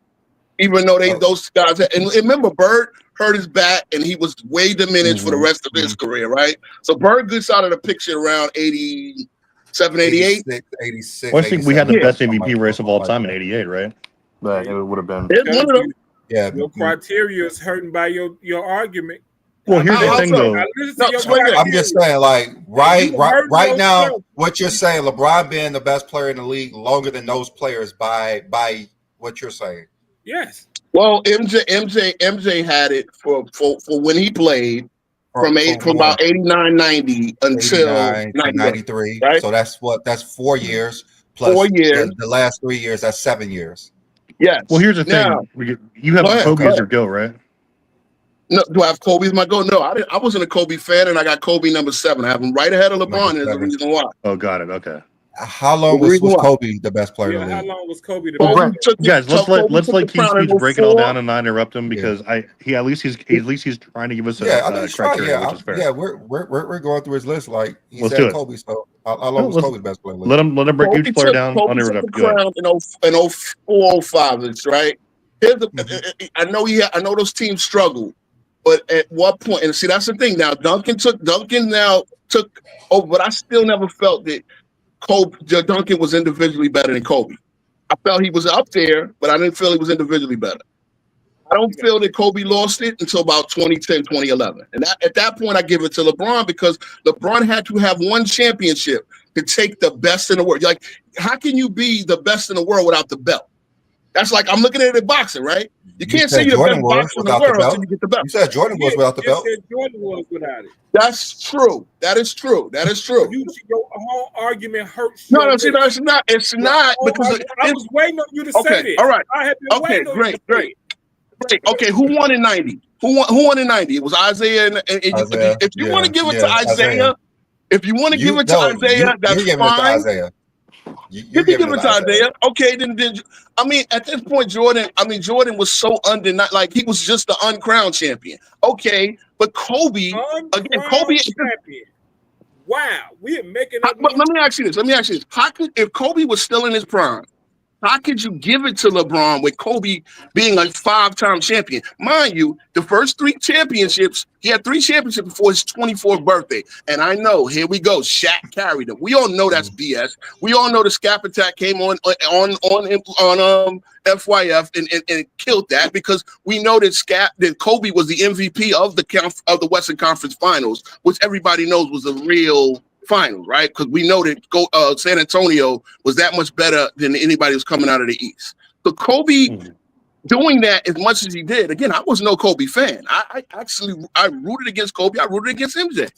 even though Oh. those guys and remember Bird hurt his back and he was way diminished for the rest of his career, right? So Bird gets out of the picture around 87, 88. 86, Well, I think we had the 87, best something MVP like race of all that. time in '88, right? But it would have been. It's one of them. Yeah. Your criteria is hurting by your argument. Well, here's the thing, though. I'm just saying, like, right yourself. now, what you're saying, LeBron being the best player in the league longer than those players by what you're saying. Yes. Well, MJ had it for when he played from about 89, 90 until 93. Right? So that's 4 years plus 4 years. The last 3 years. That's 7 years. Yes. Well, here's the Now, thing. You have Kobe as your go, right? No, do I have Kobe as my go? No, I wasn't a Kobe fan, and I got Kobe number 7. I have him right ahead of LeBron. There's a reason why. Oh, got it. Okay. How long was Kobe the best player in the league? How long was Kobe the Well, best player? guys, let's let Keith Speech break it all down and not interrupt him because he's trying to give us a criteria, which is fair. Yeah, we're going through his list like he Let's said Kobe. So how long was Kobe the best player in the league? Let him break each player down uninterrupted. Crown in 04, 05, right? I know those teams struggled, but at what point? And see, that's the thing. Now Duncan took over, but I still never felt that Duncan was individually better than Kobe. I felt he was up there, but I didn't feel he was individually better. I don't feel that Kobe lost it until about 2010, 2011. And at that point, I give it to LeBron because LeBron had to have one championship to take the best in the world. Like, how can you be the best in the world without the belt? That's like I'm looking at it in boxing, right? You can't say you're the best boxer in the world until you get the belt. You said Jordan was without the belt. You said Jordan was without it. That's true. That is true. Your whole argument hurts. No, see, no, it's not. It's not because I was waiting on you to say this. All right. I have been waiting on you to say Great. Okay, who won in 90? Who won in 90? It was Isaiah. And Isaiah. If you want to give it to Isaiah, that's fine. You can give it to Isaiah. Okay, then I mean, at this point, Jordan was so like he was just the uncrowned champion. Okay, but Kobe champion. Wow, we are making up. But let me ask you this. How could, if Kobe was still in his prime, how could you give it to LeBron with Kobe being a 5-time champion? Mind you, the first 3 championships, he had 3 championships before his 24th birthday. And I know, here we go, Shaq carried him. We all know that's BS. We all know the Scap attack came on FYF and killed that because we know that Kobe was the MVP of the Western Conference Finals, which everybody knows was a real finals, right? Because we know that San Antonio was that much better than anybody who's coming out of the East. So Kobe doing that as much as he did, again, I was no Kobe fan. I rooted against Kobe. I rooted against MJ.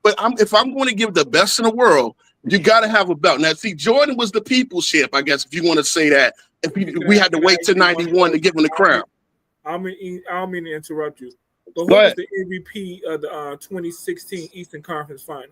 But if I'm going to give the best in the world, you got to have a belt. Now, see, Jordan was the people's champ, I guess, if you want to say that. If we had to wait till 91 to give him the crown. I don't mean to interrupt you. But who was the MVP of the 2016 Eastern Conference Finals?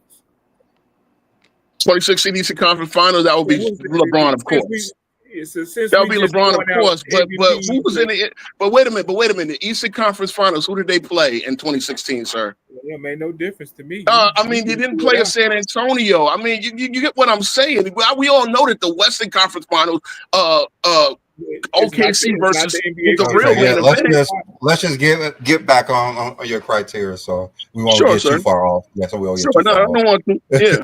2016 Eastern Conference Finals, that would be LeBron, of course. That would be LeBron, of course. But who was in it? But wait a minute. The Eastern Conference Finals, who did they play in 2016, sir? Well, it made no difference to me. They didn't play at San Antonio. I mean, you get what I'm saying. We all know that the Western Conference Finals, OKC versus the real main event. Let's just get back on your criteria, so we won't get too far off. Yeah, so we won't get too far off. I don't want to. Yeah.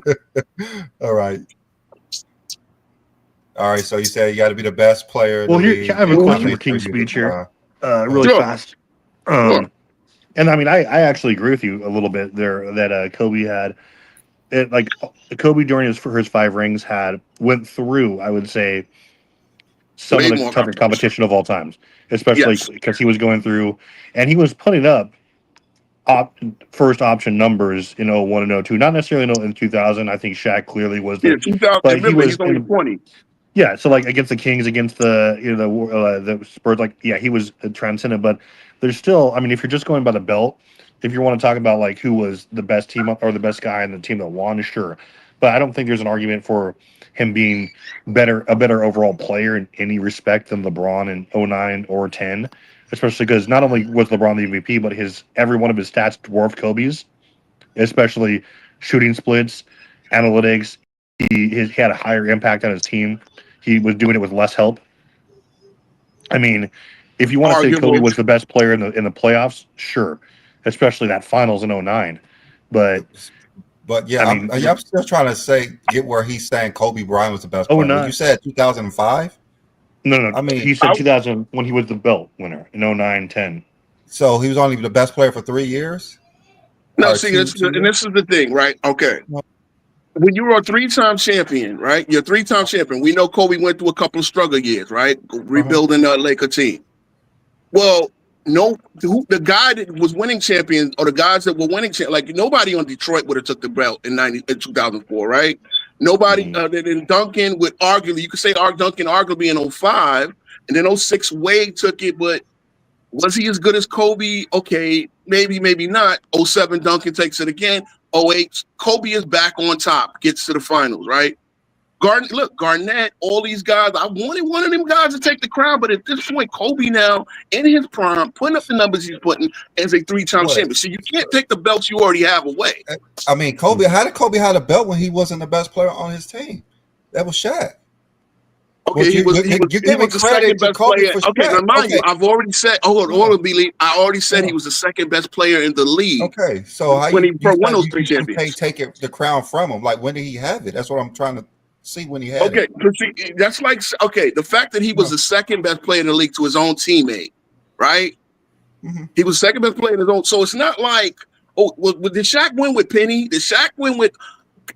All right. So you said you got to be the best player. Well, here I have a question for King's Speech here, really fast. And I mean, I actually agree with you a little bit there that Kobe had it. Like Kobe during his 5 rings went through, I would say, some of the tougher competition of all times, especially because he was going through and he was putting up first option numbers in 01 and 02. Not necessarily in 2000. I think Shaq clearly was Yeah, the, 2000. but he Remember, was he's only 20. yeah. So like against the Kings, against the the Spurs, like yeah, he was transcendent. But there's still, I mean, if you're just going by the belt, if you want to talk about like who was the best team or the best guy in the team that won, sure. But I don't think there's an argument for him being a better overall player in any respect than LeBron in 09 or 10. Especially because not only was LeBron the MVP, but every one of his stats dwarfed Kobe's, especially shooting splits, analytics. He had a higher impact on his team. He was doing it with less help. I mean, if you want to say Kobe Arguable. was the best player in the playoffs, sure, especially that finals in 09. But yeah, I mean, I'm still trying to get where he's saying Kobe Bryant was the best player. 09. Would you say 2005? No. I mean, he said 2000 when he was the belt winner in 09, 10. So he was only the best player for 3 years? No, see, this is the thing, right? Okay. When you were a 3-time champion, right? You're a 3-time champion. We know Kobe went through a couple of struggle years, right? Rebuilding the Laker team. Well, the guy that was winning champions or the guys that were winning like nobody on Detroit would have took the belt in 2004, right? Nobody than Duncan would arguably, you could say Duncan arguably in 05, and then 06 Wade took it, but was he as good as Kobe? Okay, maybe not. 07 Duncan takes it again. 08 Kobe is back on top, gets to the finals, right? Garnett, all these guys. I wanted one of them guys to take the crown, but at this point, Kobe now in his prime, putting up the numbers he's putting as a 3-time champion. So you can't take the belts you already have away. I mean, Kobe. How did Kobe have a belt when he wasn't the best player on his team? That was Shaq. Okay, he was the second best player. Okay, now mind you, I've already said. Hold on, Billy. I already said he was the second best player in the league. Okay, so how when he won those 3 championships? You can't take the crown from him. Like, when did he have it? That's what I'm trying to see when he had it. Okay, that's like the fact that he was the second best player in the league to his own teammate, right? Mm-hmm. He was second best player in his own. So it's not like, did Shaq win with Penny? Did Shaq win with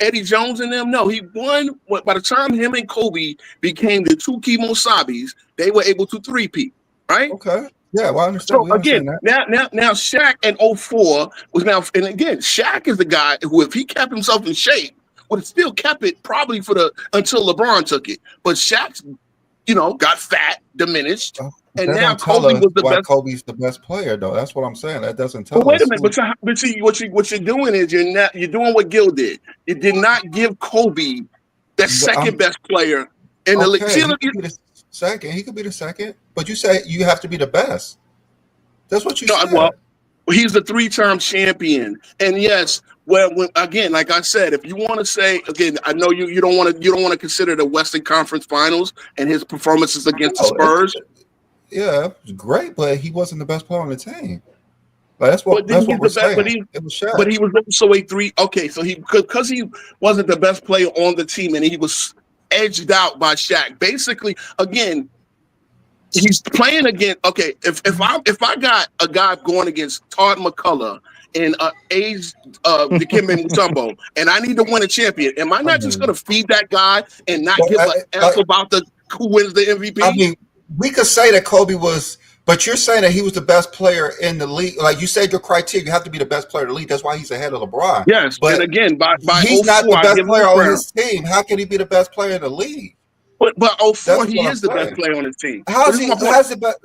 Eddie Jones and them? No, he won. By the time him and Kobe became the 2 Kemosabis, they were able to 3-peat, right? Okay. Yeah, well, I understand. So again, now Shaq in 04 was now, and again, Shaq is the guy who, if he kept himself in shape, would have still kept it probably until LeBron took it. But Shaq, got fat, diminished, and now Kobe was the best. Kobe's the best player, though. That's what I'm saying. That doesn't tell us. Wait a minute, but see, what you're doing is you're doing what Gil did. You did not give Kobe the second best player in the league. He could be the second. He could be the second, but you say you have to be the best. That's what you said. Well, he's the 3-time champion, and yes. Well, again, like I said, if you want to say again, I know you don't want to consider the Western Conference Finals and his performances against the Spurs. Yeah, it was great, but he wasn't the best player on the team. Like, that's what we're saying. But he was also a 3. Okay, so because he wasn't the best player on the team, and he was edged out by Shaq. Basically, again, he's playing against. Okay, if I got a guy going against Todd McCullough and Dikembe Mutombo, and I need to win a champion, am I not just going to feed that guy and not give a F about who wins the MVP? I mean, we could say that Kobe was, but you're saying that he was the best player in the league. Like you said, your criteria, you have to be the best player in the league. That's why he's ahead of LeBron. Yes, but and again, by he's not the best player on his team. How can he be the best player in the league? But 04, he is the best player on his team. How's the best?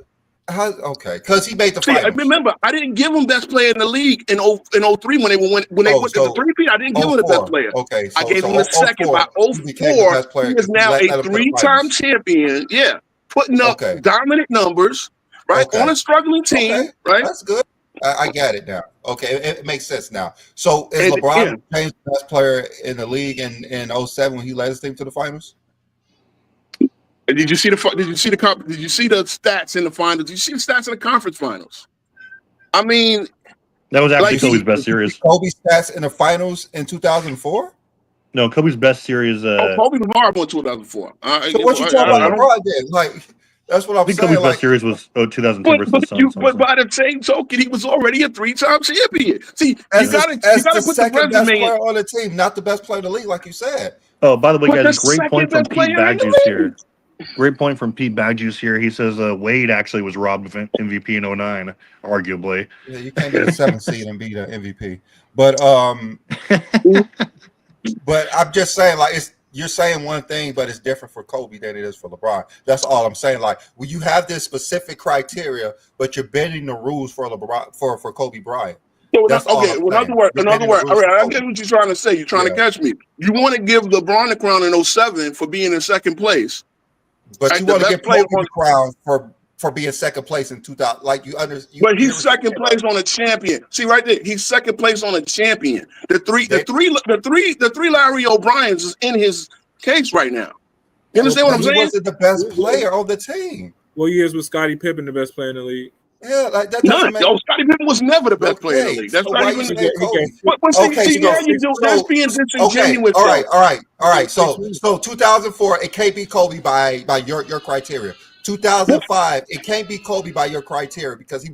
Okay, because he made the finals. Remember, I didn't give him best player in the league in 03 when they went to the 3-peat. I didn't give him the best player. Okay, I gave him the second. By 04, he is now a 3-time champion. Yeah, putting up dominant numbers, right, on a struggling team. Right, that's good. I get it now. Okay, it makes sense now. So is LeBron James the best player in the league in 07 when he led his team to the finals? Did you see the stats in the finals? Did you see the stats in the conference finals? I mean, that was actually Kobe's best series. Kobe's stats in the finals in 2004? No, Kobe's best series. Kobe was horrible in 2004. So what you talking about LeBron then? Like, that's what I'm saying. Kobe's best series was 2002 versus the Suns. But by the same token, he was already a 3-time champion. See, you got to put the resume best player on the team, not the best player in the league, like you said. Oh, by the way, guys, great point from Pete Bagjuice here. Great point from Pete Bagjuice here. He says Wade actually was robbed of MVP in 09, arguably. Yeah, you can't be the 7th seed and be the MVP. But but I'm just saying, like, you're saying one thing, but it's different for Kobe than it is for LeBron. That's all I'm saying. Like, when you have this specific criteria, but you're bending the rules for LeBron for Kobe Bryant. So That's all okay, I'm in saying. other words, You're bending the all rules right, for I Kobe. get what you're trying to say. You're trying to catch me. You want to give LeBron the crown in 07 for being in second place. But Right, you the want to best give player Kobe the crown for being second place in 2000. Like But he's second place on a champion. See right there, he's second place on a champion. The three Larry O'Briens is in his case right now. You understand what I'm He saying? wasn't the best player on the team. What years was Scottie Pippen the best player in the league? Yeah, like that None. doesn't make. Yo, Scottie Pippen was never the best player in the Okay, league. That's so not why even. you saying Kobe? But see, Okay, now so- you do. That's being disingenuous. Okay, all right. So 2004, it can't be Kobe by your criteria. 2005, it can't be Kobe by your criteria because he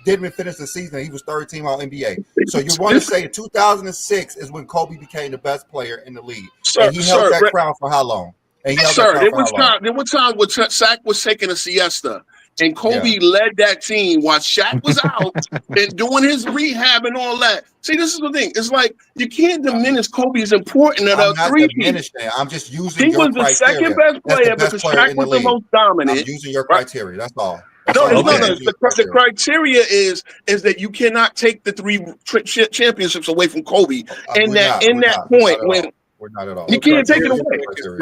didn't even finish the season. He was third team all NBA. So you want to say 2006 is when Kobe became the best player in the league, and he held that crown for how long? And he held that crown for how long? There was time when Shaq was taking a siesta, and Kobe led that team while Shaq was out and doing his rehab and all that. See, this is the thing. It's like you can't diminish Kobe's importance at I'm a not 3. diminishing. I'm just using He your was the criteria. second best That's player the best because player Shaq in the was the league. most dominant. I'm using your Right? criteria. That's all. No, it's Okay. not. The criteria is that you cannot take the 3 championships away from Kobe. In that point, when we're not at all. you can't take it away.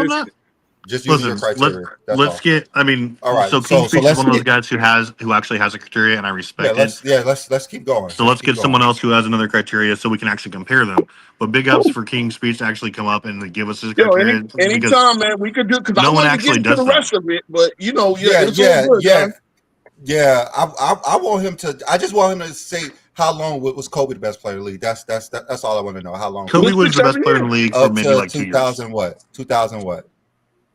I'm not. Just using your Listen, criteria. That's let's all. get. I mean, All right, so so King Speech let's is one of those get- guys who actually has a criteria, and I respect it. Let's keep going. So let's get someone else who has another criteria, so we can actually compare them. But big ups for King Speech to actually come up and give us his Yo, criteria. anytime, man, we could do because no I one wanted to actually get into does the that. rest of it, but it's all good, man. Yeah. I want him to. I just want him to say how long was Kobe the best player in the league. That's all I want to know. How long? Kobe was the best player in the league for up maybe to like 2 years. 2000 what? 2000 what?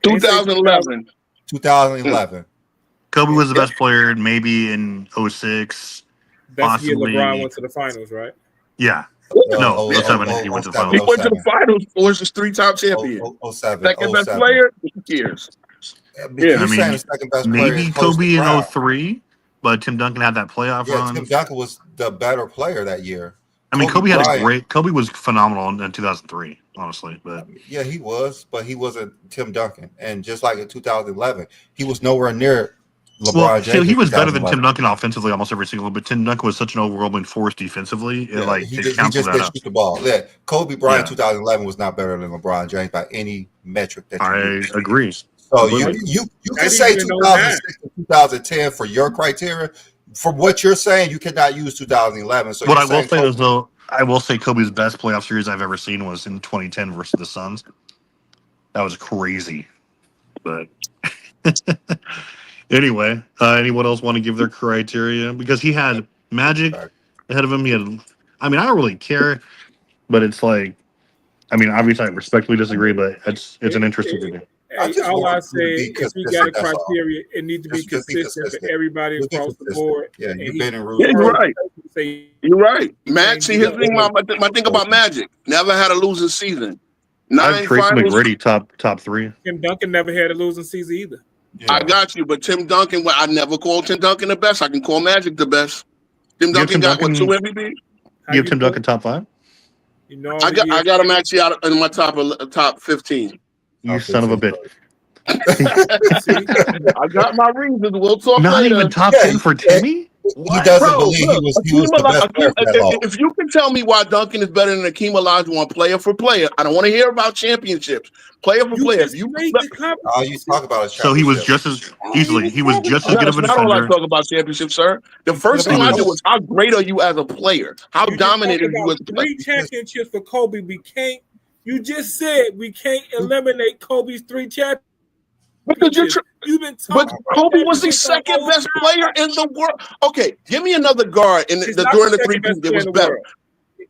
2011. 2011. Kobe was the best player maybe in 06. That's the year Possibly. LeBron went to the finals, right? Yeah. No, 07 he went to the finals. He went to the finals. Was his 3-time champion. 07. Second best player. Who cares? Yeah, I mean, the second best player maybe is close Kobe to in Brown. 03, but Tim Duncan had that playoff Yeah, run. Tim Duncan was the better player that year. I mean, Kobe was phenomenal in 2003, honestly. But yeah, he was, but he wasn't Tim Duncan. And just like in 2011, he was nowhere near LeBron James. He was better than Tim Duncan offensively almost every single. But Tim Duncan was such an overwhelming force defensively. He just didn't shoot the ball. Yeah, Kobe Bryant 2011 was not better than LeBron James by any metric that you agree. So you can say 2006 to 2010 for your criteria. From what you're saying, you cannot use 2011. So what I will say is, though, I will say Kobe's best playoff series I've ever seen was in 2010 versus the Suns. That was crazy. But anyway, anyone else want to give their criteria? Because he had Magic ahead of him. I mean, I don't really care, but it's like, I mean, obviously I respectfully disagree, but it's an interesting thing. All I say, if we got a criteria, it needs to be consistent for everybody across the board. Yeah, you've been in you're right. You're right. Matt, see, his thing, my thing about Magic, never had a losing season. 9 Tracy finals. McGrady top 3. Tim Duncan never had a losing season either. Yeah. I got you, but Tim Duncan, I never call Tim Duncan the best. I can call Magic the best. Tim Duncan got 2 MVP. You have Tim Duncan top 5? You know, I got him actually out in my top 15. You son of a bitch. I got my reasons. We'll talk Not later. even top 10 for Timmy? He doesn't believe he was the best player for that long. If you can tell me why Duncan is better than Akeem Olajuwon player for player, I don't want to hear about championships. Player for player. All you talk about is so he was just as easily. He was just as good of a defender. I don't like defender. talk about championships, sir. The first thing I do is how great are you as a player? How dominant are you as a player? 3 championships for Kobe. You just said we can't eliminate Kobe's 3 championships. Because but Kobe was the second best player in the world. Okay, give me another guard during the 3-peat that was better.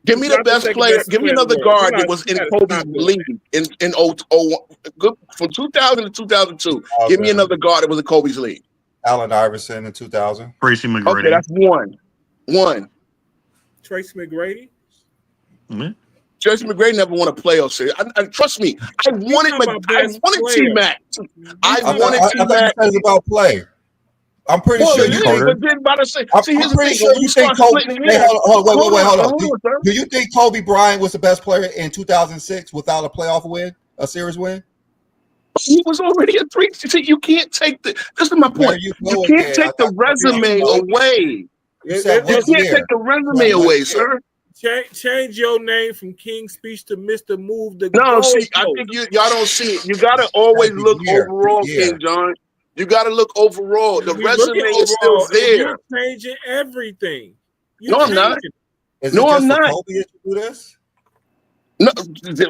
Give me the best player. Give me another guard that was in Kobe's league in from 2000 to 2002. Give me another guard that was in Kobe's league. Allen Iverson in 2000. Tracy McGrady. Okay, that's one. Tracy McGrady. Mm-hmm. Tracy McGrady never won a playoff series. Trust me, I wanted T-Mac. I wanted I thought you T-Mac. said it's about play. I'm pretty Well, sure it you is, think. but then about to say, see, here's I'm the pretty thing. sure When we you think start Kobe. splitting Hey, hairs, hold on, wait, hold on. sir. Do you think Kobe Bryant was the best player in 2006 without a playoff win, a series win? He was already a three. See, you can't take the. This is my There point. you You go can't again. take the resume away. You said You what can't year? take the resume What away, year? sir. Change your name from King's Speech to Mr. Move the No, Goal. see, I think y'all don't see it. You gotta always The look year, overall, the year. King John. You gotta look overall. The We look resume at is still overall, and there. you're changing everything. No, I'm not. Is No, it just I'm for not. Kobe that you do this? No,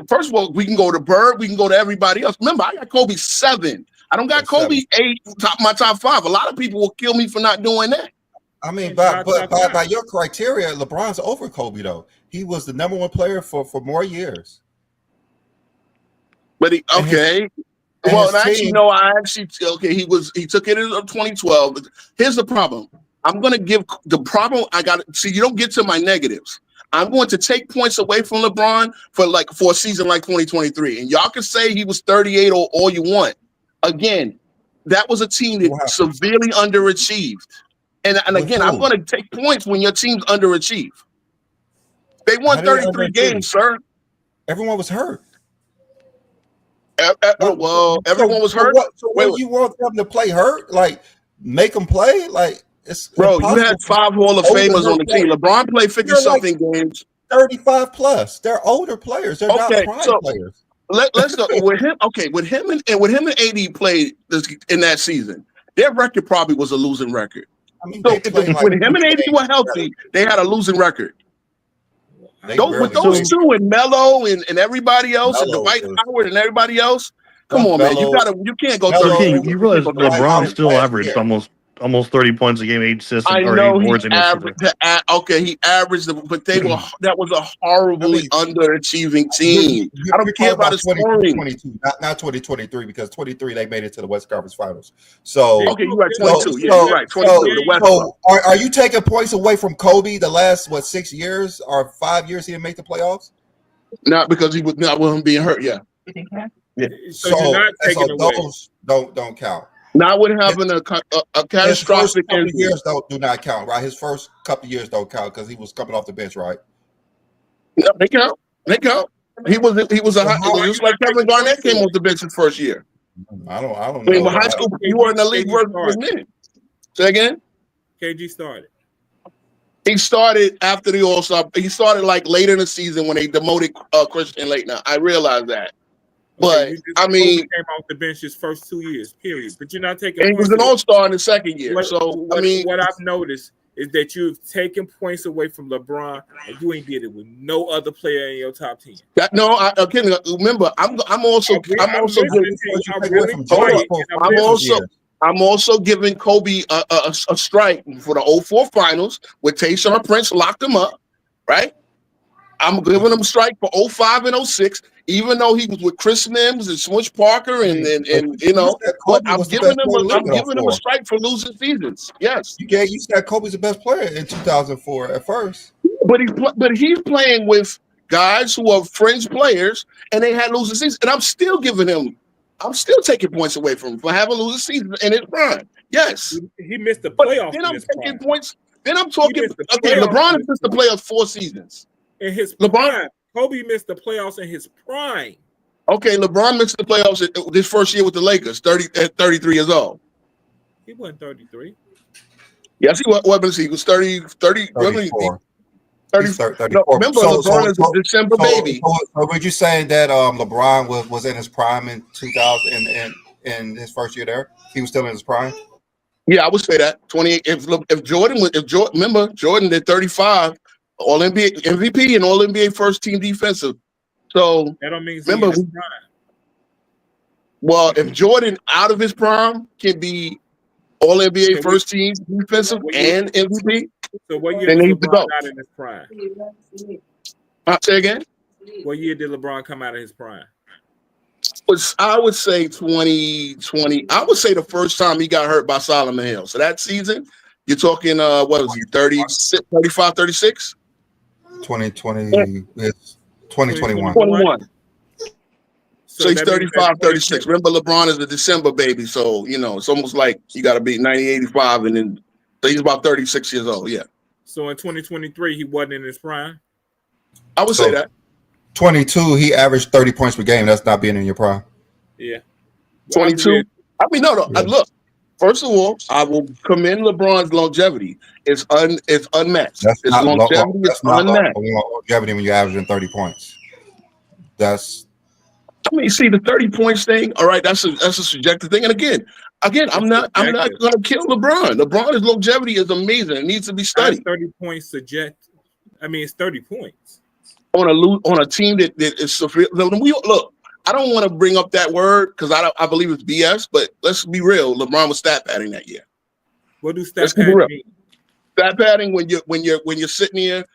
first of all, we can go to Bird. We can go to everybody else. Remember, I got Kobe 7. I don't got Kobe 8. My top 5. A lot of people will kill me for not doing that. I mean, by your criteria, LeBron's over Kobe though. He was the number one player for more years. But he okay. He took it in 2012. Here's the problem. I'm gonna give the problem. I got see. You don't get to my negatives. I'm going to take points away from LeBron for a season like 2023, and y'all can say he was 38 or all you want. Again, that was a team that severely underachieved. And again, I'm going to take points when your team's underachieved. They won 33 games, sir. Everyone was hurt. Everyone was hurt. So you want them to play hurt? Like make them play? Like it's bro. You had 5 Hall of Famers on the team. LeBron played 50-something games. 35 plus. They're older players. They're not prime players. Let's go with him. Okay, with him and AD played in that season, their record probably was a losing record. I mean, so when him and AD were healthy, they had a losing record. With those two and Melo and everybody else and Dwight Howard and everybody else, come on, man, you can't go 30. You realize LeBron still averaged almost 30 points a game, 8 assists, I or know 8 boards in his season. He averaged them, but that was a horribly underachieving team. I don't care about his scoring. 2022, not 2023, because 23 they made it to the West Conference Finals. So okay, you're right, 22. You're right, 22. The West. So are you taking points away from Kobe the last 6 years or 5 years he didn't make the playoffs? Not because he was not with him being hurt. Yeah. So those don't count. Not with having a catastrophic injury. Years do not count, right? His first couple of years don't count because he was coming off the bench, right? No, they count. They count. He was just like Kevin Garnett came off the bench his first year. I don't know. I mean, high school, you were in the league with me. Say again. KG started. He started after the All-Star. He started like later in the season when they demoted Christian Laettner. I realized that. But I mean, came off the bench his first 2 years, period. But you're not taking. He was an All-Star in the second year. What I've noticed is that you've taken points away from LeBron, and you ain't did it with no other player in your top 10. Remember, I'm also giving Kobe a strike for the 04 finals where Tayshaun Prince locked him up, right? I'm giving him a strike for 05 and 06, even though he was with Chris Mims and Smush Parker and but I'm giving him a strike for losing seasons. Yes. You said Kobe's the best player in 2004 at first. But he's playing with guys who are fringe players and they had losing seasons. And I'm still taking points away from him for having losing seasons in his prime. Yes. He missed the playoffs. Then I'm taking points. Then I'm talking LeBron has missed the playoffs 4 seasons. In his prime, Kobe missed the playoffs in his prime. Okay, LeBron missed the playoffs this first year with the Lakers, at 33 years old. He wasn't 33. Yes, he was. He was 30. 34. No, remember, LeBron is a December baby. So were you saying that LeBron was in his prime in 2000 and in his first year there? He was still in his prime? Yeah, I would say that. 28. If Jordan did 35. All NBA MVP and all NBA first team defensive. So that don't mean remember, well, if Jordan out of his prime can be all NBA first team defensive and MVP, so what year did LeBron out in his prime? Say again. What year did LeBron come out of his prime? I would say 2020. I would say the first time he got hurt by Solomon Hill. So that season, you're talking what was he, 36, 35, 36? 2020, it's 2021. 21. So he's that means 35, that 36. Remember, LeBron is a December baby, so it's almost like you got to be 90, 85, and then so he's about 36 years old. Yeah, So in 2023, he wasn't in his prime. I would say that. 22, he averaged 30 points per game. That's not being in your prime. Yeah. 22. I mean, no. Yeah. Look, first of all, I will commend LeBron's longevity. It's unmatched. That's His not longevity is unmatched. longevity when you're averaging 30 points. I mean, see the 30 points thing. All right, that's a subjective thing. And again, I'm not going to kill LeBron. LeBron's longevity is amazing. It needs to be studied. 30 points subject. I mean, it's 30 points on a team that is look. I don't want to bring up that word because I believe it's BS. But let's be real. LeBron was stat padding that year. What do stat padding mean? Stat padding when you're sitting here.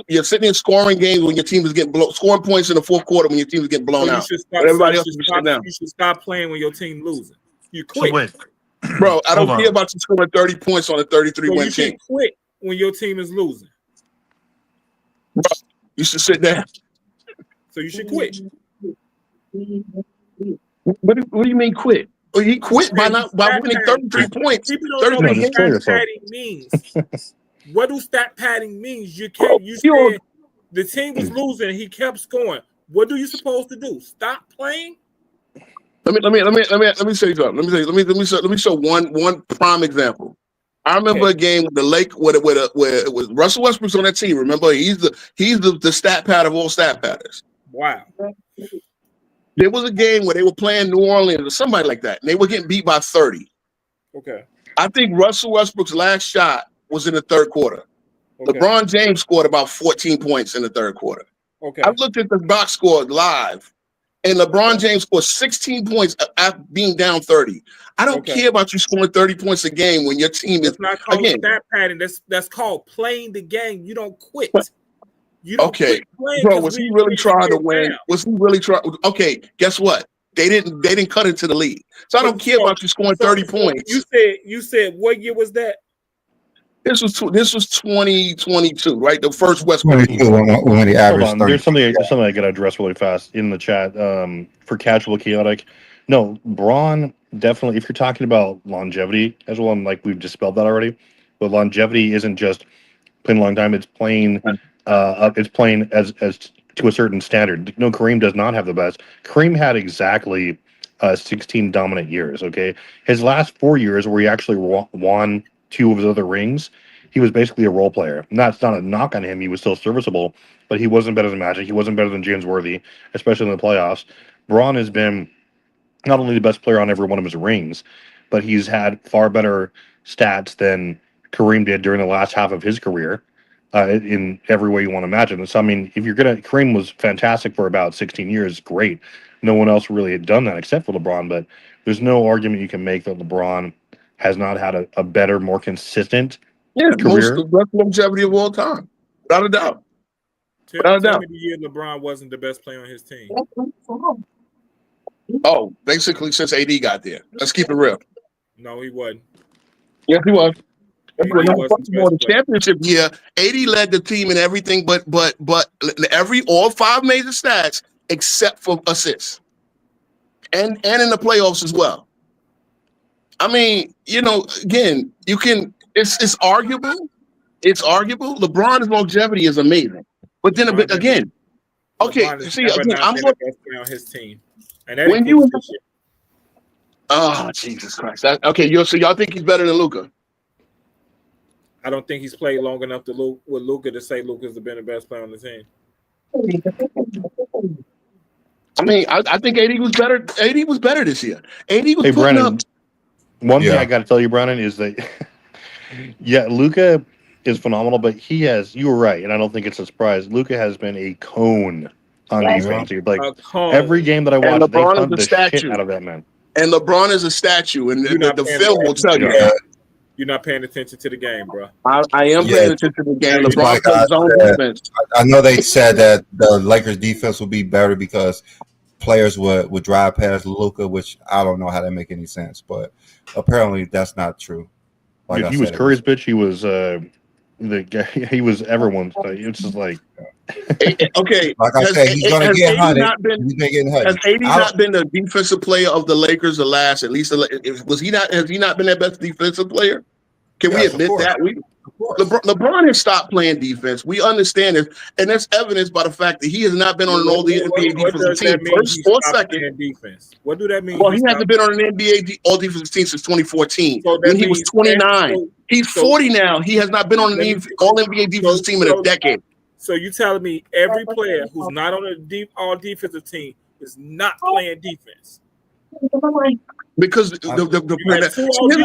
You're sitting in scoring games when your team is getting scoring points in the fourth quarter when your team is getting blown out. Everybody else is sitting down. You should stop playing when your team losing. You quit. So wait. Bro, I don't care about you scoring 30 points on a 33-win team. You quit when your team is losing. Bro, you should sit down. So you should quit. What do you mean quit? Well, he quit by winning 33 points. People don't know what stat padding means. What do stat padding means? You can't. You said the team was losing and he kept scoring. What are you supposed to do? Stop playing? Let me say something. Let me show one prime example. I remember a game with the Lake where it was Russell Westbrook's on that team. Remember, he's the stat pad of all stat padders. Wow. There was a game where they were playing New Orleans or somebody like that, and they were getting beat by 30. Okay. I think Russell Westbrook's last shot was in the third quarter. Okay. LeBron James scored about 14 points in the third quarter. Okay. I looked at the box score live, and LeBron James scored 16 points after being down 30. I don't care about you scoring 30 points a game when your team is not called stat padding. That's called playing the game. You don't quit. You don't quit playing. Bro, was he really trying to win? Was he really trying? Okay, guess what? They didn't cut into the league. So I don't care about you scoring 30 points. You said what year was that? This was 2022, right? The first Westbrook team. When he averaged 30. There's something I got to address really fast in the chat for Casual Chaotic. No, Braun definitely. If you're talking about longevity as well, and like we've dispelled that already, but longevity isn't just playing a long time. It's playing as to a certain standard. No, Kareem does not have the best. Kareem had exactly 16 dominant years. Okay, his last 4 years where he actually won 2 of his other rings, he was basically a role player. And that's not a knock on him. He was still serviceable, but he wasn't better than Magic. He wasn't better than James Worthy, especially in the playoffs. Braun has been not only the best player on every one of his rings, but he's had far better stats than Kareem did during the last half of his career in every way you want to imagine. So, I mean, Kareem was fantastic for about 16 years. Great. No one else really had done that except for LeBron, but there's no argument you can make that LeBron has not had a better, more consistent career. Most best longevity of all time, without a doubt. Tell me the year LeBron wasn't the best player on his team. Oh, basically since AD got there. Let's keep it real. No, he wasn't. Yes, he was. The championship year, AD led the team in everything, but all 5 major stats except for assists, and in the playoffs as well. I mean, again, you can. It's arguable. It's arguable. LeBron's longevity is amazing, but then again, okay. See, again, I'm going to play on his team, and when you. Oh, Jesus Christ! Okay, so y'all think he's better than Luka? I don't think he's played long enough with Luka to say Luka's been the best player on the team. I mean, I think AD was better. AD was better this year. AD was putting Brennan, up. One thing I got to tell you, Brennan, is that Luka is phenomenal, but you were right, and I don't think it's a surprise. Luka has been a cone on defense. Like every game that I watch, they punt the shit out of that man. And LeBron is a statue, and the film will tell you that. You're not paying attention to the game, bro. I am paying attention to the game. LeBron plays his own defense. I know they said that the Lakers defense would be better because players would drive past Luka, which I don't know how that make any sense, but apparently that's not true. He was Curry's bitch. He was the guy. He was everyone's. It's just like Okay, Like I said, he's going to has get AD hunted. not been He's going to get has hunted. AD not been the defensive player of the Lakers the last at least? Was he not? Has he not been their best defensive player? Can we Yes, of admit course. that? Of course. LeBron has stopped playing defense. We understand it, and that's evidenced by the fact that he has not been on an all the NBA What defensive does team that mean? first He or stopped second. playing defense. What do that mean? Well, he hasn't been on an NBA all defensive team since 2014 So when he was 29. He's 40 now. He has not been on an all NBA defensive team in a decade. So you telling me every player who's not on a all defensive team is not playing defense? Because LeBron only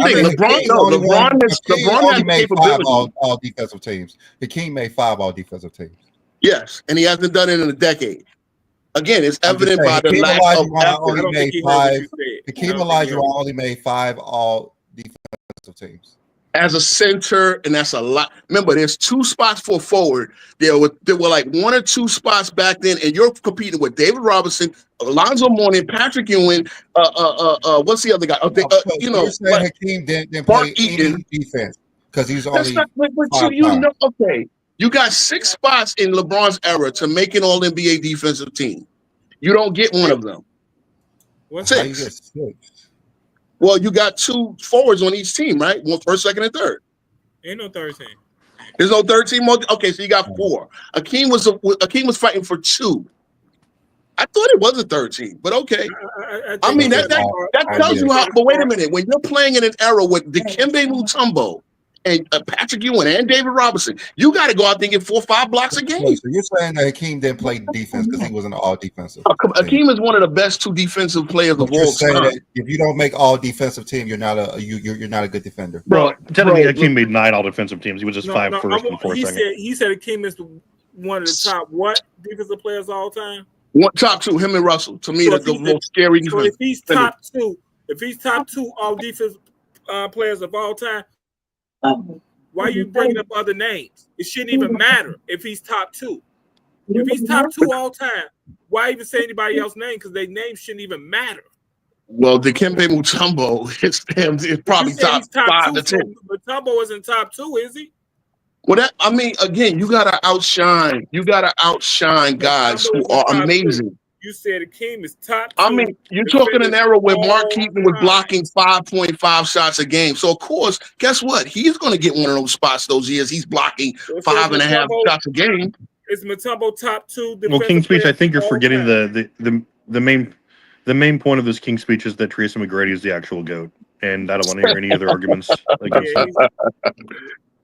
has made capability. 5 all defensive teams. Hakeem made 5 all defensive teams. Yes, and he hasn't done it in a decade. Again, it's evident by the lack of effort. Only made 5. Hakeem Olajuwon only made 5 all defensive teams. As a center, and that's a lot. Remember, there's 2 spots for forward. There were like 1 or 2 spots back then, and you're competing with David Robinson, Alonzo Mourning, Patrick Ewing. What's the other guy? You're saying Hakeem didn't play any defense because he's only. Okay, you got 6 spots in LeBron's era to make an All NBA defensive team. You don't get one of them. What's 6? Well, you got 2 forwards on each team, right? One first, second, and third. Ain't no third team. There's no third team. Okay, so you got 4. Hakeem was fighting for 2. I thought it was a third team, but okay. I mean that tells you how. But wait a minute, when you're playing in an era with Dikembe Mutombo and Patrick Ewing and David Robinson, you got to go out there and get 4 or 5 blocks a game. So you're saying that Hakeem didn't play defense because he was an all defensive. Hakeem is one of the best 2 defensive players of all time. If you don't make all defensive team, you're not a good defender. Bro, technically Hakeem made 9 all defensive teams. He was just 5 first and 4 second. He said Hakeem is one of the top defensive players of all time. Top 2, him and Russell. To me, that's the most scary defense. So if he's top 2 all defensive players of all time, why are you bringing up other names? It shouldn't even matter if he's top 2. If he's top 2 all time, why even say anybody else's name? Because their name shouldn't even matter. Well, Dikembe Mutombo is probably top 5 to 10. Mutombo isn't top 2, is he? Well, again, you gotta outshine. You gotta outshine guys who are amazing. You said Hakeem is top 2. I mean, you're talking an era where Mark Keaton was blocking 5.5 shots a game. So of course, guess what? He's going to get one of those spots those years. He's blocking 5.5 shots a game. Is Mutombo top 2? Well, King's Speech, I think you're forgetting the main point of this King's Speech is that Tracy McGrady is the actual GOAT, and I don't want to hear any other arguments against that.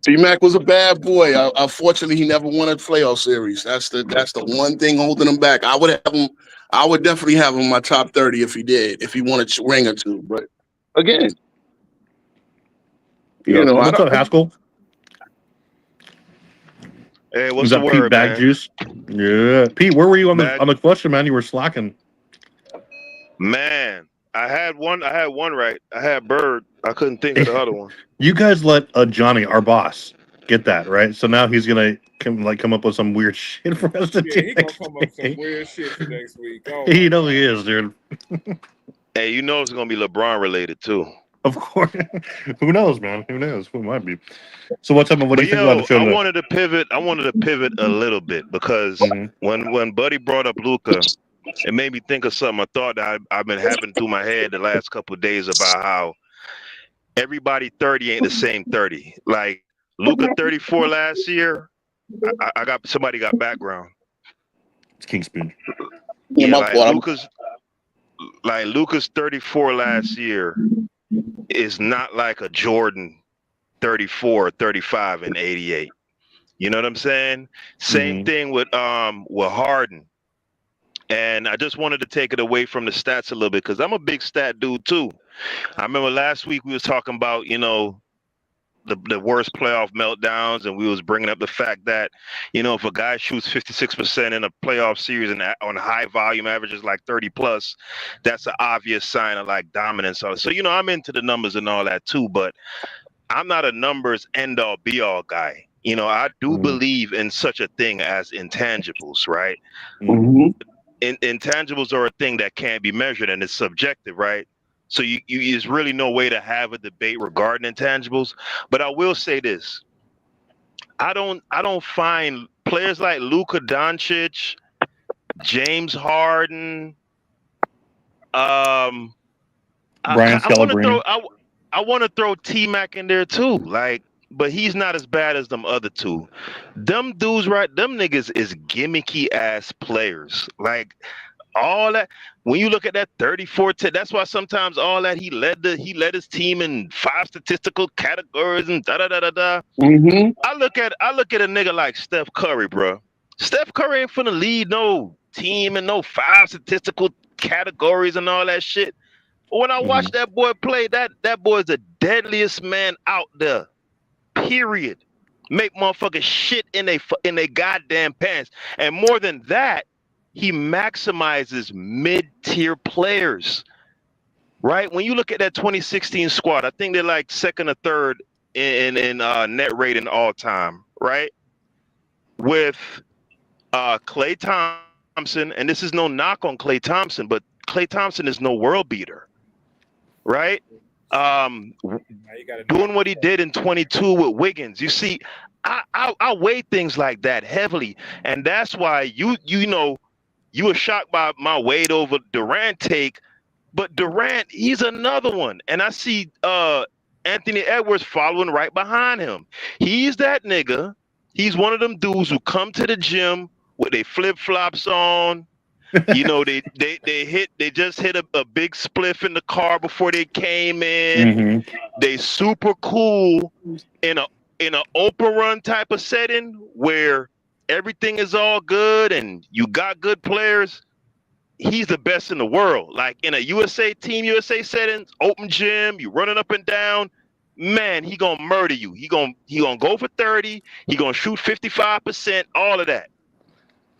T-Mac was a bad boy. Unfortunately, he never won a playoff series. That's the one thing holding him back. I would definitely have him in my top 30 if he did, if he won a ring or 2. But again, what's up, Haskell? Hey, what's the word, Pete Bag man? Juice? Yeah, Pete, where were you on the question, man? You were slacking. Man, I had one right. I had Bird. I couldn't think of the other one. You guys let Johnny, our boss, get that, right? So now he's gonna come up with some weird shit for us to do. He's gonna come up with some weird shit for next week. He knows he is, dude. Hey, you know it's gonna be LeBron related too. Of course. Who knows, man? Who knows? Who might be? So what's up? What do you think about the show? I wanted to pivot a little bit because when Buddy brought up Luka, it made me think of something. I thought that I've been having through my head the last couple of days about how everybody 30 ain't the same 30. Like Luka 34 last year. I got somebody got background. It's King's Speech. Yeah, Luka's 34 last year is not like a Jordan 34 or 35 in 88. You know what I'm saying? Same thing with Harden. And I just wanted to take it away from the stats a little bit because I'm a big stat dude too. I remember last week we was talking about, the worst playoff meltdowns, and we was bringing up the fact that, if a guy shoots 56% in a playoff series and on high volume averages like 30 plus, that's an obvious sign of like dominance. So I'm into the numbers and all that too, but I'm not a numbers end all be all guy. I do believe in such a thing as intangibles, right? Intangibles are a thing that can't be measured and it's subjective, right? So there's really no way to have a debate regarding intangibles. But I will say this. I don't find players like Luka Doncic, James Harden. Brian I want to Scalabrine. throw I want to throw T Mac in there too. Like, but he's not as bad as them other two. Them dudes, right? Them niggas is gimmicky ass players. Like all that. When you look at that 34 to, that's why sometimes all that he led his team in 5 statistical categories and da da da da da. Mm-hmm. I look at a nigga like Steph Curry, bro. Steph Curry ain't finna lead no team in no 5 statistical categories and all that shit. When I watch that boy play, that boy is the deadliest man out there. Period. Make motherfuckers shit in they goddamn pants. And more than that, he maximizes mid-tier players. Right? When you look at that 2016 squad, I think they're like second or third in net rating all time, right? With Klay Thompson, and this is no knock on Klay Thompson, but Klay Thompson is no world beater, right? Doing what he did in 22 with Wiggins. You see, I weigh things like that heavily, and that's why you were shocked by my Wade over Durant take, but Durant, he's another one, and I see Anthony Edwards following right behind him. He's that nigga. He's one of them dudes who come to the gym with their flip flops on. You know, they just hit a big spliff in the car before they came in. They super cool in a Oprah run type of setting where everything is all good and you got good players. He's the best in the world. Like in a Team USA setting, open gym, you running up and down. Man, he gonna murder you. He gonna go for 30. He gonna shoot 55%. All of that.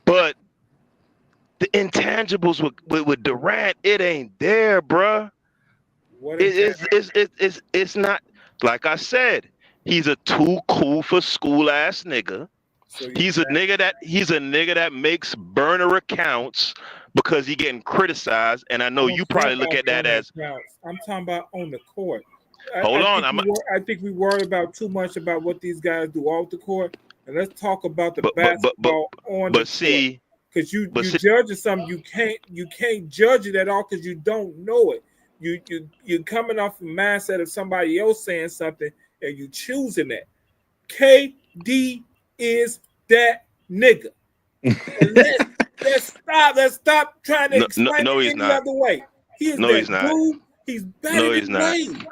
But the intangibles with Durant, it ain't there, bruh. It's not, like I said. He's a too cool for school ass nigga. So he's a nigga that makes burner accounts because he getting criticized. And I know you probably look at that as I'm talking about on the court. I think we worry about too much about what these guys do off the court, and let's talk about the basketball on the court. Because you judging something you can't judge it at all because you don't know it. You're coming off the mindset of somebody else saying something and you choosing that. KD is that nigga. Let's stop trying to explain it any other way. He is that dude. He's better than Wade.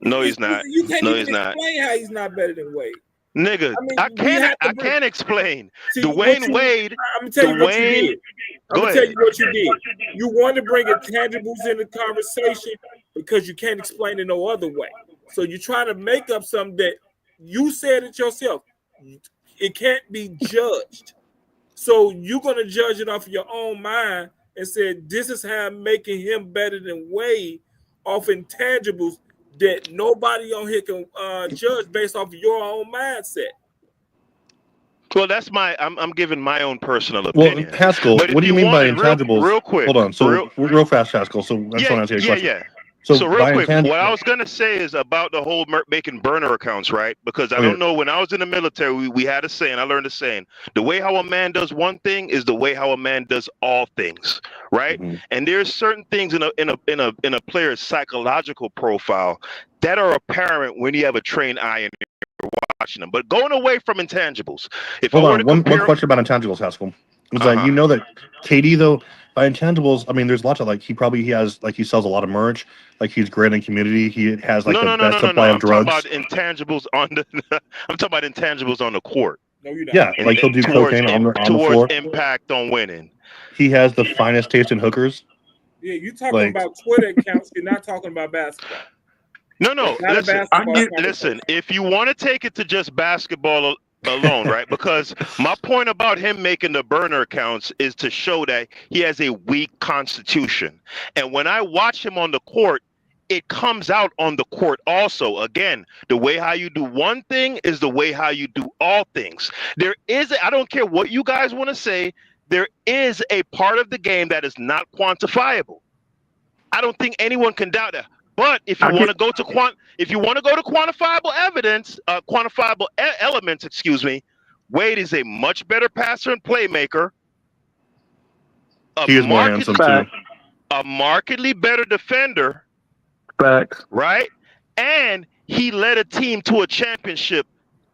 No, he's not. You can't even explain how he's not better than Wade. Nigga, I can't explain. Dwayne Wade. I'm gonna tell you what you did. I'm gonna tell you what you did. You want to bring intangibles in the conversation because you can't explain it no other way. So you're trying to make up something that you said it yourself. It can't be judged. So you're gonna judge it off of your own mind and say this is how I'm making him better than Wade off intangibles that nobody on here can judge based off of your own mindset. Well, that's I'm giving my own personal opinion. Well, Haskell, what do you mean by intangibles? Real quick. Hold on. So real fast, Haskell. So I just want to answer your question. Yeah. So real quick, what I was going to say is about the whole making burner accounts, right? Because I don't know, when I was in the military, we had a saying, I learned a saying, the way how a man does one thing is the way how a man does all things, right? And there's certain things in a player's psychological profile that are apparent when you have a trained eye and you're watching them. But going away from intangibles. One question about intangibles, Haskell. Is that you know that KD, though, by intangibles, I mean, there's lots of, like, he sells a lot of merch. Like, he's great in community. He has, like, the best supply of drugs. I'm talking about intangibles on the court. No, you're not. Yeah, like, he'll do cocaine on the floor. Towards impact on winning. He has the finest taste in hookers. Yeah, you're talking about Twitter accounts. You're not talking about basketball. No. Listen, if you want to take it to just basketball alone, right? Because my point about him making the burner accounts is to show that he has a weak constitution. And when I watch him on the court, it comes out on the court also. Again, the way how you do one thing is the way how you do all things. I don't care what you guys want to say, there is a part of the game that is not quantifiable. I don't think anyone can doubt that. But if you want to go to quantifiable evidence, quantifiable elements, excuse me, Wade is a much better passer and playmaker. He is more handsome too. A markedly better defender. Facts. Right? And he led a team to a championship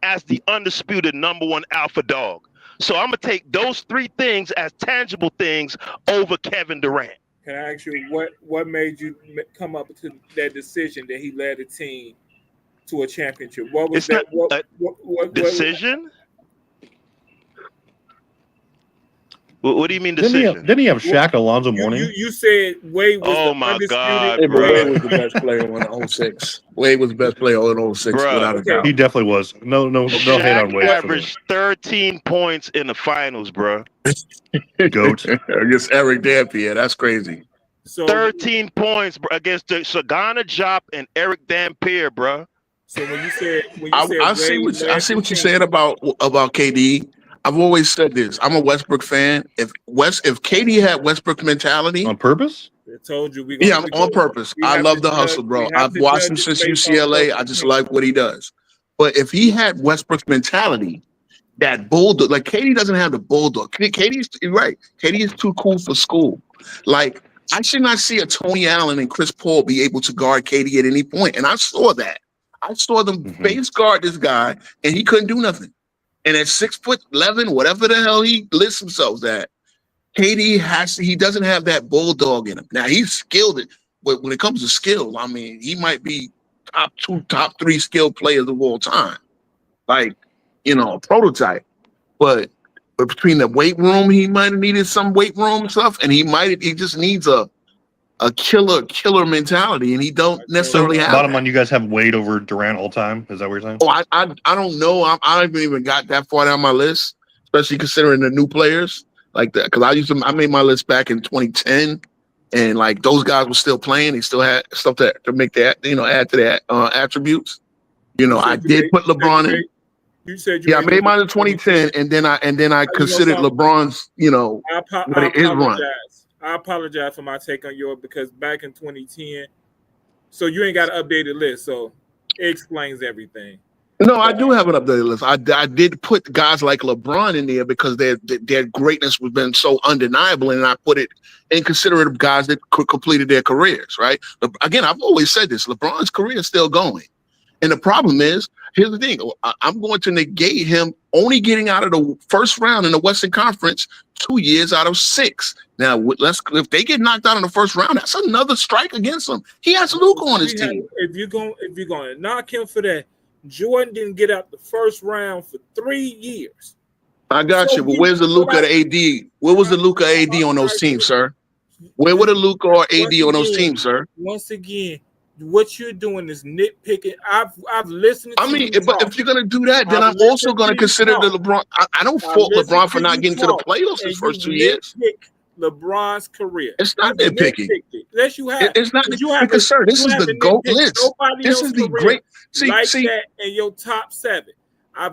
as the undisputed #1 alpha dog. So I'm going to take those 3 things as tangible things over Kevin Durant. Can I ask you what made you come up to that decision that he led a team to a championship? What was that? What decision? What do you mean decision? Didn't he have Shaq Alonzo Mourning? You said Wade was the undisputed. Hey, Wade was the best player in 06. Wade was the best player in 06, without a doubt. He definitely was. No hate on Wade. Averaged 13 points in the finals, bro. Goat. Against Eric Dampier. That's crazy. So 13 points against Sagana Diop and Eric Dampier, bro. So when you said I see what you're saying about KD. I've always said this. I'm a Westbrook fan. If KD had Westbrook mentality on purpose, I told you on purpose. I love the hustle, bro. I've watched him since UCLA. I just like what he does. But if he had Westbrook's mentality, that bulldog, like KD doesn't have the bulldog. You're right. KD is too cool for school. Like I should not see a Tony Allen and Chris Paul be able to guard KD at any point. And I saw that. I saw them face guard this guy, and he couldn't do nothing. And at 6'11", whatever the hell he lists himself at, KD he doesn't have that bulldog in him. Now he's skilled, but when it comes to skill, I mean, he might be top 2, top 3 skilled players of all time. Like, a prototype. But between the weight room, he might have needed some weight room stuff, and he just needs a killer mentality, and he don't necessarily have. Bottom line, you guys have Wade over Durant all time. Is that what you're saying? Oh, I don't know. I haven't even got that far down my list, especially considering the new players like that. Because I made my list back in 2010, and like those guys were still playing. They still had stuff to make that add to that attributes. I did put LeBron in. You said I made mine in 2010, and then I considered LeBron's his run. I apologize for my take on yours because back in 2010, so you ain't got an updated list, so it explains everything. No, I do have an updated list. I did put guys like LeBron in there because their greatness has been so undeniable, and I put it in considerate of guys that completed their careers, right? Again, I've always said this, LeBron's career is still going. And the problem is, here's the thing, I'm going to negate him only getting out of the first round in the Western Conference 2 years out of 6. Now, if they get knocked out in the first round, that's another strike against him. He has Luka on his team. If you're going to knock him for that, Jordan didn't get out the first round for 3 years. I got you, but where's the Luka AD? Where was the Luka AD on those teams, sir? Where were the Luka or AD on those teams, sir? Once again, what you're doing is nitpicking. I've listened to but if you're gonna do that, then I'm also gonna consider the LeBron. I don't fault LeBron for not getting to the playoffs his first 2 years. LeBron's career. It's not nitpicking. Yes, you have. It's not because, sir, this is the GOAT list. This is the great. See, that in your top 7.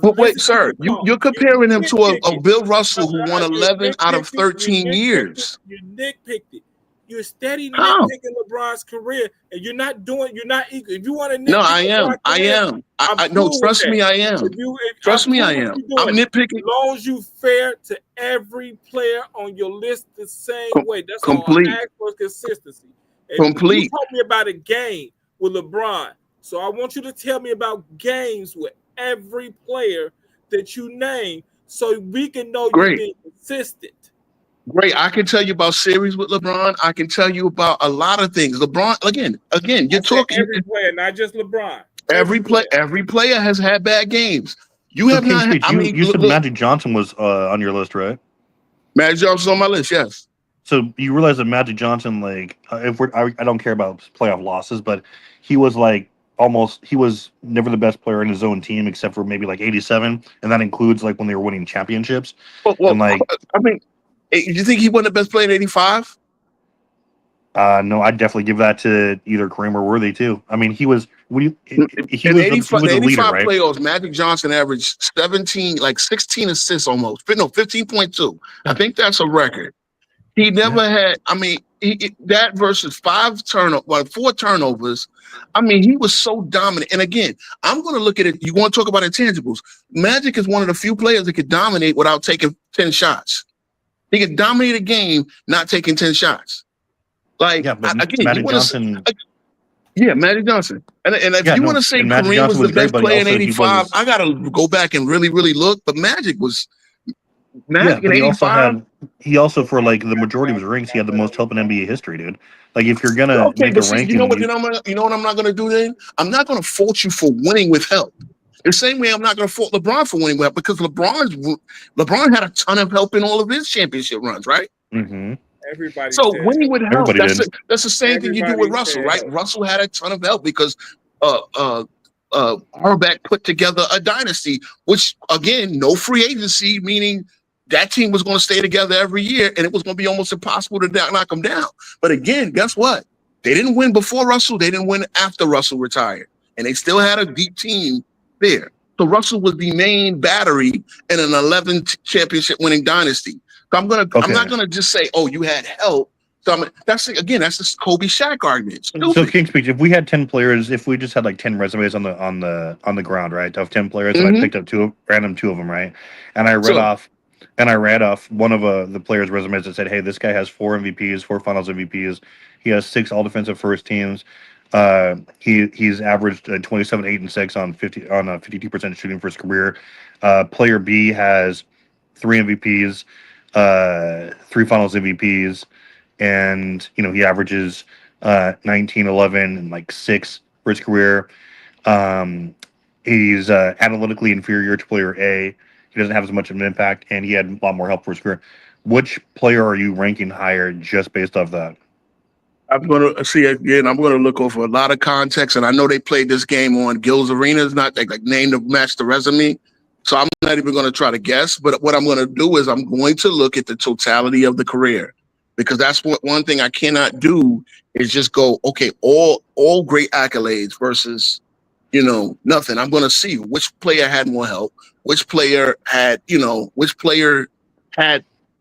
But wait, sir, you're comparing him to a Bill Russell who won 11 out of 13 years. You nitpicked it. You're steady nitpicking LeBron's career, and you're not equal. If you want to nitpick, no, I am. No, trust me, I am. Trust me, I am. I'm nitpicking. As long as you fair to every player on your list the same way. That's complete. all I ask for is consistency. And complete. You told me about a game with LeBron, so I want you to tell me about games with every player that you name, so we can know you're being consistent. Great. I can tell you about series with LeBron. I can tell you about a lot of things. LeBron, again, you're talking every player, not just LeBron. Every player has had bad games. You have not. You said Magic Johnson was on your list, right? Magic Johnson's on my list. Yes. So you realize that Magic Johnson, I don't care about playoff losses, but he was he was never the best player in his own team except for maybe 87, and that includes when they were winning championships. Do you think he wasn't the best player in 85? No, I'd definitely give that to either Kareem or Worthy too. I mean, he was the leader, right? Playoffs, Magic Johnson averaged 16 assists almost. No, 15.2. I think that's a record. He never had. I mean, that versus 4 turnovers. I mean, he was so dominant. And again, I'm going to look at it. You want to talk about intangibles? Magic is one of the few players that could dominate without taking 10 shots. He could dominate a game not taking 10 shots. Like, Yeah, but again, Magic Johnson. Magic Johnson. And if you want to say Magic Kareem Johnson was the great, best but player in also he 85, was- I got to go back and really, really look. But Magic Yeah, in but 85. he also for like the majority of his rings, he had the most help in NBA history, dude. Like if you're gonna Okay, make a but see, ranking, you know what I'm not going to do then? I'm not going to fault you for winning with help. The same way I'm not going to fault LeBron for winning with help, because LeBron had a ton of help in all of his championship runs, right? Mm-hmm. Everybody. So said winning with help, Everybody did. that's the same thing you do with Everybody Russell, said right? help. Russell had a ton of help because Auerbach put together a dynasty, which again, no free agency, meaning that team was going to stay together every year, and it was going to be almost impossible to knock them down. But again, guess what? They didn't win before Russell. They didn't win after Russell retired, and they still had a deep team there. So Russell was the main battery in an 11 championship winning dynasty. So I'm not gonna just say, oh, you had help. So that's the Kobe Shaq argument. Stupid. So King Speech, if we had 10 players, if we just had like 10 resumes on the ground, right, of 10 players, and I picked up two of them, right, and I read off one of the players' resumes that said, hey, this guy has 4 MVPs, 4 Finals MVPs. He has 6 All Defensive First Teams. He's averaged 27, 8, and 6 on 52% shooting for his career. Player B has 3 MVPs, 3 Finals MVPs, and he averages 19, 11, and like 6 for his career. He's analytically inferior to player A. He doesn't have as much of an impact, and he had a lot more help for his career. Which player are you ranking higher just based off that? I'm going to see again. I'm going to look over a lot of context, and I know they played this game on Gil's Arena. It's not like name to match the resume, so I'm not even going to try to guess. But what I'm going to do is I'm going to look at the totality of the career, because that's one thing I cannot do is just go, okay, all great accolades versus nothing. I'm going to see which player had more help, which player had.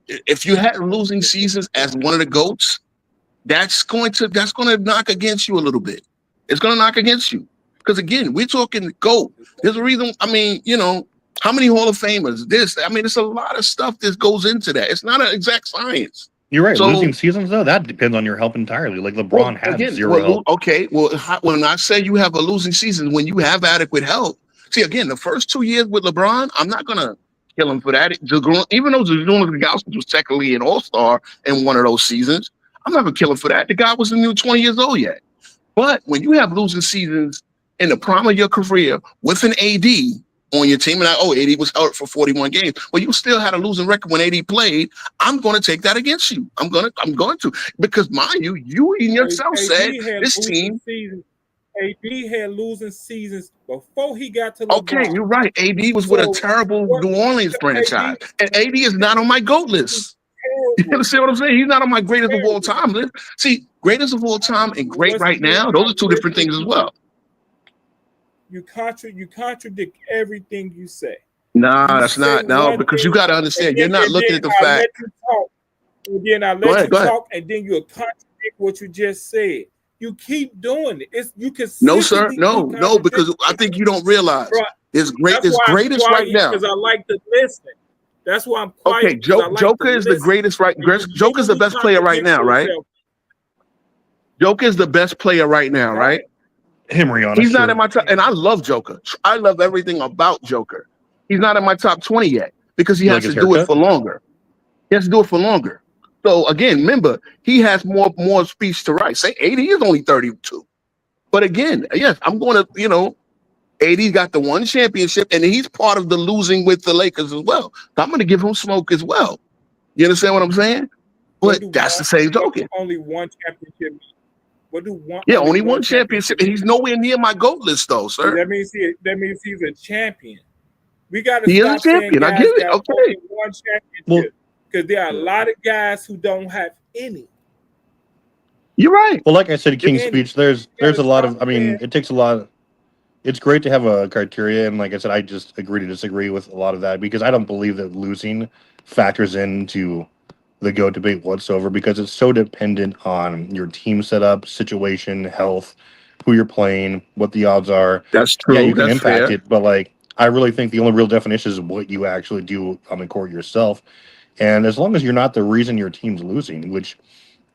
If you had losing seasons as one of the GOATs, that's going to knock against you a little bit. It's going to knock against you. Because again, we're talking GOAT. There's a reason, how many Hall of Famers, it's a lot of stuff that goes into that. It's not an exact science. You're right. So, losing seasons, though, that depends on your help entirely. Like LeBron had zero help. Okay, when I say you have a losing season, when you have adequate help, see, again, the first 2 years with LeBron, I'm not going to kill him for that. Even though Zydrunas Ilgauskas was technically an all-star in one of those seasons, I'm not going to kill him for that. The guy wasn't even 20 years old yet. But when you have losing seasons in the prime of your career with an AD on your team, and AD was hurt for 41 games, but you still had a losing record when AD played, I'm going to take that against you. I'm going to, because mind you, you in yourself said this team. AD had losing seasons before he got to LeBron. Okay, you're right. AD was with a terrible New Orleans franchise, and AD is not on my GOAT list. You understand what I'm saying? He's not on my greatest of all time list. See, greatest of all time and great right now, those are two different things as well. You contradict everything you say. Nah, that's not. No, because you got to understand, you're not looking at the fact. And then I let you talk, and then you'll contradict what you just said. You keep doing it. You can. No, sir. No, because I think you don't realize it's greatest right now. Because I like to listen. That's why I'm quiet. Okay, Joker is the greatest, right? Joker's the best player right now, right? Joker's the best player right now, right? Rihanna. He's not in my top, and I love Joker. I love everything about Joker. He's not in my top 20 yet because he has to do it for longer. He has to do it for longer. So again, remember, he has more speech to write. Say AD is only 32. But again, yes, I'm going to, AD's got the one championship, and he's part of the losing with the Lakers as well. So I'm going to give him smoke as well. You understand what I'm saying? But that's the same token. Only one championship. Only one championship, and he's nowhere near my GOAT list, though, sir. That means he's a champion. We got to. He is a champion. I get it. Okay. One championship, because there are a lot of guys who don't have any. You're right. Well, like I said, King's Speech, there's a lot of. It takes a lot. It's great to have a criteria, and like I said, I just agree to disagree with a lot of that because I don't believe that losing factors into the GOAT debate whatsoever because it's so dependent on your team setup, situation, health, who you're playing, what the odds are. That's Yeah, true. you can That's impact fair. it, but like I really think the only real definition is what you actually do on the court yourself. And as long as you're not the reason your team's losing, which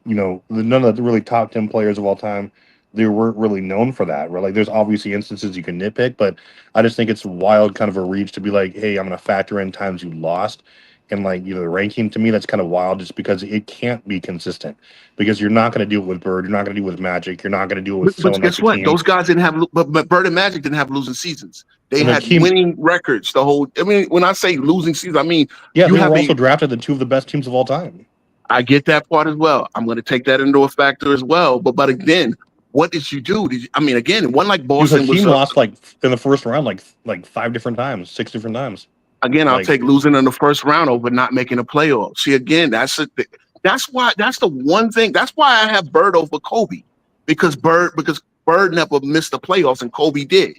none of the really top 10 players of all time, they weren't really known for that. Right? Like, there's obviously instances you can nitpick, but I just think it's wild, kind of a reach to be like, hey, I'm going to factor in times you lost, and like the ranking. To me, that's kind of wild, just because it can't be consistent. Because you're not going to do it with Bird, you're not going to do it with Magic, you're not going to do it with But someone like guess what? Hakeem. Those guys didn't have, but Bird and Magic didn't have losing seasons. They And had Hakeem, winning records. I mean, when I say losing seasons, I mean yeah, you they have were also drafted the two of the best teams of all time. I get that part as well. I'm going to take that into a factor as well. But again, what did you do? Again, one like Boston Hakeem was lost like in the first round, like 5 different times, 6 different times. Again, I'll take losing in the first round over not making a playoff. See, again, that's the one thing. That's why I have Bird over Kobe, because Bird never missed the playoffs and Kobe did.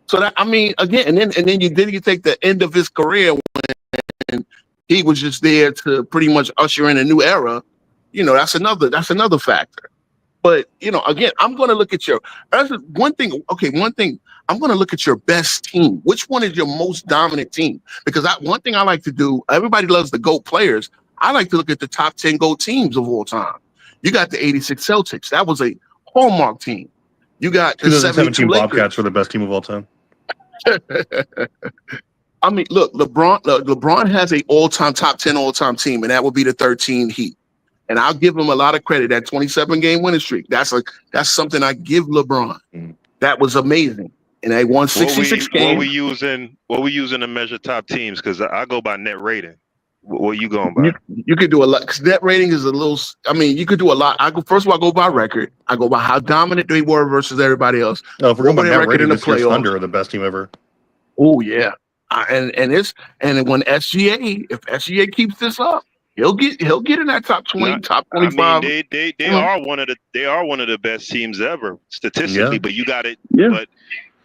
So that, I mean, again, and then you take the end of his career when he was just there to pretty much usher in a new era. That's another factor. But again, I'm going to look at one thing. I'm going to look at your best team. Which one is your most dominant team? Because one thing I like to do. Everybody loves the GOAT players. I like to look at the top 10 GOAT teams of all time. You got the '86 Celtics. That was a hallmark team. You got the 2017 Bobcats Lakers. were the best team of all time. I mean, look, LeBron has a top 10 all-time team, and that would be the 13 Heat. And I'll give him a lot of credit. That 27-game winning streak. That's something I give LeBron. That was amazing. And they won 66 games. What we using to measure top teams? Because I go by net rating. What you going by? You could do a lot. Because net rating is a little. I mean, you could do a lot. First of all, I go by record. I go by how dominant they were versus everybody else. No, if we're going by net rating, in the this year's playoffs. Thunder are the best team ever. Oh yeah, and when if SGA keeps this up, he'll get in that top 20, top 25. I mean, they are one of the best teams ever statistically, but you got it. Yeah. But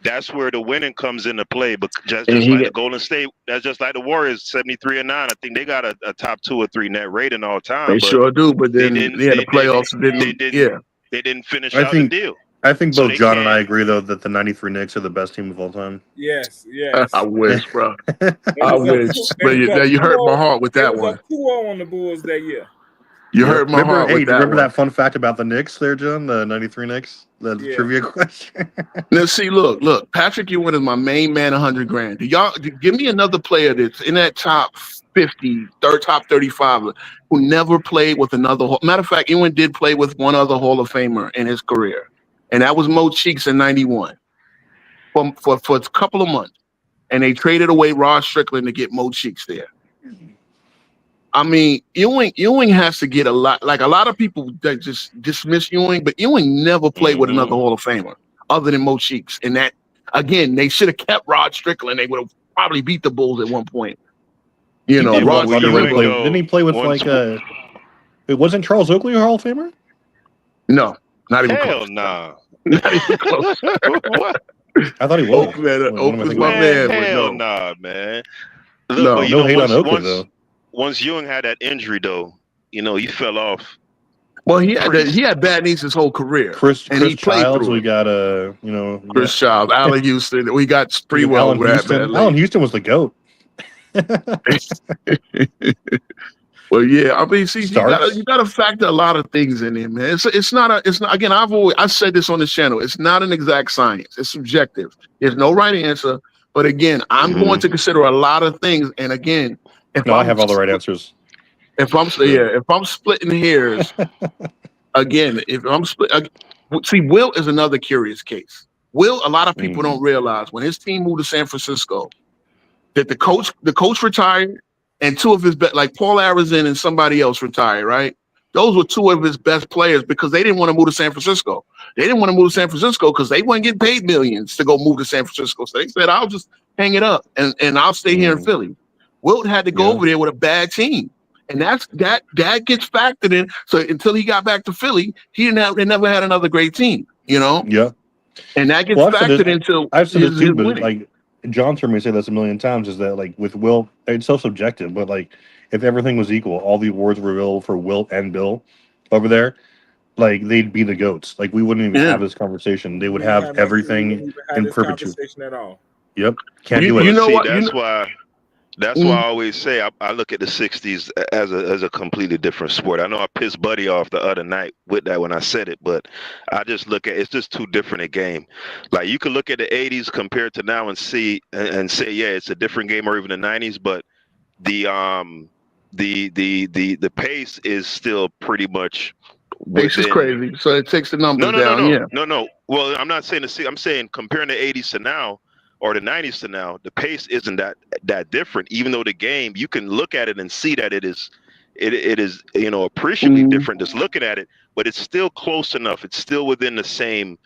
that's where the winning comes into play. But just like the Golden State, that's just like the Warriors, 73-9. I think they got a top 2 or 3 net rating all time. They sure do, but then the playoffs didn't. They didn't finish out the deal. I think both John and I agree, though, that the '93 Knicks are the best team of all time. Yes. I wish, bro. I wish. But you hurt my heart with that one. 2-0 on the Bulls that year. You hurt my heart with that remember one. that fun fact about the Knicks there, John? The '93 Knicks? The trivia question? Now, see, look. Patrick Ewing is my main man, $100,000. Y'all give me another player that's in that top 50, top 35, who never played with another. Matter of fact, Ewing did play with one other Hall of Famer in his career. And that was Mo Cheeks in '91 for a couple of months. And they traded away Rod Strickland to get Mo Cheeks there. I mean, Ewing has to get a lot. Like a lot of people that just dismiss Ewing, but Ewing never played with another Hall of Famer other than Mo Cheeks. And that, again, they should have kept Rod Strickland. They would have probably beat the Bulls at one point. Rod Strickland didn't he play with it wasn't Charles Oakley a Hall of Famer? No. Not even Hell close. nah. Not even close. What? I thought he was. Oakland's my man. Hell nah, man. Look, no hate on Oakley, though. Once Ewing had that injury, though, he fell off. Well, he had bad knees his whole career. Chris he played Childs, through we got Chris Childs, Allen Houston. We got pretty well. Allen Houston was the GOAT. Well, yeah, I mean, see, you got to factor a lot of things in there, man. It's not. Again, I've said this on this channel. It's not an exact science. It's subjective. There's no right answer. But again, I'm going to consider a lot of things. And again, I have all the right answers. If I'm splitting hairs, again, see, Will is another curious case. Will, a lot of people don't realize when his team moved to San Francisco, that the coach retired. And two of his like Paul Arizin and somebody else retired, right? Those were two of his best players because they didn't want to move to San Francisco. They didn't want to move to San Francisco because they weren't getting paid millions to go move to San Francisco. So they said, I'll just hang it up and I'll stay here in Philly. Wilt had to go over there with a bad team. And that gets factored in. So until he got back to Philly, they never had another great team, Yeah. And that gets factored into I've said this too, but winning. like John's heard me say this a million times, is that like with Wilt, it's so subjective, but like if everything was equal, all the awards were available for Wilt and Bill over there, like they'd be the goats. Like we wouldn't even have this conversation. They would We have wouldn't everything even have in this perpetuity. conversation at all. Yep, can't You, do you it. know See, what? that's why I always say I look at the '60s as a completely different sport. I know I pissed Buddy off the other night with that when I said it, but I just look at it's just too different a game. Like you could look at the '80s compared to now and see and say, yeah, it's a different game, or even the '90s, but the pace is still pretty much Pace is within. crazy, so it takes the numbers No, down. Yeah. no. Well, I'm not saying I'm saying comparing the '80s to now or the '90s to now, the pace isn't that different. Even though the game, you can look at it and see that it is appreciably different just looking at it, but it's still close enough. It's still within the same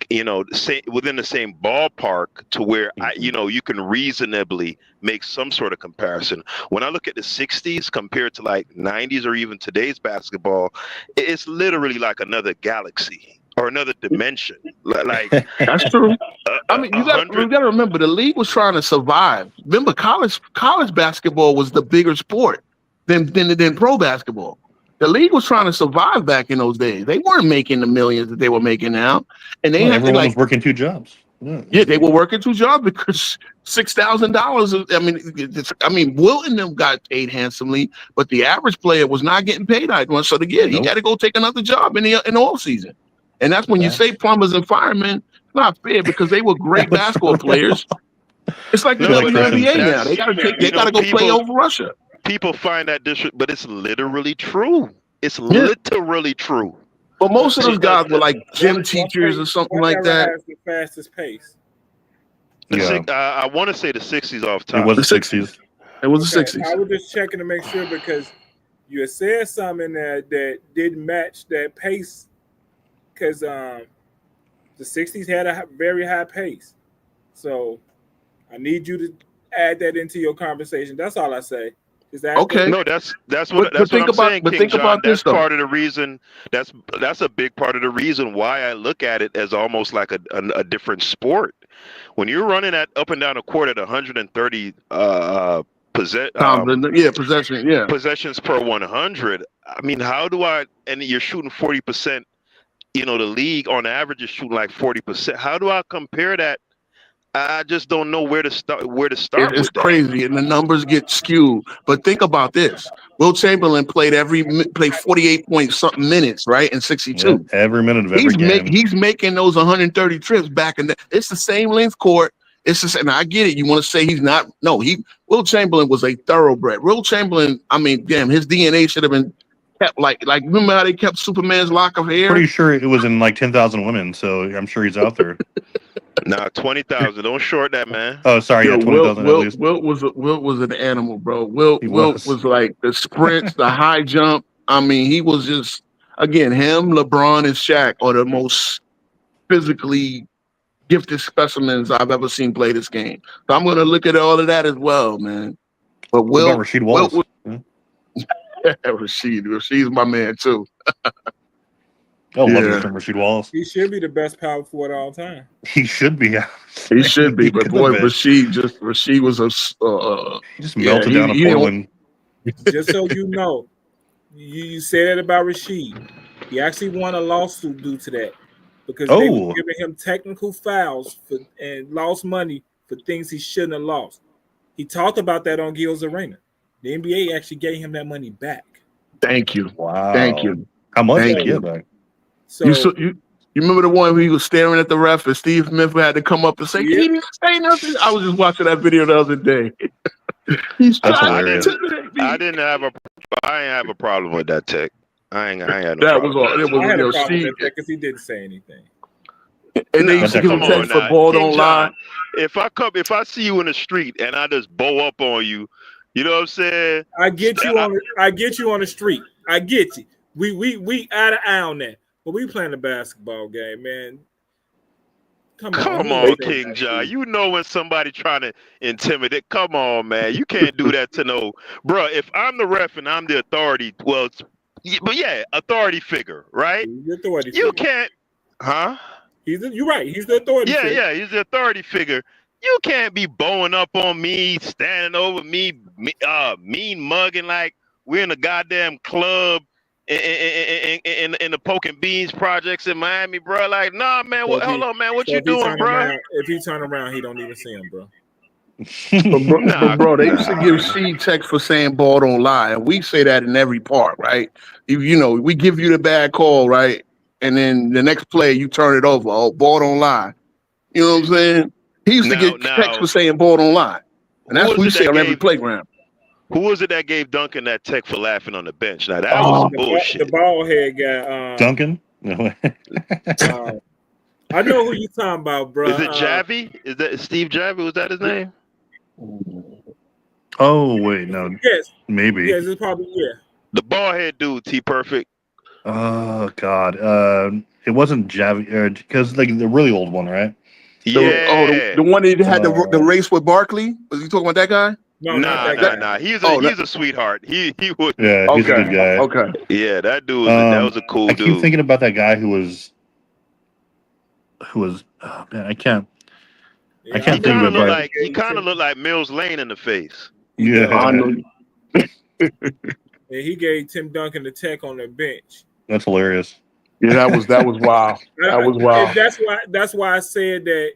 within the same ballpark to where you can reasonably make some sort of comparison. When I look at the '60s compared to like '90s or even today's basketball, it's literally like another galaxy or another dimension. Like That's true. I mean, you got 100. to remember the league was trying to survive. Remember, college basketball was the bigger sport than pro basketball. The league was trying to survive back in those days. They weren't making the millions that they were making now, and they had everyone to, was working 2 jobs. Yeah, they were working 2 jobs because $6,000. I mean, Wilt and them got paid handsomely, but the average player was not getting paid that much. So he got to go take another job in the off season, and that's when you say plumbers and firemen. It's not fair because they were great basketball players. It's like in the NBA now. They got to go play over Russia. People find that but it's literally true. It's literally true. But most of those guys were like gym teachers or something like that. Has the fastest pace? I want to say the '60s off top. It was the '60s. It was the '60s. I was just checking to make sure because you had said something in there that didn't match that pace because the '60s had a very high pace. So I need you to add that into your conversation. That's all I say. Okay. No, that's what I'm saying. But think about this, that's part of the reason. That's a big part of the reason why I look at it as almost like a different sport. When you're running up and down a court at 130 possessions per 100. I mean, and you're shooting 40%. The league on average is shooting like 40%. How do I compare that? I just don't know where to start. It's crazy, and the numbers get skewed. But think about this: Wilt Chamberlain played 48 point something minutes, right? In 62, yep, every minute of every game. He's making those 130 trips back in. It's the same length court. It's the same. And I get it. You want to say he's not? No, Wilt Chamberlain was a thoroughbred. Wilt Chamberlain. I mean, damn, his DNA should have been kept like. Remember how they kept Superman's lock of hair? Pretty sure it was in like 10,000 women. So I'm sure he's out there. Nah, 20,000. Don't short that, man. Oh, sorry. Yeah, 20,000 at least. Wilt was an animal, bro. Wilt was like the sprints, the high jump. I mean, he was just, again, him, LeBron, and Shaq are the most physically gifted specimens I've ever seen play this game. So I'm going to look at all of that as well, man. But what about Rasheed Wallace? Rasheed's my man too. I love Rasheed Wallace. He should be the best power forward of all time. He should be. He should be. But boy, Rasheed was he just melted down a Portland. Just so you know, you say that about Rasheed. He actually won a lawsuit due to that because they were giving him technical fouls and lost money for things he shouldn't have lost. He talked about that on Gil's Arena. The NBA actually gave him that money back. Thank you. Wow. Thank you. How much did he get back? So you remember the one where he was staring at the ref and Steve Smith had to come up and say, he didn't say nothing? I was just watching that video the other day. I didn't have a problem with that, Tech. I ain't had no problem. I had a problem with that because he didn't say anything. And they used to give him text for ball don't lie. If I see you in the street and I just bow up on you, you know what I'm saying? I get you on the street. I get you. We out of eye on that. But we playing a basketball game, man. Come on, King John. You know when somebody trying to intimidate. Come on, man. You can't do that to no bro. If I'm the ref and I'm the authority, authority figure, right? You can't, huh? You're right. He's the authority figure. Yeah, he's the authority figure. You can't be bowing up on me, standing over me, mean mugging like we're in a goddamn club in the Poking Beans projects in Miami, bro. Like, nah, man. So if Hold he, on, man. What so you if he doing, turn bro? around, he don't even see him, bro. But bro, they used to give Nah. Sheed text for saying ball don't lie, and we say that in every part, right? You know, we give you the bad call, right, and then the next play you turn it over. Oh, ball don't lie. You know what I'm saying? He used to get text for Now, saying ball don't lie, and who that's what was we it say that on every gave? playground. Who was it that gave Duncan that tech for laughing on the bench? Now that was Oh, some The bullshit. bald head guy. Duncan? No. I know who you talking about, bro. Is it Javi? Is that Steve Javi? Was that his name? Oh wait, no, Yes, maybe. yes, it's probably The bald head dude, T Perfect. Oh God, it wasn't Javi because like the really old one, right? Yeah. the one that had the Uh, race with Barkley. Was you talking about that guy? No, not that That, guy. He's oh, a sweetheart. He would. yeah, he's a okay, good guy. okay. Yeah, that dude was that was a cool I keep dude. thinking about that guy who was. Oh man, I can't Yeah, I think of remember it, but He kind of looked like Mills Lane in the face. he yeah, I does. know. And he gave Tim Duncan the tech on the bench. that's hilarious. Yeah, that was wild. That was wild. And that's why I said that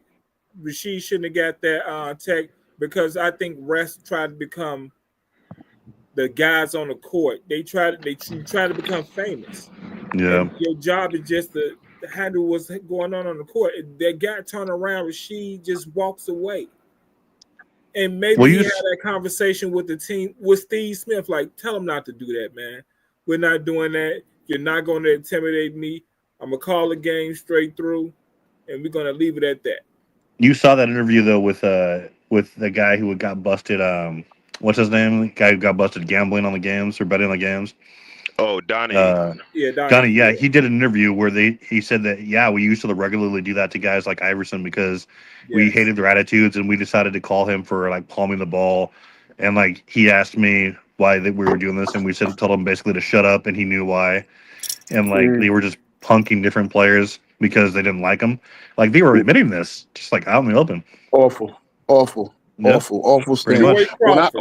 Rasheed shouldn't have got that tech, because I think refs tried to become the guys on the court. They try to become famous. Yeah, And your job is just to handle what's going on the court. If that guy turn around, Rasheed just walks away. And maybe well, he had that conversation with the team, with Steve Smith, like, tell him not to do that, man. We're not doing that. You're not going to intimidate me. I'm going to call the game straight through, and we're going to leave it at that. you saw that interview though with the guy who got busted. What's his name? The guy who got busted gambling on the games or betting on the games. Oh, Donnie. Yeah, Donnie, yeah, he did an interview where he said that we used to regularly do that to guys like Iverson because we Yes. hated their attitudes and we decided to call him for like palming the ball, and like he asked me why we were doing this and we told him basically to shut up and he knew why, and like they were just punking different players because they didn't like him, like they were admitting this just like out in the open. Awful Pretty thing. much.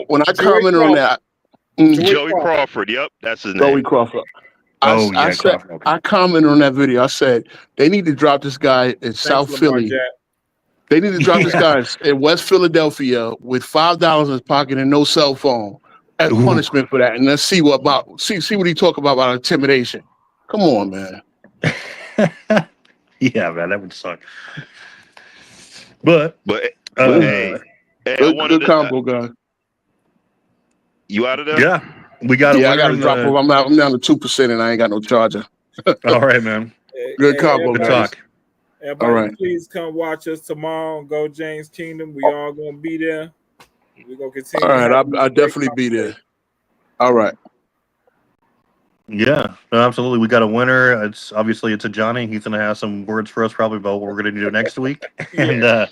When I commented on that, Joey Crawford. Yep, that's his name. Joey Crawford. I said, Crawford, okay. I commented on that video. I said they need to drop this guy in South Philly. Jack. They need to drop this guy in West Philadelphia with $5 in his pocket and no cell phone as punishment for that. And let's see what he talk about intimidation. Come on, man. Yeah, man, that would suck. But hey, good combo, guy. You out of there? Yeah, we got. I got to drop off. I'm down to 2%, and I ain't got no charger. All right, man. Good combo, Good guys. talk. Everybody, all right. Please come watch us tomorrow. Go James Kingdom. We all gonna be there. We're gonna continue. All right, I'll definitely be there. All right. Yeah, absolutely. We got a winner. It's a Johnny. He's gonna have some words for us probably about what we're gonna do next week. And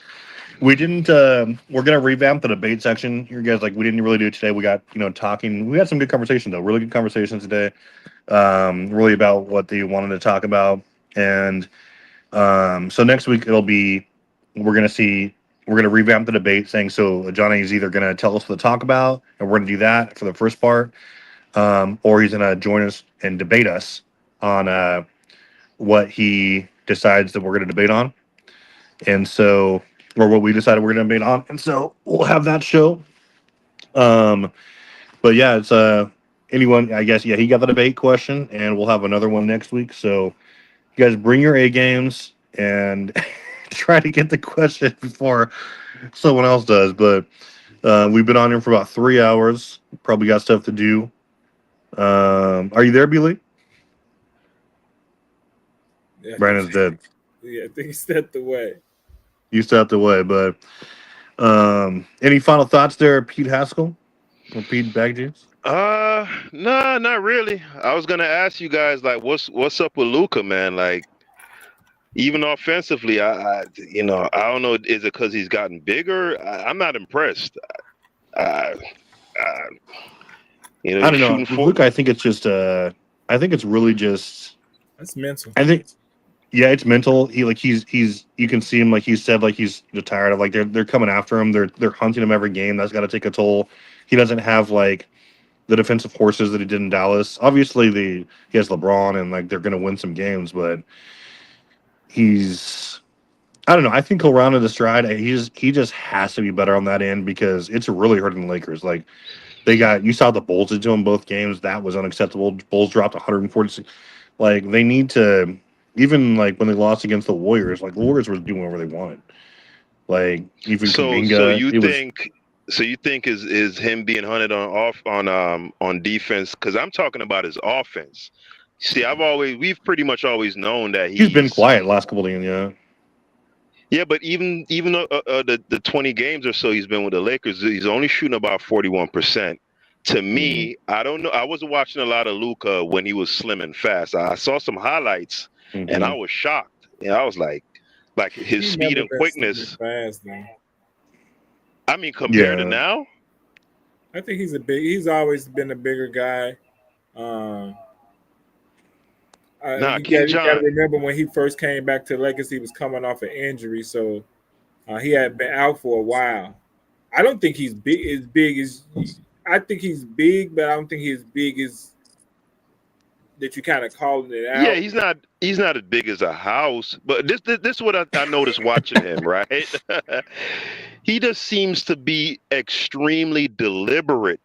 we didn't. We're gonna revamp the debate section. You guys, like, we didn't really do it today. We got talking. We had some good conversations though. Really good conversations today. Really about what they wanted to talk about. And so next week we're gonna revamp the debate, saying so Johnny's either gonna tell us what to talk about, and we're gonna do that for the first part. Or he's going to join us and debate us on what he decides that we're going to debate on. And so, or what we decided we're going to debate on. And so we'll have that show. But yeah, it's anyone, I guess, he got the debate question and we'll have another one next week. So you guys bring your A games and try to get the question before someone else does. But we've been on here for about 3 hours. Probably got stuff to do. Are you there, Billy? Yeah, Brandon's dead. Yeah, I think he stepped away. You stepped away, but any final thoughts there, Pete Haskell or Pete Bagjuice? No, not really. I was gonna ask you guys, like, what's up with Luka, man? Like, even offensively, I don't know. Is it because he's gotten bigger? I'm not impressed. I don't know. Luka, I think it's just I think it's really just that's mental. I think Yeah, it's mental. He's you can see him like he said like he's tired of like they're coming after him. They're hunting him every game. That's got to take a toll. He doesn't have like the defensive horses that he did in Dallas. Obviously, he has LeBron and like they're going to win some games, but he's I don't know. I think he'll round into stride. He just has to be better on that end because it's really hurting the Lakers. Like you saw the Bulls did to him both games. That was unacceptable. Bulls dropped 146. Like they need to even like when they lost against the Warriors. Like the Warriors were doing whatever they wanted. Like even So Kuminga, it was you think is him being hunted on defense? Because I'm talking about his offense. See, we've pretty much always known that he's been quiet last couple of games. Yeah, yeah, but even the 20 games or so he's been with the Lakers, he's only shooting about 41%. To me, I don't know. I wasn't watching a lot of Luka when he was slim and fast. I saw some highlights and I was shocked. And I was like his He speed never and been quickness. super fast though. I mean, compared to Yeah. now, I think he's always been a bigger guy. nah, You King got to John. remember when he first came back to Lakers, he was coming off an injury, so he had been out for a while. I don't think he's big as I think he's big, but I don't think he's as big as that. You kind of calling it Yeah, out. he's not as big as a house, but this is what I noticed watching him, right? He just seems to be extremely deliberate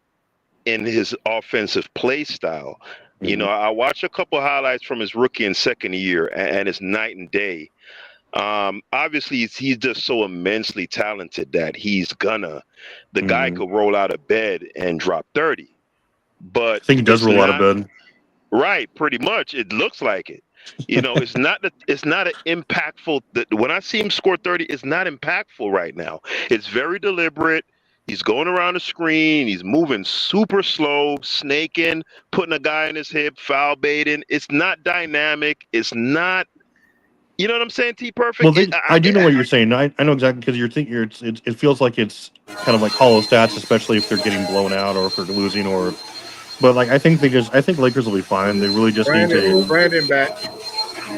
in his offensive play style. You know, I watched a couple highlights from his rookie and second year, and it's night and day. Obviously, he's just so immensely talented that the guy could roll out of bed and drop 30. But I think he does it's roll out of not bed. right, pretty much. It looks like it. You know, it's not an impactful. When I see him score 30, it's not impactful right now. It's very deliberate. He's going around the screen. He's moving super slow, snaking, putting a guy in his hip, foul baiting. It's not dynamic. It's not. You know what I'm saying? T Well, perfect. I do know what you're saying. I know exactly because you're thinking. It feels like it's kind of like hollow stats, especially if they're getting blown out or if they're losing or. But like I think Lakers will be fine. They really just need to. Brandon back.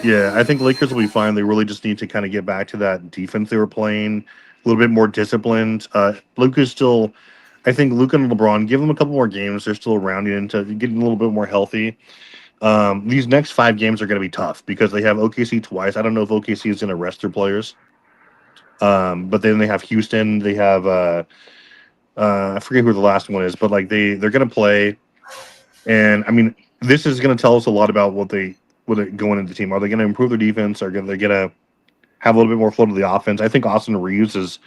Yeah, I think Lakers will be fine. They really just need to kind of get back to that defense they were playing, a little bit more disciplined. Luka's still, I think Luka and LeBron, give them a couple more games. They're still rounding into getting a little bit more healthy. These next 5 games are going to be tough because they have OKC twice. I don't know if OKC is going to rest their players. But then they have Houston. They have I forget who the last one is, but like they're going to play. And I mean, this is going to tell us a lot about what they going into the team. Are they going to improve their defense? Are they going to have a little bit more flow to the offense? I think Austin Reeves is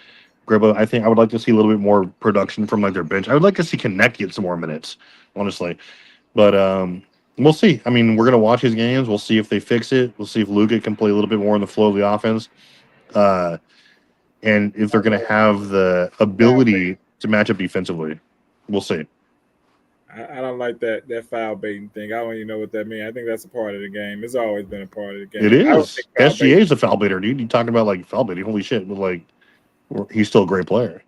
great, but I think I would like to see a little bit more production from like their bench. I would like to see Connect get some more minutes, honestly. But we'll see. I mean, we're going to watch his games. We'll see if they fix it. We'll see if Luka can play a little bit more in the flow of the offense. And if they're going to have the ability to match up defensively. We'll see. I don't like that foul baiting thing. I don't even know what that means. I think that's a part of the game. It's always been a part of the game. It I don't is. think foul SGA is a foul baiter, dude. You talking about like foul baiting? Holy shit! But like, he's still a great player.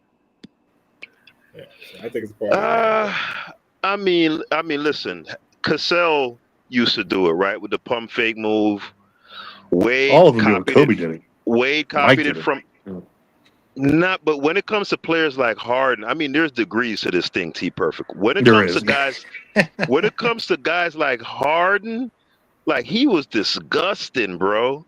Yeah, so I think it's a part of the game. I mean, listen, Cassell used to do it right with the pump fake move. Wade All of them do it. copied Kobe it. did it. Wade Mike copied did it it. from. Yeah. Not, but when it comes to players like Harden, I mean, there's degrees to this thing. T perfect. When it There comes is. to guys, when it comes to guys like Harden, like he was disgusting, bro.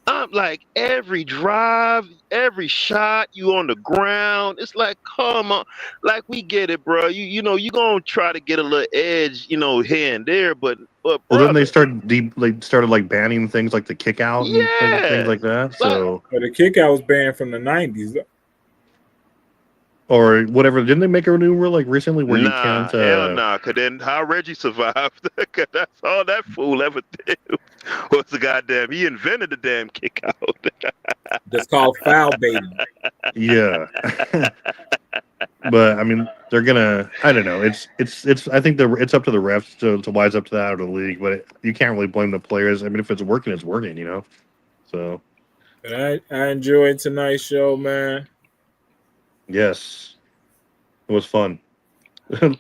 I'm like every drive, every shot, you on the ground. It's like, come on, like we get it, bro. You know you gonna try to get a little edge, you know, here and there, but Well, brother, then they started like banning things like the kick out and things yeah, like that. So But the kick out was banned from the 90s. or whatever. Didn't they make a new rule like recently where you nah, can't? hell nah. Cause then how Reggie survived? Cause that's all that fool ever did. Was the goddamn? He invented the damn kick out. That's called foul baiting. Yeah. But I mean, they're gonna. I don't know. It's. I think it's up to the refs to wise up to that or the league. But you can't really blame the players. I mean, if it's working, it's working. You know. So. But I enjoyed tonight's show, man. Yes, it was fun.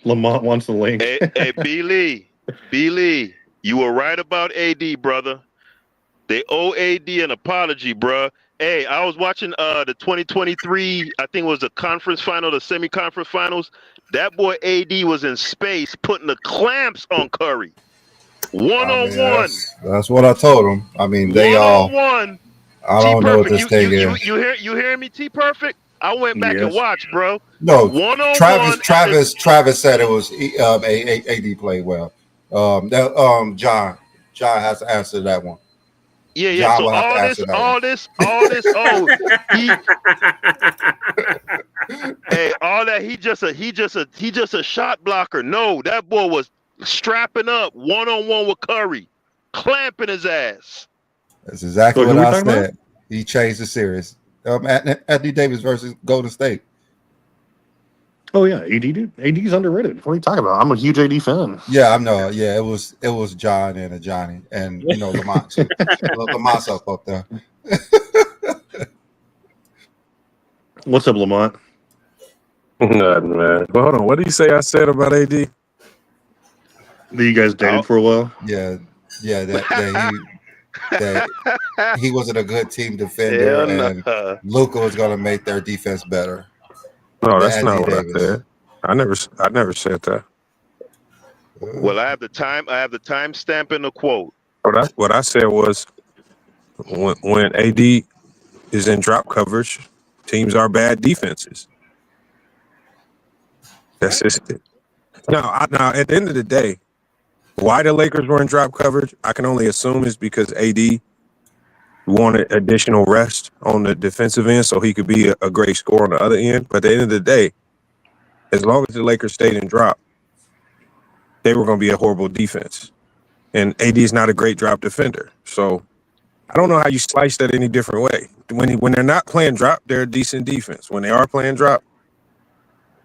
Lamont wants the link. Hey, B. Lee, you were right about AD, brother. They owe AD an apology, bruh. Hey, I was watching the 2023, I think it was the conference final, the semi-conference finals. That boy AD was in space putting the clamps on Curry. One I on mean, one. that's what I told them. I mean, they One all. on one. I T don't know what Perfect. this thing is. You hearing me, T Perfect? I went back and Yes. watched, bro. No, One on Travis. one at the Travis said it was AD played well. John has to answer that one. yeah. John So will have to answer that one. all this. Oh, he all that. He just a shot blocker. No, that boy was strapping up one on one with Curry, clamping his ass. That's exactly So who what we I talking about? said. He changed the series. Anthony Davis versus Golden State. Oh yeah, AD dude. AD's underrated. What are you talking about? I'm a huge AD fan. Yeah, I know. Yeah, it was John and a Johnny, and Lamont too. Lamont's up there. What's up, Lamont? Nothing, man. Well, hold on. What did you say I said about AD? That you guys dated for a while? Yeah, that he wasn't a good team defender, Hell and nah. Luka was going to make their defense better. No, than that's not Anthony what I said. I never said that. Well, I have the time stamp in the quote. What I said was when AD is in drop coverage, teams are bad defenses. That's just it. Now, at the end of the day, why the Lakers were in drop coverage, I can only assume is because AD wanted additional rest on the defensive end so he could be a great scorer on the other end. But at the end of the day, as long as the Lakers stayed in drop, they were going to be a horrible defense. And AD is not a great drop defender. So I don't know how you slice that any different way. When they're not playing drop, they're a decent defense. When they are playing drop,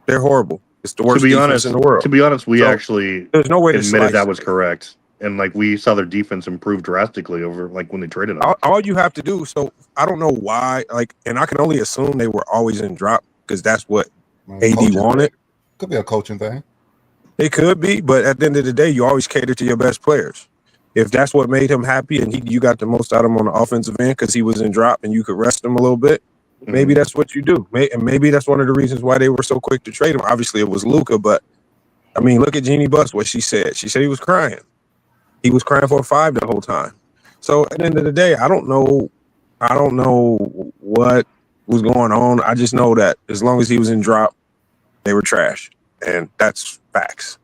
they're horrible. It's the worst defense in the world. To be honest, we So, actually there's no way to admitted slice that it. was correct. And like we saw their defense improve drastically over like when they traded them. All you have to do, so I don't know why, and I can only assume they were always in drop because that's what AD wanted. Could be a coaching thing. It could be, but at the end of the day, you always cater to your best players. If that's what made him happy and you got the most out of him on the offensive end because he was in drop and you could rest him a little bit, maybe that's what you do. And maybe that's one of the reasons why they were so quick to trade him. Obviously, it was Luka, but I mean, look at Jeannie Buss, what she said. She said he was crying. He was crying for a 5 the whole time. So at the end of the day, I don't know what was going on. I just know that as long as he was in drop, they were trash. And that's facts.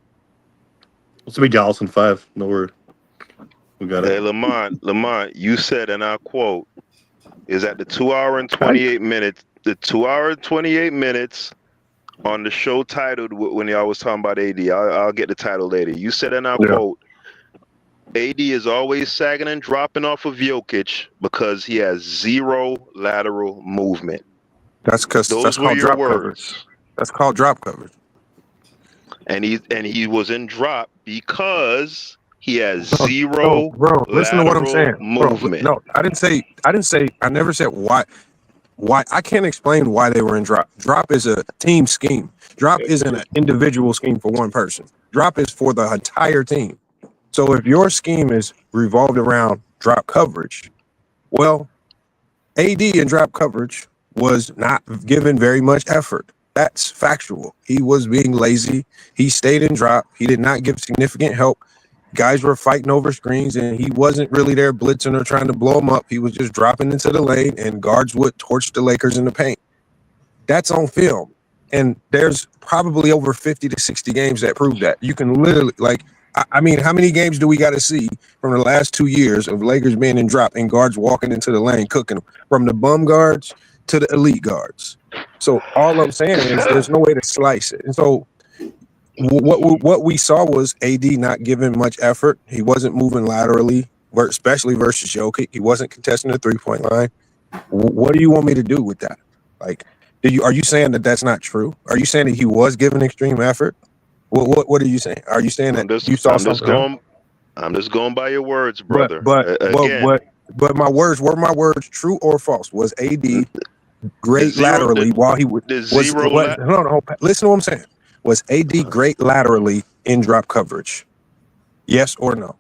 It's be Dallas in 5. No word. We got Hey, it. Lamont, you said, and I quote, is at the 2 hour and 28 minutes, on the show titled when y'all was talking about AD. I'll get the title later. You said, and I quote, AD is always sagging and dropping off of Jokic because he has zero lateral movement. That's because that's called drop coverage. That's called drop coverage. And he was in drop because he has zero bro, listen to what I'm saying. movement. Bro, no, I never said why I can't explain why they were in drop. Drop is a team scheme. Drop isn't an individual scheme for one person. Drop is for the entire team. So if your scheme is revolved around drop coverage, well, AD in drop coverage was not given very much effort. That's factual. He was being lazy. He stayed in drop. He did not give significant help. Guys were fighting over screens, and he wasn't really there blitzing or trying to blow them up. He was just dropping into the lane, and guards would torch the Lakers in the paint. That's on film. And there's probably over 50 to 60 games that prove that. You can literally, I mean, how many games do we got to see from the last 2 years of Lakers being in drop and guards walking into the lane, cooking them, from the bum guards to the elite guards? So all I'm saying is there's no way to slice it. And so what we saw was AD not giving much effort. He wasn't moving laterally, especially versus Jokic. He wasn't contesting the 3-point line. What do you want me to do with that? Are you saying that that's not true? Are you saying that he was giving extreme effort? What are you saying? Are you saying that you saw something? I'm just going by your words, brother. But my words were my words, true or false? Was AD great laterally while he was zero? No, listen to what I'm saying. Was AD great laterally in drop coverage? Yes or no?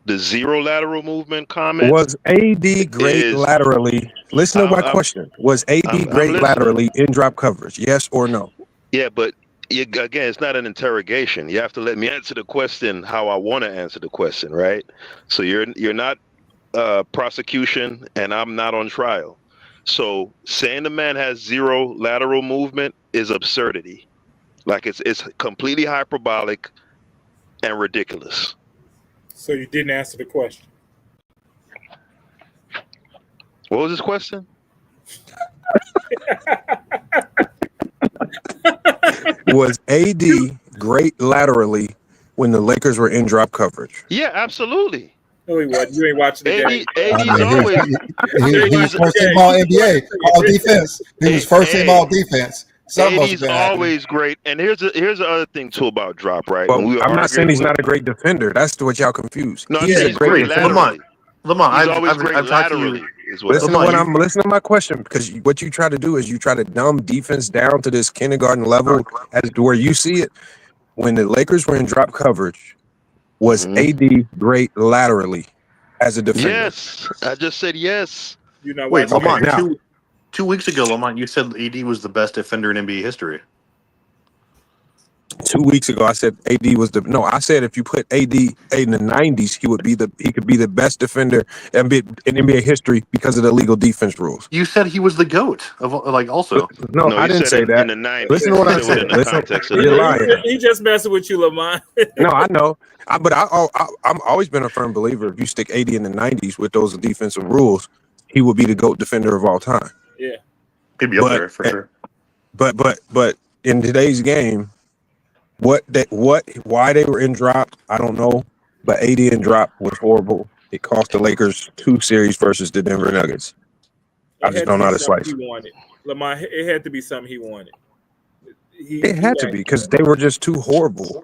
The zero lateral movement comment Was AD great is laterally? Listen to my I'm question. Was AD I'm great listening. laterally in drop coverage? Yes or no? Yeah, but again, it's not an interrogation. You have to let me answer the question how I want to answer the question, right? So you're not prosecution, and I'm not on trial. So saying the man has zero lateral movement is absurdity. Like it's completely hyperbolic and ridiculous. So you didn't answer the question. What was his question? Was AD great laterally when the Lakers were in drop coverage? Yeah, absolutely. No, he wasn't. You ain't watching the game. AD's I mean, always he was AD's first team all NBA, all defense. He was first team all defense. Something must have AD's been happening. always great. And here's the other thing too about drop, right? Well, When we were I'm not saying arguing he's with, not a great defender. That's what y'all confused. no, I'm He's saying a he's great great defender. laterally. Lamont, He's always great I've talked to you. laterally. Is what Listen I'm to what saying. I'm listening to my question, because what you try to do is you try to dumb defense down to this kindergarten level as to where you see it. When the Lakers were in drop coverage, was AD great laterally as a defender? Yes, I just said yes. You're not Wait, watching Lamont, the game. now- 2 weeks ago, Lamont, you said AD was the best defender in NBA history. 2 weeks ago, I said AD was I said if you put AD in the 90s, he could be the best defender in NBA history because of the legal defense rules. You said he was the GOAT of also. No, No, I you didn't said say that. in the 90s. Listen to what You I said said. within the Listen, context of the you're 90s. lying. He just messing with you, Lamont. No, I know. But I'm always been a firm believer. If you stick AD in the 90s with those defensive rules, he would be the GOAT defender of all time. Yeah. He'd be up there for sure. But in today's game, why they were in drop, I don't know. But AD in drop was horrible. It cost the Lakers 2 series versus the Denver Nuggets. I just don't know how to slice. He wanted Lamont. It had to be something he wanted. It had to be because they were just too horrible.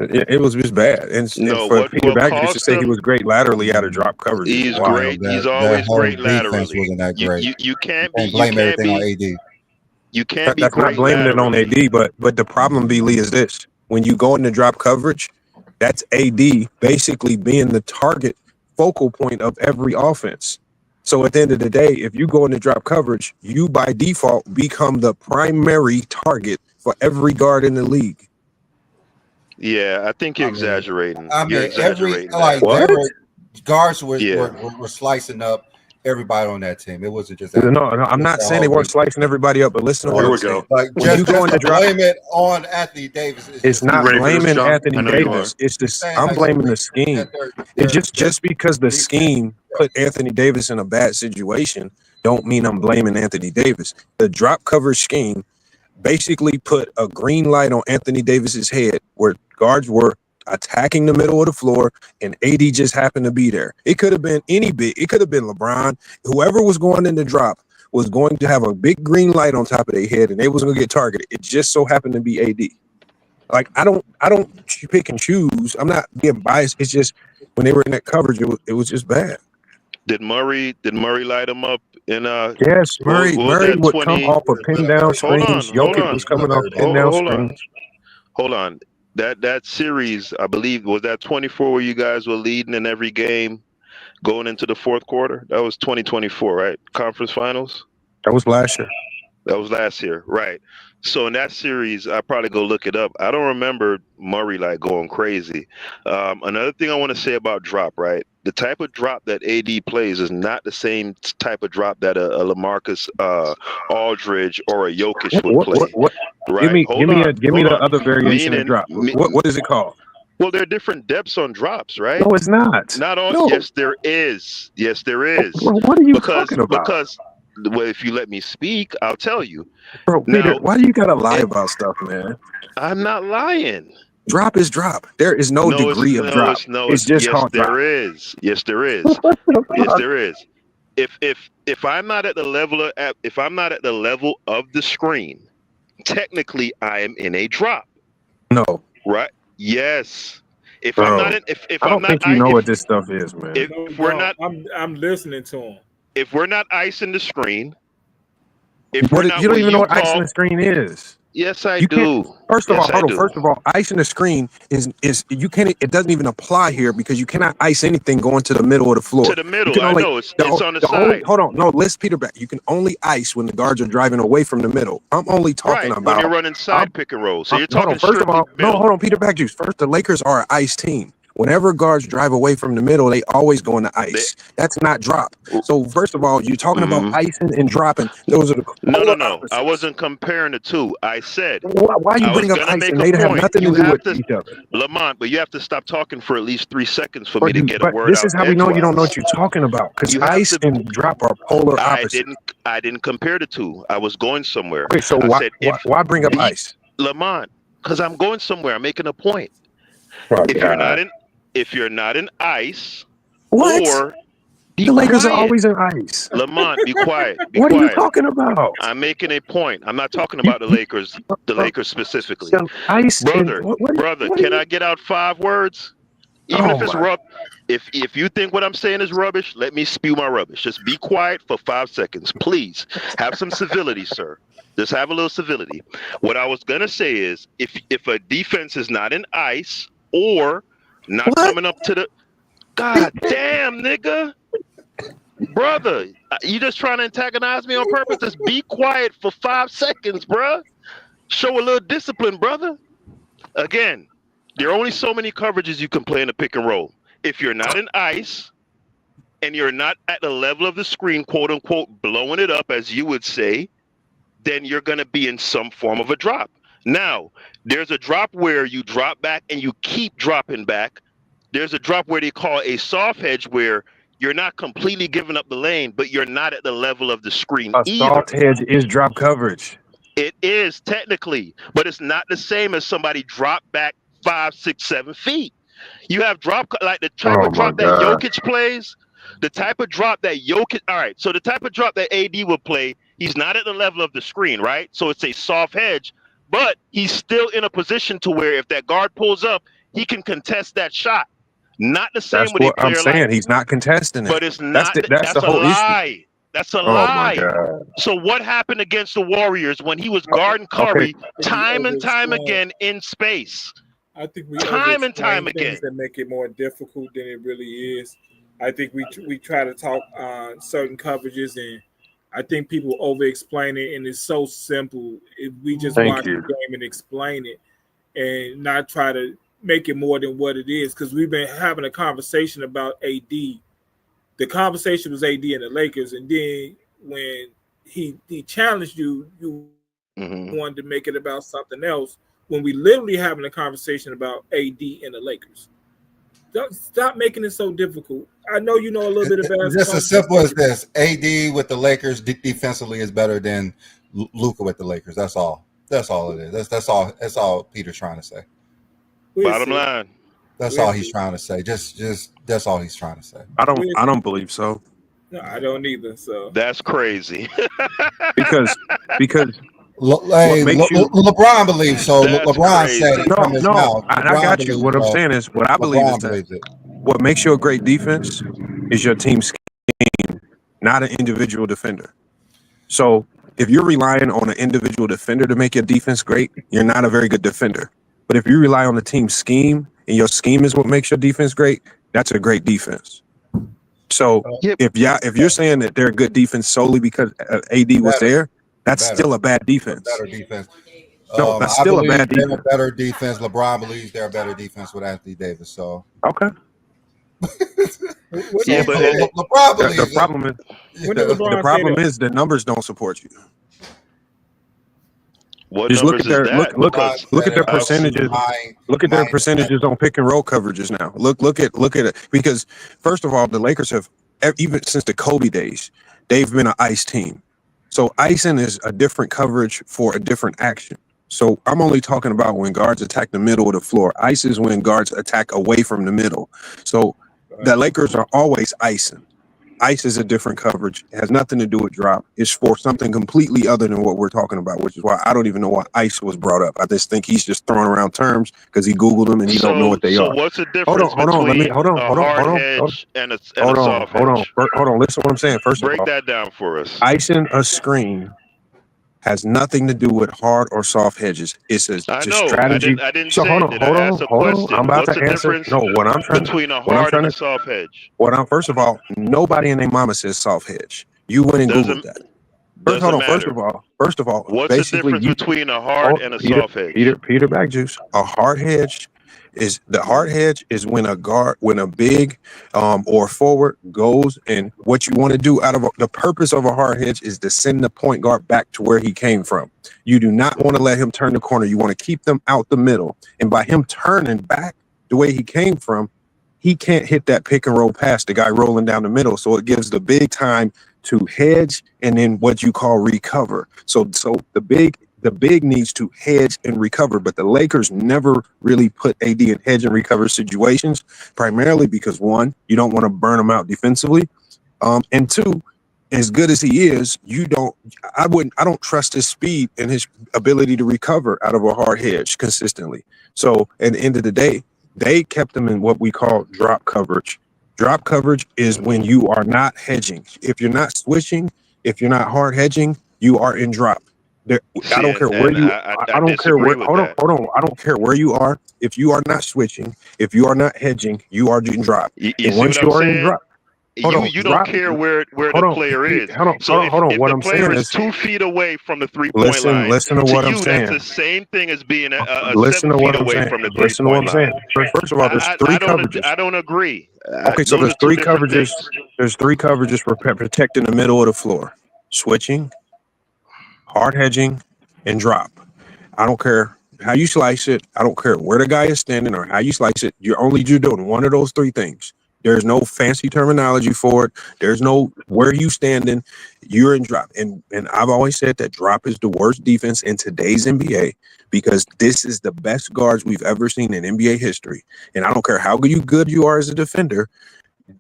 It was just bad. And No, for what Peter Baggage to cost say he him? was great laterally out of drop coverage. He's Wow. great. He's That always whole great defense laterally. wasn't that great. You can't Can't be. blame everything on AD. You can't be That's not great blaming it on laterally. AD, but the problem, B. Lee, is this. When you go into drop coverage, that's AD basically being the target focal point of every offense. So at the end of the day, if you go into drop coverage, you by default become the primary target for every guard in the league. Yeah, I think you're I mean, exaggerating. I You're mean, exaggerating. like that. they were guards were Yeah. were slicing up everybody on that team. It wasn't just No, I'm not saying they weren't slicing everybody up, but listen to what Here I'm we saying. go. Like When you just go into to drop, blame it on Anthony Davis. it's not ready for this, blaming John? Anthony I know you Davis. It's just saying, I'm like, blaming the scheme. that It's just because the defense- scheme put Anthony Davis in a bad situation, don't mean I'm blaming Anthony Davis. The drop coverage scheme basically put a green light on Anthony Davis's head where guards were attacking the middle of the floor and AD just happened to be there. It could have been it could have been LeBron. Whoever was going in the drop was going to have a big green light on top of their head and they was going to get targeted. It just so happened to be AD. Like I don't pick and choose. I'm not being biased. It's just when they were in that coverage, it was just bad. Did Murray light him up in Yes, Murray what was would that, come 20 off of pin down screens. hold Jokic on. was coming off pin Hold down on. screens. Hold on. That series, I believe, was that 24 where you guys were leading in every game going into the fourth quarter? That was 2024, right? Conference finals? That was last year. That was last year, right? So in that series, I probably go look it up. I don't remember Murray like going crazy. Another thing I want to say about drop, right? The type of drop that AD plays is not the same type of drop that a LaMarcus Aldridge or a Jokic would play. What? Right? Give me Hold the on. other variation of drop. What is it called? Well, there are different depths on drops, right? No, it's not. Not all. No. Yes, there is. Yes, there is. Bro, what are you talking about? Because well, if you let me speak, I'll tell you. Bro, Now, Peter, why do you gotta lie about stuff, man? I'm not lying. Drop is drop. There is no degree of drop. It's just yes, hard drop. there is. Yes, there is. Yes, there is. If I'm not at the level of the screen, technically I am in a drop. No. Right? Yes. If Bro, I'm not in, if I don't I'm not, think you know what this stuff is, man. If we're not, I'm listening to him. if we're not icing the screen, You don't even know what icing the screen is. Yes, I You can't. do. First of all, Yes, I hold on. do. First of all, icing the screen is you can't. It doesn't even apply here because you cannot ice anything going to the middle of the floor. To the You middle. can I only know it's on the the only side. hold on. No, let's Peter back. You can only ice when the guards are driving away from the middle. I'm only talking Right. When you're about. running I'm, side pick and roll. So you're hold talking on. First of strictly all, no, middle. hold on, Peter back juice. First, the Lakers are an ice team. Whenever guards drive away from the middle, they always go into They, ice. That's not drop. So first of all, you're talking about mm-hmm. icing and dropping. Those are the No. polar I opposites. wasn't comparing the two. I said Why you I was bring up gonna ice make and a they have point. nothing to You do have with to, each other? Lamont, but you have to stop talking for at least 3 seconds for me to get a But word this out is how we know you don't know edgewise. what you're talking about. Because You have ice to. and drop are polar I opposites. didn't. I didn't compare the two. I was going somewhere. Okay, so I why said why, if why bring up the ice? Lamont, because I'm going somewhere. I'm making a point. Oh If you're not God! in, if you're not in ice, What? or be The Lakers are quiet. always in ice. Lamont, be quiet. Be What are you quiet. talking about? I'm making a point. I'm not talking You, about the you Lakers. The uh, Lakers specifically. so ice and Brother, brother, what are can you? I get out 5 words? Even Oh if it's my! rub, if you think what I'm saying is rubbish, let me spew my rubbish. Just be quiet for 5 seconds, please. Have some civility, sir. Just have a little civility. What I was gonna say is, if a defense is not in ice or not What? coming up to the, God damn, nigga, brother, you just trying to antagonize me on purpose? Just be quiet for 5 seconds, bruh. Show a little discipline, brother. Again, there are only so many coverages you can play in a pick and roll. If you're not in ice and you're not at the level of the screen, quote unquote, blowing it up, as you would say, then you're going to be in some form of a drop. Now, there's a drop where you drop back and you keep dropping back. There's a drop where they call a soft hedge where you're not completely giving up the lane, but you're not at the level of the screen A either. soft hedge is drop coverage. It is technically, but it's not the same as somebody drop back 5, 6, 7 feet. You have drop like the type Oh of my drop that God! Jokic plays, the type of drop that Jokic. All right, so the type of drop that AD would play, he's not at the level of the screen, right? So it's a soft hedge, but he's still in a position to where if that guard pulls up, he can contest that shot. Not the That's same with a what I'm player like, saying. He's not contesting it. but it's That's not. that's the That's a whole issue. lie. That's a Oh my lie. God! So what happened against the Warriors when he was guarding Okay, Curry time and time again in space? I think we Time and time over-explain things again. that make it more difficult than it really is. I think we try to talk certain coverages, and I think people over-explain it, and it's so simple. If we just thank watch the you. game and explain it, and not try to make it more than what it is, because we've been having a conversation about AD. The conversation was AD and the Lakers, and then when he challenged you, you Hmm. wanted to make it about something else when we literally having a conversation about AD and the Lakers. Stop making it so difficult. I know you know a little bit of It's just basketball. as simple as this. AD with the Lakers defensively is better than Luka with the Lakers. That's all. That's all it is. That's all. That's all Peter's trying to say. We'll Bottom see. line. That's We'll all he's see. trying to say. Just that's all he's trying to say. I We'll don't see. believe so No, I don't either. So That's crazy. because what Hey, makes you LeBron believes so. That's LeBron said it crazy. from no his no mouth. I LeBron got you. believes What I'm so. saying is what I believe is LeBron that believes it. what makes you a great defense is your team scheme, not an individual defender. So if you're relying on an individual defender to make your defense great, you're not a very good defender. But if you rely on the team scheme and your scheme is what makes your defense great, that's a great defense. So Yep. if you're saying that they're a good defense solely because AD was Better, there, that's better, still a bad defense. better defense. No, that's I still a believe bad they're a defense. better defense. LeBron believes they're a better defense with Anthony Davis. So, Okay. what Yeah, did he but say? LeBron The believes it. problem is When did Yeah. the LeBron say problem that? is the numbers don't support you. what Just look numbers at is their that? LeBron Because look said at their it I've versus percentages. my Look at their mindset. percentages on pick and roll coverages now. Look at it because first of all, the Lakers have even since the Kobe days, they've been an ice team. So icing is a different coverage for a different action. So I'm only talking about when guards attack the middle of the floor. Ice is when guards attack away from the middle. So the Lakers are always icing. Ice is a different coverage. It has nothing to do with drop. It's for something completely other than what we're talking about, which is why I don't even know why ice was brought up. I just think he's just throwing around terms because he Googled them and he don't know what they so are. what's the Hold difference on. Let me between a hard hedge and a soft hedge? Hold on. Listen to what I'm saying. First of Break all, that down for us. icing a screen has nothing to do with hard or soft hedges. It's a I just know. strategy. I didn't So say. hold on, Did hold I on, ask a hold on. I'm question? about What's to the answer. difference No, between a what I'm hard trying and a to, soft hedge? first of all, nobody in their mama says soft hedge. You went and Googled Doesn't that. First, hold doesn't on. matter. First of all, What's the basically, difference you between a hard hold and a Peter, soft hedge? Peter Backjuice. A hard hedge is the hard hedge is when a big or forward goes, and what you want to do the purpose of a hard hedge is to send the point guard back to where he came from. You do not want to let him turn the corner. You want to keep them out the middle, and by him turning back the way he came from, he can't hit that pick and roll pass, the guy rolling down the middle. So it gives the big time to hedge and then what you call recover. So the big needs to hedge and recover, but the Lakers never really put AD in hedge and recover situations, primarily because one, you don't want to burn him out defensively, and two, as good as he is, I don't trust his speed and his ability to recover out of a hard hedge consistently. So at the end of the day, they kept him in what we call drop coverage. Drop coverage is when you are not hedging. If you're not switching, if you're not hard hedging, you are in drop. I See, don't care where and you. I I don't care disagree where. with Hold on, that. hold on. I don't care where you are. If you are not switching, if you are not hedging, you are in drop. You And see what once I'm you are in saying? drop, hold on, You don't drop. care where Hold the on, player is. hold on, So hold on. if What the I'm player saying is is, 2 feet away from the 3-point listen, line, listen to to what I'm you that's saying. the same thing as being Listen seven to feet what I'm away saying. from the Listen to what 3-point I'm line. saying. First of all, there's three coverages. I don't agree. Okay, so Those are there's two three different coverages. things. There's three coverages for protecting the middle of the floor: switching, hard hedging, and drop. I don't care how you slice it. I don't care where the guy is standing or how you slice it. You're doing one of those three things. There's no fancy terminology for it. There's no where you standing. You're in drop. And I've always said that drop is the worst defense in today's NBA because this is the best guards we've ever seen in NBA history. And I don't care how good you are as a defender.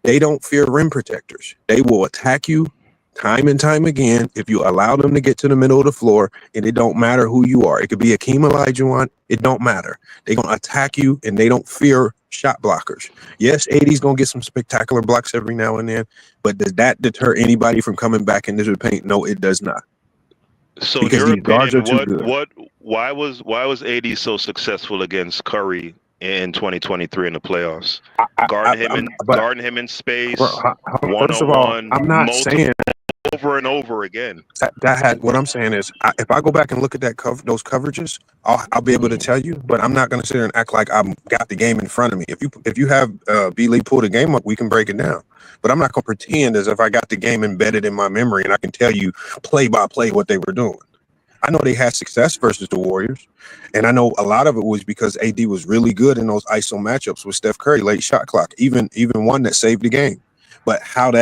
They don't fear rim protectors. They will attack you time and time again if you allow them to get to the middle of the floor, and it don't matter who you are. It could be Akeem Olajuwon. It don't matter. They're going to attack you, and they don't fear shot blockers. Yes, AD's going to get some spectacular blocks every now and then, but does that deter anybody from coming back into the paint? No, it does not. So in Because your these guards are opinion, too good. why was AD so successful against Curry in 2023 in the playoffs? Guarding him in space, First of all, 1-on-1, I'm not saying over and over again. that had what I'm saying is if I go back and look at those coverages, I'll be able to tell you, but I'm not going to sit there and act like I've got the game in front of me. If you have B Lee pull the game up, we can break it down. But I'm not going to pretend as if I got the game embedded in my memory and I can tell you play by play what they were doing. I know they had success versus the Warriors, and I know a lot of it was because AD was really good in those ISO matchups with Steph Curry, late shot clock, even one that saved the game. But how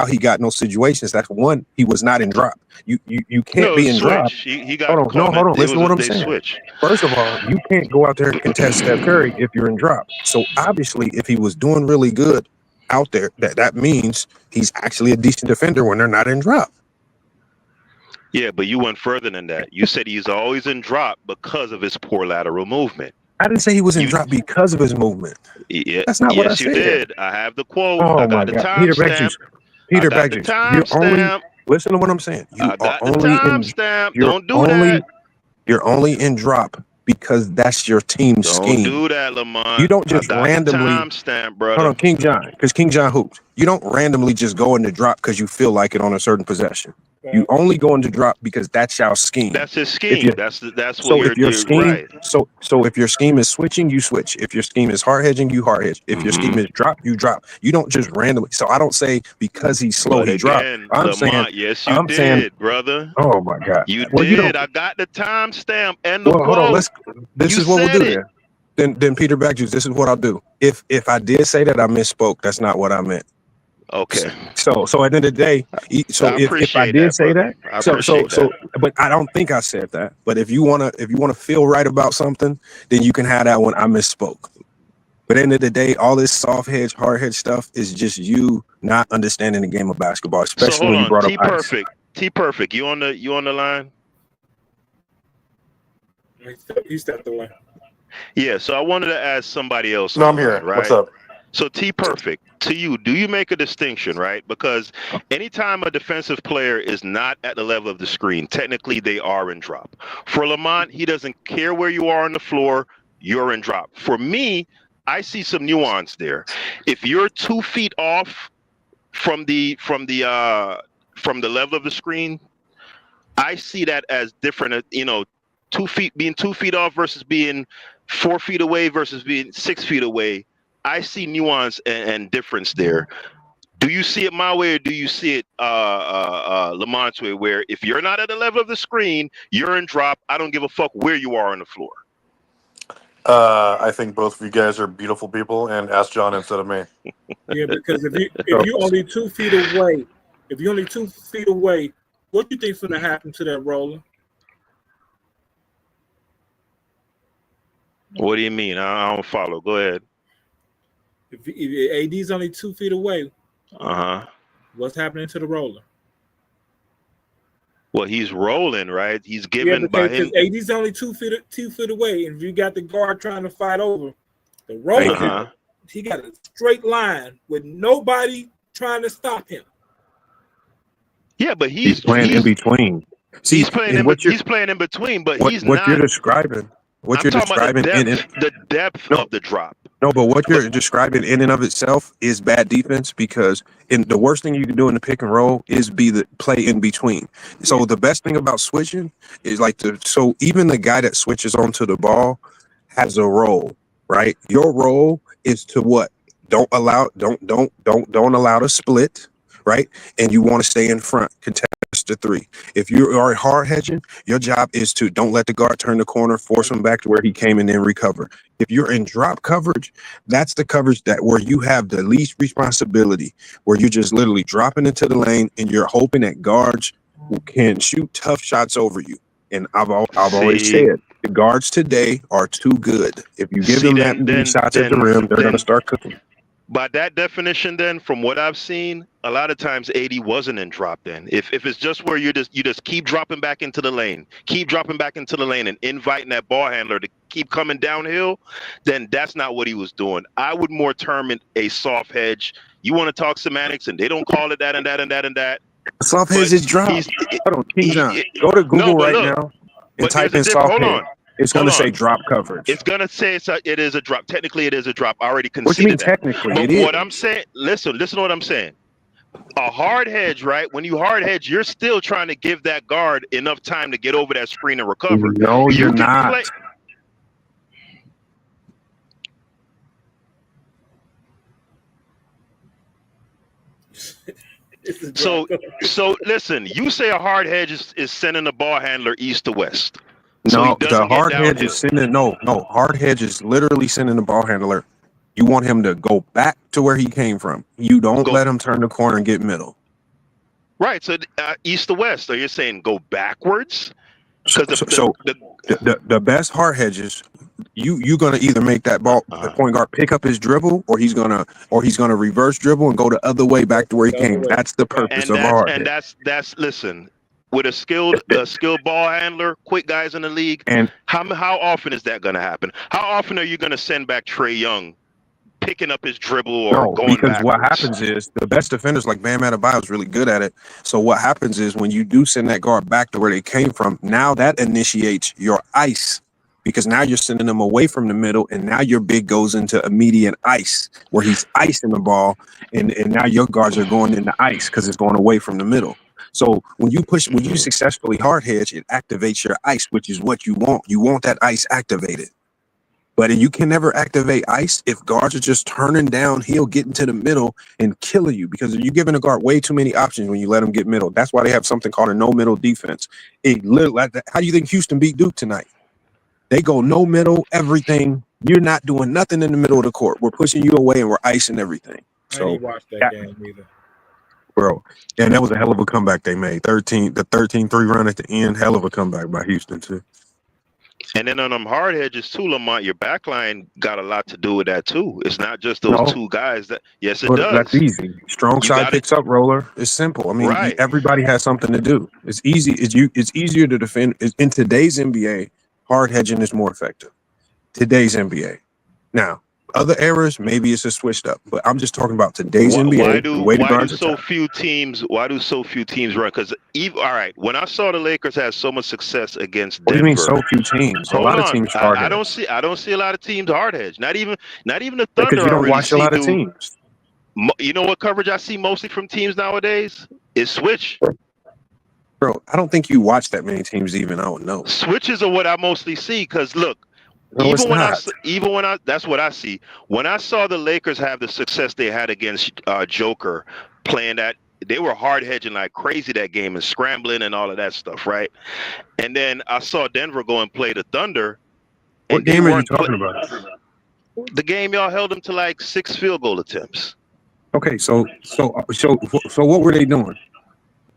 he got in those situations, that's one, he was not in drop. You can't No, be in drop. switch. He got Hold on, no, caught. hold on. It Listen to was what a I'm they saying. switch. First of all, you can't go out there and contest Steph Curry if you're in drop. So obviously, if he was doing really good out there, that means he's actually a decent defender when they're not in drop. Yeah, but you went further than that. You said he's always in drop because of his poor lateral movement. I didn't say he was in You, drop because of his movement. yeah, That's not what I yes, you said. did. I have the quote. Oh I my got the God, Peter timestamp. Backjuice. I Peter got the Backjuice. You're only timestamp. listen to what I'm saying. You I are got the only in. timestamp. You're Don't do only. that. You're only in drop because that's your team Don't scheme. do that, You Lamont. don't I just got the randomly. timestamp, Hold brother. on, King John, because King John hoops. You don't randomly just go into drop because you feel like it on a certain possession. You only go into drop because that's your scheme. That's his If you scheme. That's what so if your you're scheme right. so if your scheme is switching, you switch. If your scheme is hard hedging, you hard hedge. If your scheme is drop, you drop. You don't just randomly. So I don't say because he's slow, But he dropped. again, I'm saying, Lamont, yes, you did, brother. oh my God. You Well, you did. don't. I got the timestamp and the Well, hold on. quote. This You is what we'll said do it. then Peter Backjuice, this is what I'll do. If I did say that, I misspoke. That's not what I meant. Okay. So at the end of the day, so I if I appreciate did that, say brother. that, I appreciate that. but I don't think I said that. But if you wanna feel right about something, then you can have that one. I misspoke. But at the end of the day, all this soft hedge, hard hedge stuff is just you not understanding the game of basketball, So especially hold when you on, brought up ice. T Perfect. You on the line? He stepped away. Yeah. So I wanted to ask somebody else No, on I'm the line, here. What's right? up? So T Perfect, to you, do you make a distinction, right? Because anytime a defensive player is not at the level of the screen, technically they are in drop. For Lamont, he doesn't care where you are on the floor, you're in drop. For me, I see some nuance there. If you're 2 feet off from the level of the screen, I see that as different. 2 feet off versus being 4 feet away versus being 6 feet away. I see nuance and difference there. Do you see it my way, or do you see it Lamont's way, where if you're not at the level of the screen, you're in drop? I don't give a fuck where you are on the floor. I think both of you guys are beautiful people, and ask John instead of me. Yeah, because if you only 2 feet away, what do you think's going to happen to that roller? What do you mean? I don't follow. Go ahead. If AD's only 2 feet away, what's happening to the roller? Well, he's rolling, right? He's Yeah, given by because him. AD's only 2 feet away, and if you got the guard trying to fight over the roller, he got a straight line with nobody trying to stop him. Yeah, but He's playing in between. See, he's playing in between, but he's what not. you're describing. What I'm you're talking describing about the depth of the drop. No, but what you're describing in and of itself is bad defense, because the worst thing you can do in the pick and roll is be the play in between. So the best thing about switching is so even the guy that switches onto the ball has a role, right? Your role is to what? Don't allow to split, right? And you want to stay in front, contest the three. If you are hard hedging, your job is to don't let the guard turn the corner, force him back to where he came and then recover. If you're in drop coverage, that's the coverage where you have the least responsibility, where you're just literally dropping into the lane and you're hoping that guards can shoot tough shots over you. And I've always said the guards today are too good. If you give them that many shots at the rim, they're going to start cooking. By that definition, then, from what I've seen, a lot of times AD wasn't in drop. Then, if it's just where you just keep dropping back into the lane, and inviting that ball handler to keep coming downhill, then that's not what he was doing. I would more term it a soft hedge. You want to talk semantics, and they don't call it that and that and that and that. Soft hedge is drop. Hold on, King John. Go to Google now and type in soft hedge. It's going to say drop coverage. It's going to say it is a drop. Technically, it is a drop. I already conceded what do you mean that. Technically, but it is. What I'm saying, listen to what I'm saying. A hard hedge, right? When you hard hedge, you're still trying to give that guard enough time to get over that screen and recover. No, you're not. So listen, you say a hard hedge is sending the ball handler east to west. No, the hard hedge is sending hard hedge is literally sending the ball handler. You want him to go back to where he came from. You don't let him turn the corner and get middle. Right. So east to west. So you're saying go backwards? So the best hard hedges, you're gonna either make that ball the point guard pick up his dribble, or he's gonna reverse dribble and go the other way back to where he came. That's the purpose of a hard hedge. And that's listen. With a skilled ball handler, quick guys in the league, and how often is that going to happen? How often are you going to send back Trae Young, picking up his dribble or going because backwards? What happens is the best defenders like Bam Adebayo is really good at it. So what happens is when you do send that guard back to where they came from, now that initiates your ice, because now you're sending them away from the middle, and now your big goes into immediate ice where he's icing the ball, and now your guards are going into ice because it's going away from the middle. So when you successfully hard hedge, it activates your ice, which is what you want. You want that ice activated. But you can never activate ice if guards are just turning downhill, getting to the middle and killing you, because you're giving a guard way too many options when you let them get middle. That's why they have something called a no middle defense. How do you think Houston beat Duke tonight? They go no middle, everything. You're not doing nothing in the middle of the court. We're pushing you away and we're icing everything. So I didn't watch that game either. Bro, and that was a hell of a comeback they made. The 13-3 run at the end, hell of a comeback by Houston too. And then on them hard hedges too, Lamont, your back line got a lot to do with that too. It's not just those two guys that. Yes, it does. That's easy. Strong side picks up roller. It's simple. I mean, everybody has something to do. It's easy. It's easier to defend. In today's NBA, hard hedging is more effective. Today's NBA. Now, other eras, maybe it's a switched up. But I'm just talking about today's Why, NBA. The way the why do guards so attack. few teams run? Because all right, when I saw the Lakers had so much success against What do you mean, Denver, so few teams? A hold lot of on, teams hard I don't hedge see a lot of teams hard hedge. Not even the because Thunder you I don't really watch a see lot of do. teams. You know what coverage I see mostly from teams nowadays is switch. Bro, I don't think you watch that many teams even. I don't know. Switches are what I mostly see. Because look, No, it's not. that's what I see. When I saw the Lakers have the success they had against Joker, playing that, they were hard hedging like crazy that game and scrambling and all of that stuff, right? And then I saw Denver go and play the Thunder, What and they game are you weren't talking about? the game y'all held them to like 6 field goal attempts. Okay, so what were they doing?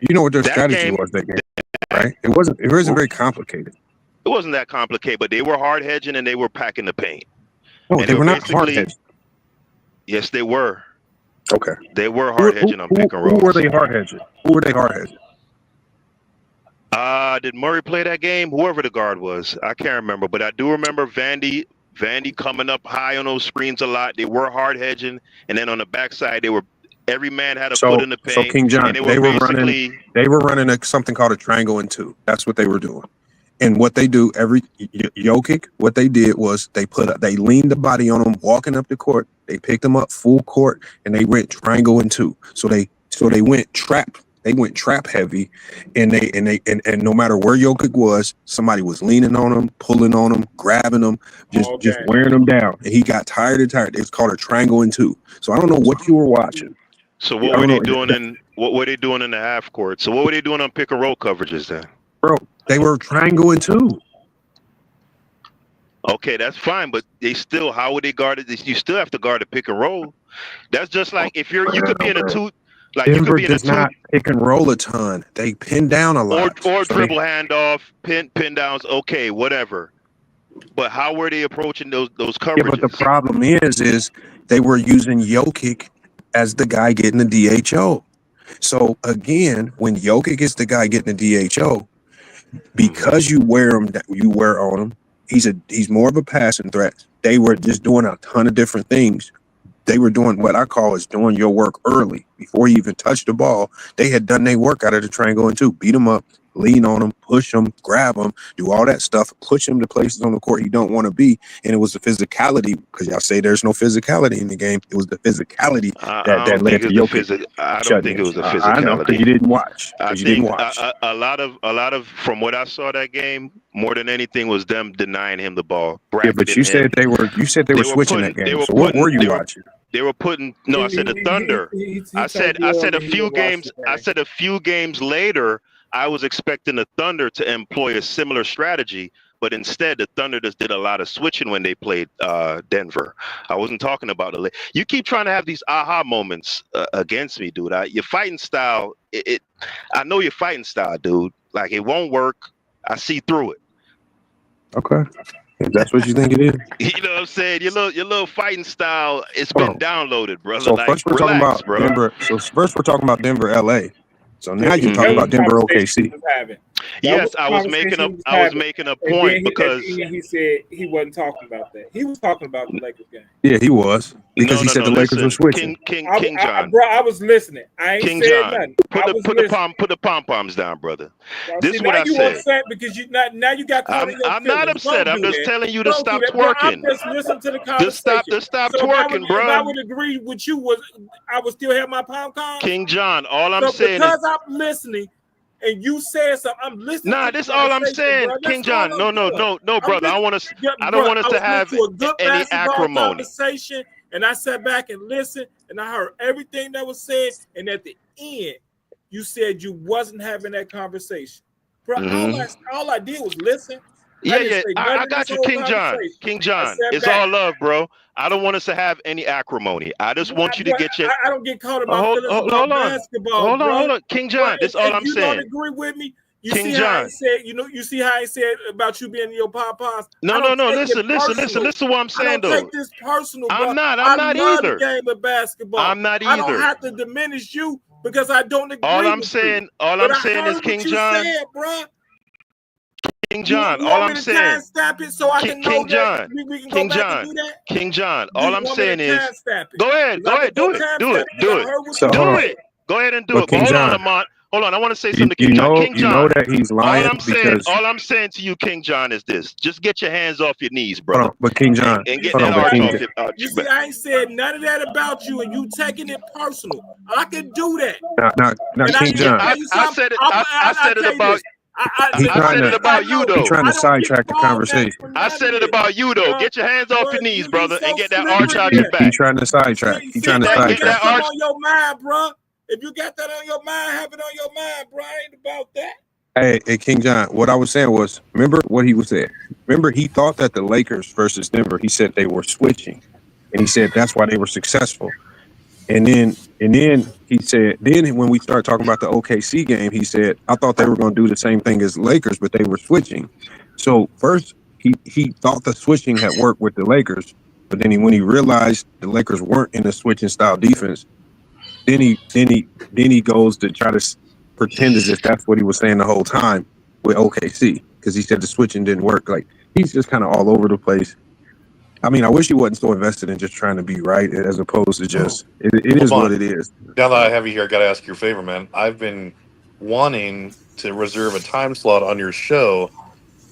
You know what their That strategy game, was that game, right? It wasn't very complicated. it wasn't that complicated, but they were hard hedging and they were packing the paint. No, And they were not hard basically, hedging. yes, they were. Okay. They were hard hedging on pick and Who rolls. were they hard hedging? Who were they hard hedging? Did Murray play that game? Whoever the guard was, I can't remember, but I do remember Vandy coming up high on those screens a lot. They were hard hedging, and then on the backside, every man had a foot in the paint. So King John, and they were running something called a triangle and two. That's what they were doing. And what they do Jokic, what they did was they leaned the body on them walking up the court. They picked them up full court and they went triangle and two. So they went trap. They went trap heavy, and no matter where Jokic was, somebody was leaning on him, pulling on him, grabbing him, just wearing him down. And he got tired. It's called a triangle and two. So I don't know what you were watching. So what were they doing in the half court? So what were they doing on pick and roll coverages then? Bro, they were triangle and two. Okay, that's fine, but how would they guard it? You still have to guard the pick and roll. That's just like if you could be in a two. Like Denver does not pick and roll a ton. They pin down a lot. Or dribble handoff, pin downs, okay, whatever. But how were they approaching those coverages? Yeah, but the problem is they were using Jokic as the guy getting the DHO. So again, when Jokic is the guy getting the DHO, because you wear on him, he's more of a passing threat. They were just doing a ton of different things. They were doing what I call is doing your work early before you even touch the ball. They had done their work out of the triangle and two, beat them up, lean on them, push them, grab them, do all that stuff, push him to places on the court he don't want to be. And it was the physicality, because y'all say there's no physicality in the game. It was the physicality that led to Jokic. I don't think it was the physicality. I know, because you didn't watch. A lot of from what I saw that game, more than anything was them denying him the ball. Yeah, but you said they were switching that game. So what were you watching? They were putting I said the Thunder. I said a few games. I said a few games later, I was expecting the Thunder to employ a similar strategy, but instead the Thunder just did a lot of switching when they played Denver. I wasn't talking about it. You keep trying to have these aha moments against me, dude. Your fighting style, I know your fighting style, dude. Like, it won't work. I see through it. Okay. If that's what you think it is. You know what I'm saying? Your little fighting style, it's been downloaded, brother. So first we're talking about Denver. So first we're talking about Denver, LA. So now you're talking about Denver, OKC. Yes, I was making a point because he said he wasn't talking about that. He was talking about the Lakers game. Yeah, he was, because he said the Lakers were switching. King John, bro, I was listening. I ain't said nothing. Put the pom poms down, brother. This is what I said. Upset because now you got caught in your I'm not upset. I'm just telling you to stop twerking. twerking. Just listen to the conversation. Just stop twerking, bro. If I would agree with you, I would still have my pom poms. King John, all I'm saying is because I'm listening. And you said something. I'm listening. Nah, this all I'm saying, bro. King John. No, brother. I don't want us to have any acrimony. Conversation, and I sat back and listened, and I heard everything that was said. And at the end, you said you wasn't having that conversation, bro. All I did was listen. Yeah. I got you, King John. King John, it's all love, bro. I don't want us to have any acrimony. I just want you to get your. I don't get caught in my feelings about basketball. Hold on, King John. That's all I'm saying. You don't agree with me? King John. You see how I said about you being in your pom-poms? No. Listen to what I'm saying, though. I don't take this personal, bro. I'm not either. The game of basketball. I'm not either. I don't have to diminish you because I don't agree. All I'm saying is, King John. Said, bro. King John, You all want I'm me to saying, timestamp it so I can know King that John, we can King go back John, and do that? King John, Do all you I'm want me to saying is, timestamp it? go ahead, I can do go it, timestamp because I heard what So, you hold on. do said. it. Go ahead and do But it. But King hold on, John, Lamont. Hold on, I want to say you, something to you King John. know King you know John, that he's lying because all I'm saying to you, King John, is this: just get your hands off your knees, hold brother, on, but King John, and You get hold see, that on, but arch King off John, you see, I ain't said none of that about you, and you taking it personal. I can do that. now And King you John, tell you I something. said it. I said it tell you about. this. he I trying said it to about you, he though. trying I to don't get sidetrack the fall back conversation. for I none said of it this. about you, though. Get your hands off Bro, your knees, you brother, and so get that arch slippery out with your it. He back. trying to sidetrack. He See, trying to that get get that sidetrack. something arch. on your mind, bro. If you got that on your mind, have it on your mind, bro. I ain't about that. Hey, King John, what I was saying was, remember what he was saying. Remember, he thought that the Lakers versus Denver, he said they were switching, and he said that's why they were successful. And then he said, then when we started talking about the OKC game, he said, I thought they were going to do the same thing as Lakers, but they were switching. So first, he thought the switching had worked with the Lakers, but then when he realized the Lakers weren't in a switching style defense, then he goes to try to pretend as if that's what he was saying the whole time with OKC because he said the switching didn't work. Like he's just kind of all over the place. I mean, I wish he wasn't so invested in just trying to be right as opposed to just it is what Lamont, it is. now that I have you here, I got to ask your favor, man. I've been wanting to reserve a time slot on your show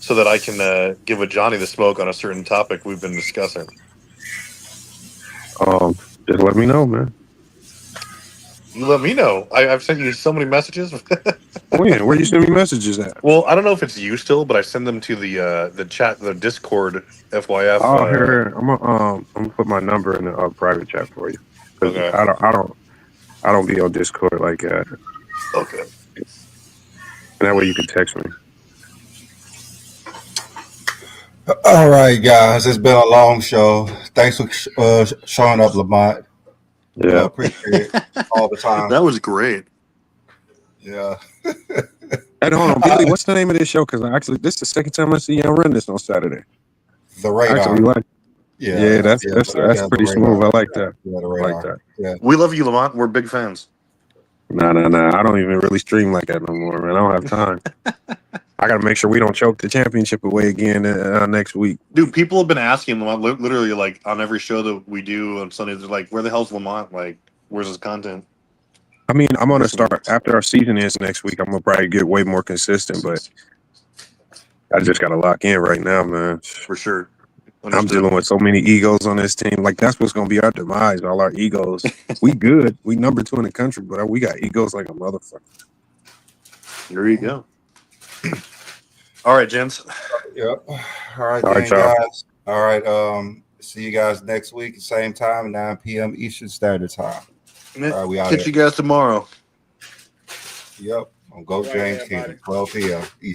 so that I can give a Johnny the smoke on a certain topic we've been discussing. Just let me know, man. You let me know. I've sent you so many messages. Where you send me messages at? Well, I don't know if it's you still, but I send them to the chat, the Discord, FYF. Oh, here. I'm gonna put my number in the private chat for you because Okay. I don't be on Discord like that. Okay. And that way you can text me. All right, guys, it's been a long show. Thanks for showing up, Lamont. Yeah. Appreciate it all the time. That was great. Yeah. Hey, hold on, Billy. What's the name of this show? Because this is the second time I see y'all run this on Saturday. The I radar. actually like. Yeah, that's the pretty radar. smooth. I like that. Yeah, the I radar. like that. Yeah. We love you, Lamont. We're big fans. Nah. I don't even really stream like that no more, man. I don't have time. I got to make sure we don't choke the championship away again next week. Dude, people have been asking Lamont literally like on every show that we do on Sundays. They're like, "Where the hell's Lamont? Like, where's his content?" I mean, I'm gonna start after our season ends next week. I'm gonna probably get way more consistent, but I just gotta lock in right now, man. For sure. I'm Understood. dealing with so many egos on this team. Like that's what's gonna be our demise. All our egos. We good. We number 2 in the country, but we got egos like a motherfucker. There you go. All right, gents. Yep. All right, All right, then, y'all. guys. All right. See you guys next week, same time, 9 p.m. Eastern Standard Time. All right, we out Catch here. you guys tomorrow. Yep. On Go Right, James everybody. King, 12 p.m. Eastern.